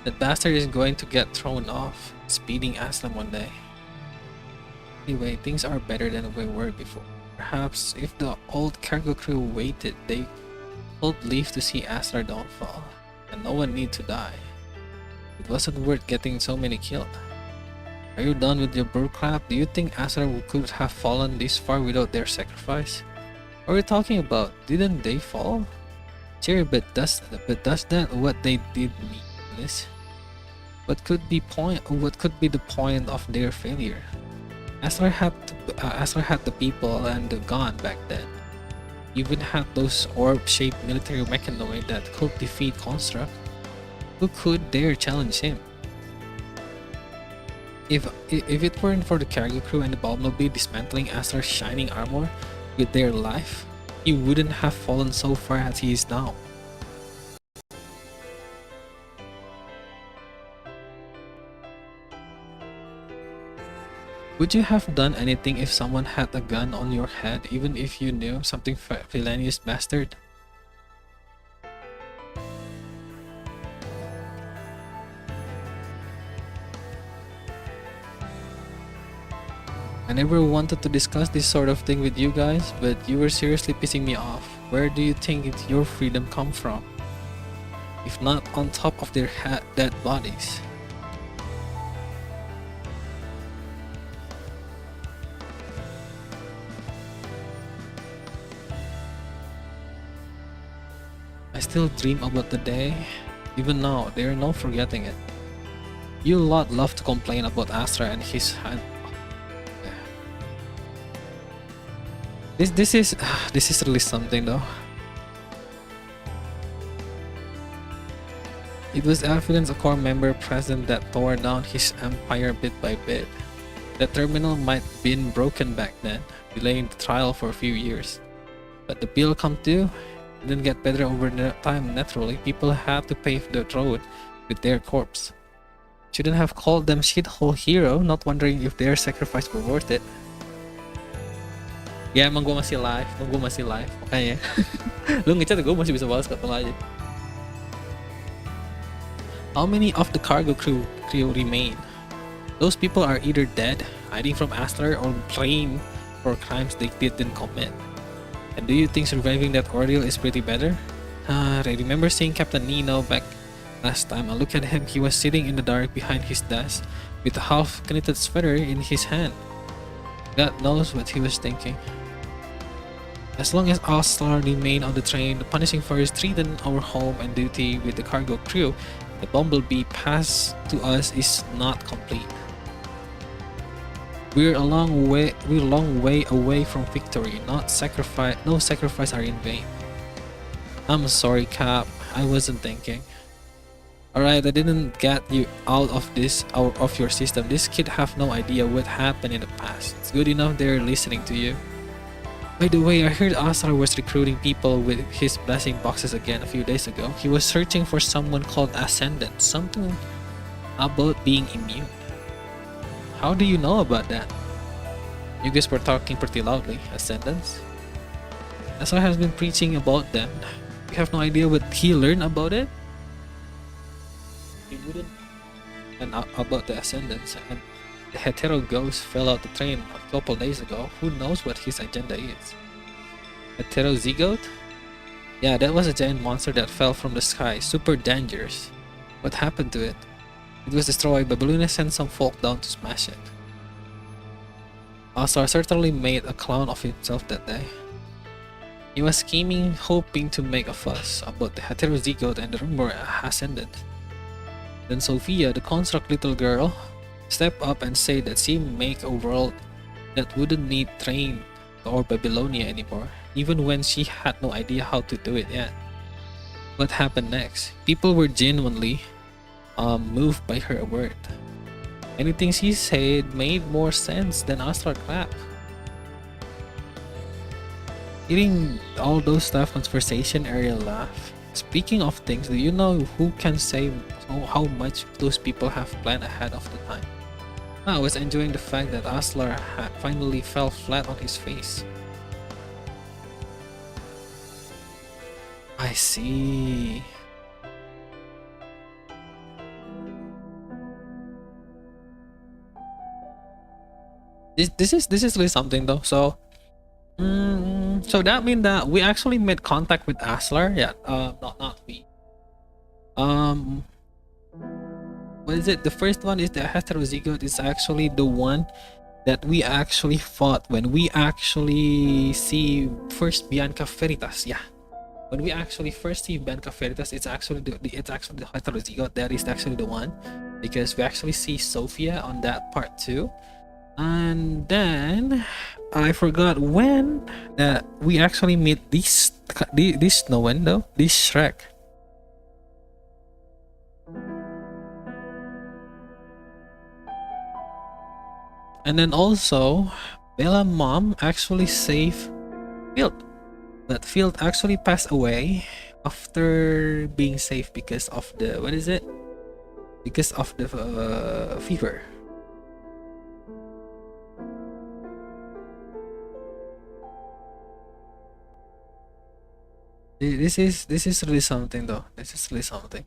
B: That bastard is going to get thrown off, speeding Aslam one day. Anyway, things are better than they were before. Perhaps if the old cargo crew waited, they would live to see Aslar downfall, and no one need to die. It wasn't worth getting so many killed. Are you done with your bullcrap? Do you think Aslar could have fallen this far without their sacrifice? What are you talking about? Didn't they fall? Sure, but does that what they did mean? What could be the point of their failure? Aslar had the people and the gun back then. Even had those orb-shaped military mechanoid that could defeat Construct. Who could dare challenge him? If it weren't for the cargo crew and the Bumblebee dismantling Aslar's shining armor with their life, he wouldn't have fallen so far as he is now. Would you have done anything if someone had a gun on your head, even if you knew something villainous bastard? I never wanted to discuss this sort of thing with you guys, but you were seriously pissing me off. Where do you think your freedom come from? If not on top of their dead bodies. I still dream about the day. Even now, there are no forgetting it. You lot love to complain about Astra and his hand. This is really something though. It was evidence a core member present that tore down his empire bit by bit. The terminal might have been broken back then, delaying the trial for a few years. But the bill come due. Didn't get better over time. Naturally, people had to pave the road with their corpse. Shouldn't have called them shithole hero, not wondering if their sacrifice were worth it. Ya emang gue masih live, makanya lu ngechat gue masih bisa balas ketemu aja. How many of the cargo crew remain? Those people are either dead, hiding from Aslar, or blamed for crimes they didn't commit. And do you think surviving that ordeal is pretty better? I remember seeing Captain Nino back last time. I looked at him. He was sitting in the dark behind his desk with a half-knitted sweater in his hand. God knows what he was thinking. As long as Aslar remained on the train, the punishing force threatened our home and duty with the cargo crew. The Bumblebee pass to us is not complete. We're a long way away from victory. No sacrifice are in vain. I'm sorry, Cap. I wasn't thinking. Alright, I didn't get you out of your system. This kid have no idea what happened in the past. It's good enough they're listening to you. By the way, I heard Asar was recruiting people with his blessing boxes again a few days ago. He was searching for someone called Ascendant. Something about being immune. How do you know about that? You guys were talking pretty loudly. Ascendants? Asar has been preaching about them. You have no idea what he learned about it? He wouldn't. And about the Ascendants. And the hetero ghost fell out the train a couple days ago. Who knows what his agenda is? Heterozygote? Yeah, that was a giant monster that fell from the sky. Super dangerous. What happened to it? It was destroyed, but Balloonist sent some folk down to smash it. Asar certainly made a clown of himself that day. He was scheming, hoping to make a fuss about the heterozygote and the rumor ascended. Then Sophia, the construct little girl, stepped up and said that she make a world that wouldn't need Train or Babylonia anymore, even when she had no idea how to do it yet. What happened next? People were genuinely moved by her word. Anything she said made more sense than Aslar crap. Hearing all those stuff conversation, Ariel laughed. Speaking of things, do you know who can say how much those people have planned ahead of the time? I was enjoying the fact that Aslar had finally fell flat on his face. I see. This is really something though. So so that means that we actually made contact with Aslar. Yeah, not we. What is it? The first one is the heterozygote is actually the one that we actually fought when we actually see first Bianca Veritas. Yeah, when we actually first see Bianca Veritas, it's actually the heterozygote. That is actually the one, because we actually see Sophia on that part too. And then I forgot when that we actually meet this Noan though, this Shrek. And then also Bella mom actually saved Field, but Field actually passed away after being saved because of the because of the fever. This is really something though. This is really something.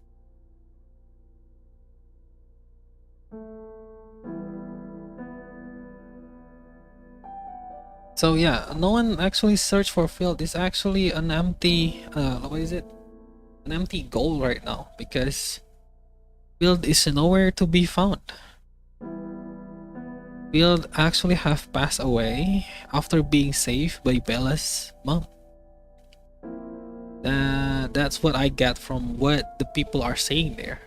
B: So yeah, no one actually searched for Field. It's actually an empty what is it? An empty goal right now, because Field is nowhere to be found. Field actually have passed away after being saved by Bella's mom. That's what I get from what the people are saying there.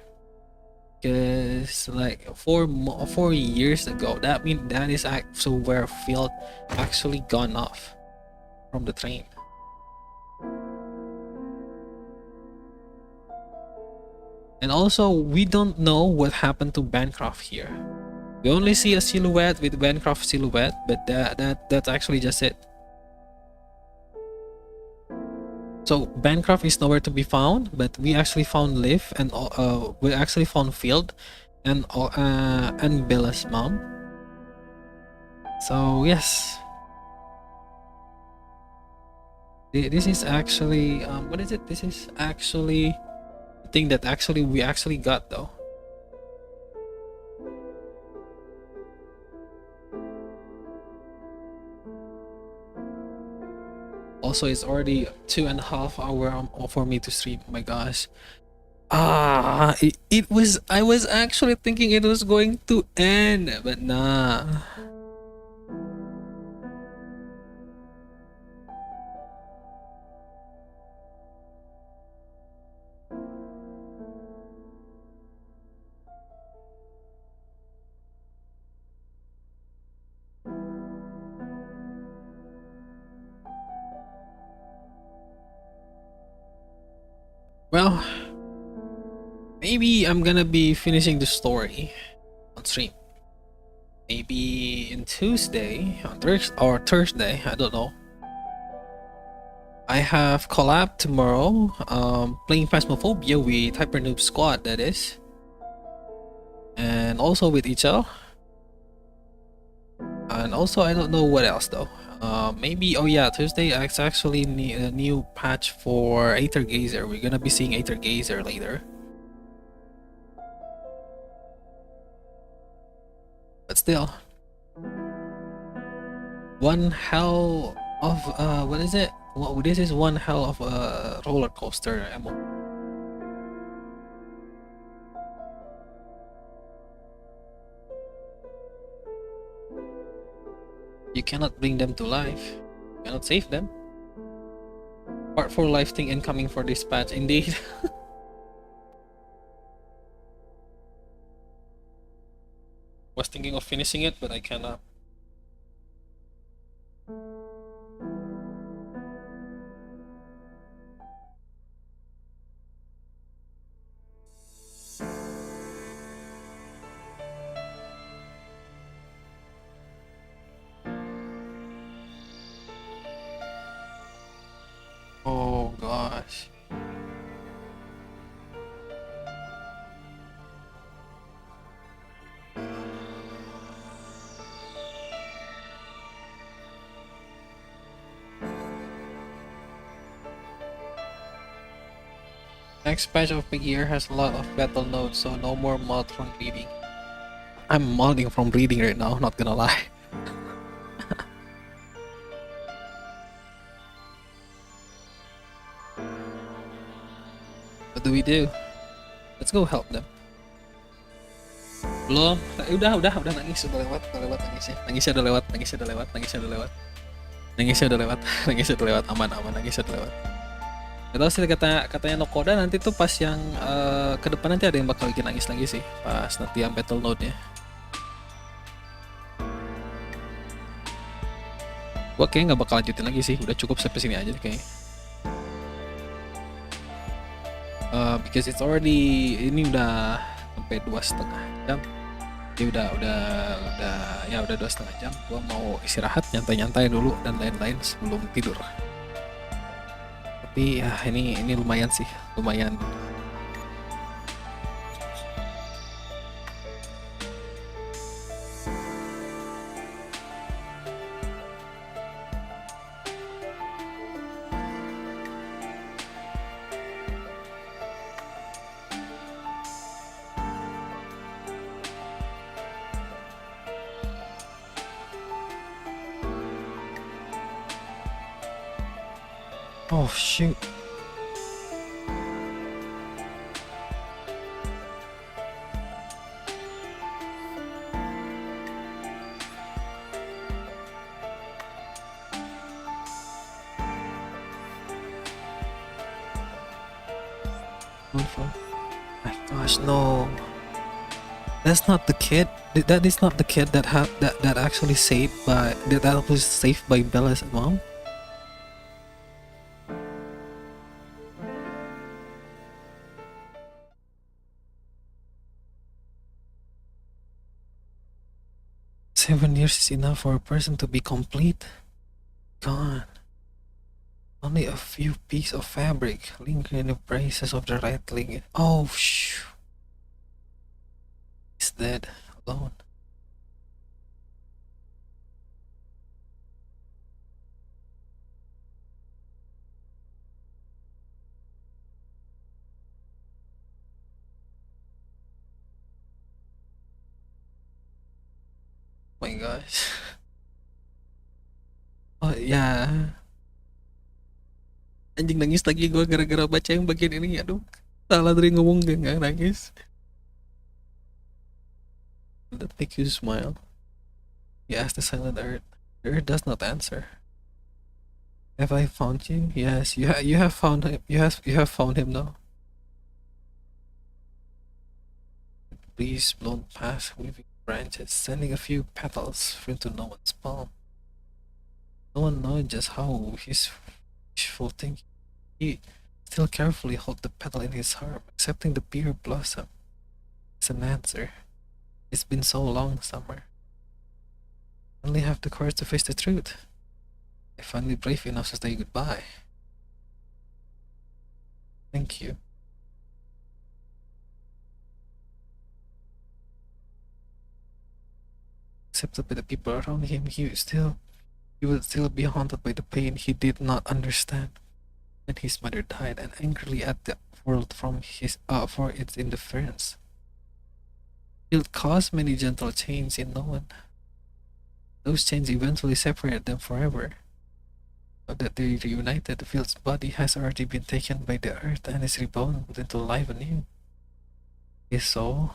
B: Because like 4 years ago, that means that is actually where Field actually gone off from the train. And also we don't know what happened to Bancroft here. We only see a silhouette with Bancroft silhouette, but that's actually just it. So Bancroft is nowhere to be found, but we actually found Liv, and we actually found Field, and Bella's mom. So yes, this is actually what is it? This is actually the thing that we actually got though. Also, it's already 2.5 hours for me to stream. Oh my gosh. It was. I was actually thinking it was going to end, but nah. Well, maybe I'm gonna be finishing the story on stream. Maybe in Tuesday or Thursday, I don't know. I have collab tomorrow, playing Phasmophobia with Hyper Noob Squad, that is. And also with Ichel. And also, I don't know what else though. Maybe, oh yeah, Tuesday it's actually a new patch for Aether Gazer. We're gonna be seeing Aether Gazer later. But still, one hell of what is it? Well, this is one hell of a roller coaster MMO. You cannot bring them to life. You cannot save them. Part 4 life thing incoming for this patch, indeed. Was thinking of finishing it, but I cannot. Oh gosh. Next patch of Big Ear has a lot of battle nodes, so no more mod from bleeding. I'm modding from bleeding right now, not gonna lie. What do we do? Let's go help them. Belum? Udah nangis, udah lewat nangisnya. Nangisnya udah lewat. Aman, nangisnya udah lewat. Gak tau sih katanya Nokoda nanti tuh pas yang ke depan nanti ada yang bakal bikin nangis lagi sih pas nanti yang battle node-nya. Gua kayaknya nggak bakal lanjutin lagi sih, udah cukup sampai sini aja kayaknya. Because it's already ini udah sampai 2,5 jam. Jadi udah 2,5 jam. Gua mau istirahat, nyantai dulu dan lain-lain sebelum tidur. Tapi ya ini lumayan sih, lumayan. Oh shoot. My gosh, no. That's not the kid. That is not the kid that actually saved by that was saved by Bella's mom. Seven years is enough for a person to be complete. Gone. Only a few pieces of fabric linger in the braces of the right leg. Oh, shh. He's dead, alone. Oh my gosh. Oh yeah. Anjing, nangis lagi gue gara-gara baca yang bagian ini. Aduh, salah dari ngomong gak nangis. That make you smile. You ask the silent earth. The earth does not answer. Have I found you? Yes, you have found him. You have found him now. Breeze blown past waving branches, sending a few petals into no one's palm. No one knows just how his wishful thinking. He still carefully held the petal in his arm, accepting the pure blossom as an answer. It's been so long, summer. I only have the courage to face the truth. I'm finally brave enough to say goodbye. Thank you. Accepted by the people around him, he would still be haunted by the pain he did not understand. When his mother died, and angrily at the world for its indifference. It caused many gentle chains in Noan. Those chains eventually separated them forever. Now that they reunited, Phil's body has already been taken by the earth and is reborn into life anew. His soul,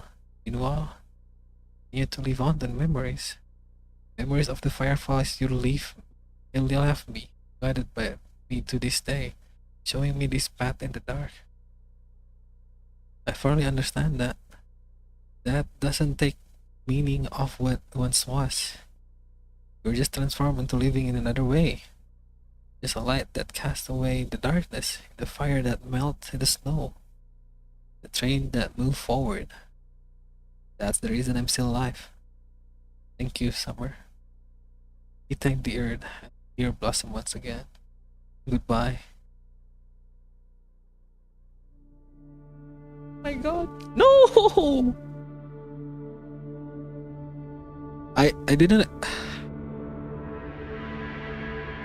B: meanwhile, continued to live on in memories. Memories of the fireflies you left me, guided by me to this day, showing me this path in the dark. I fully understand that. That doesn't take meaning of what once was. You're just transformed into living in another way. Just a light that casts away the darkness, the fire that melts in the snow, the train that moves forward. That's the reason I'm still alive. Thank you, summer. He thanked the earth and here blossom once again. Goodbye. My God, no! I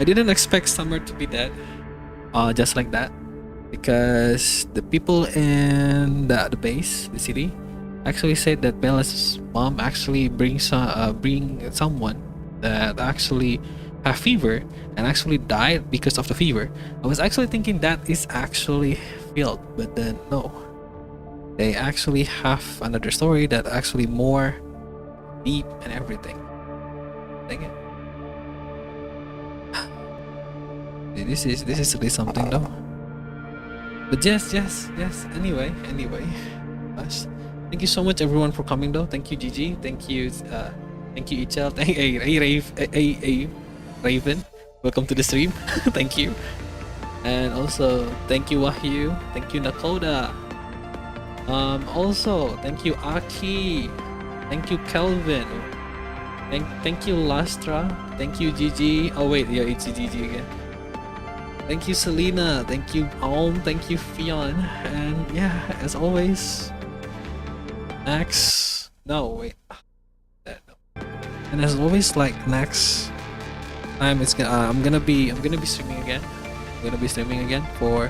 B: didn't expect Summer to be dead, just like that, because the people in the base, the city, actually said that Bella's mom actually bring someone that actually have fever and actually died because of the fever. I was actually thinking that is actually Phil, but then no, they actually have another story that actually more deep and everything. Dang it. This is really something though. But yes. Anyway. Gosh. Thank you so much everyone for coming though. Thank you Gigi. Thank you Ichel. Hey Raven. Welcome to the stream. Thank you. And also thank you Wahyu. Thank you Nakoda. Also thank you Aki. Thank you Kelvin. Thank you Lastra. Thank you Gigi. Oh wait, yeah, it's Gigi again. Thank you Selena. Thank you Alm. Thank you Fion. And yeah, as always, Max. No wait. And as always, like next time, I'm gonna be streaming again. I'm gonna be streaming again for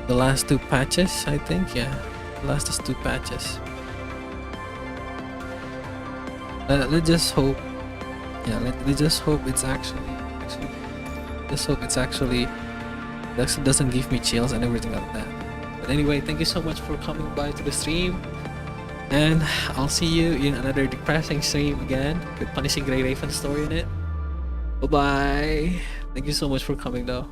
B: the last two patches. I think, yeah, the last two patches. Let's just hope. Yeah, let's just hope it's actually. Just hope it's actually. Doesn't give me chills and everything like that. But anyway, thank you so much for coming by to the stream, and I'll see you in another depressing stream again with Punishing Gray Raven story in it. Bye bye. Thank you so much for coming though.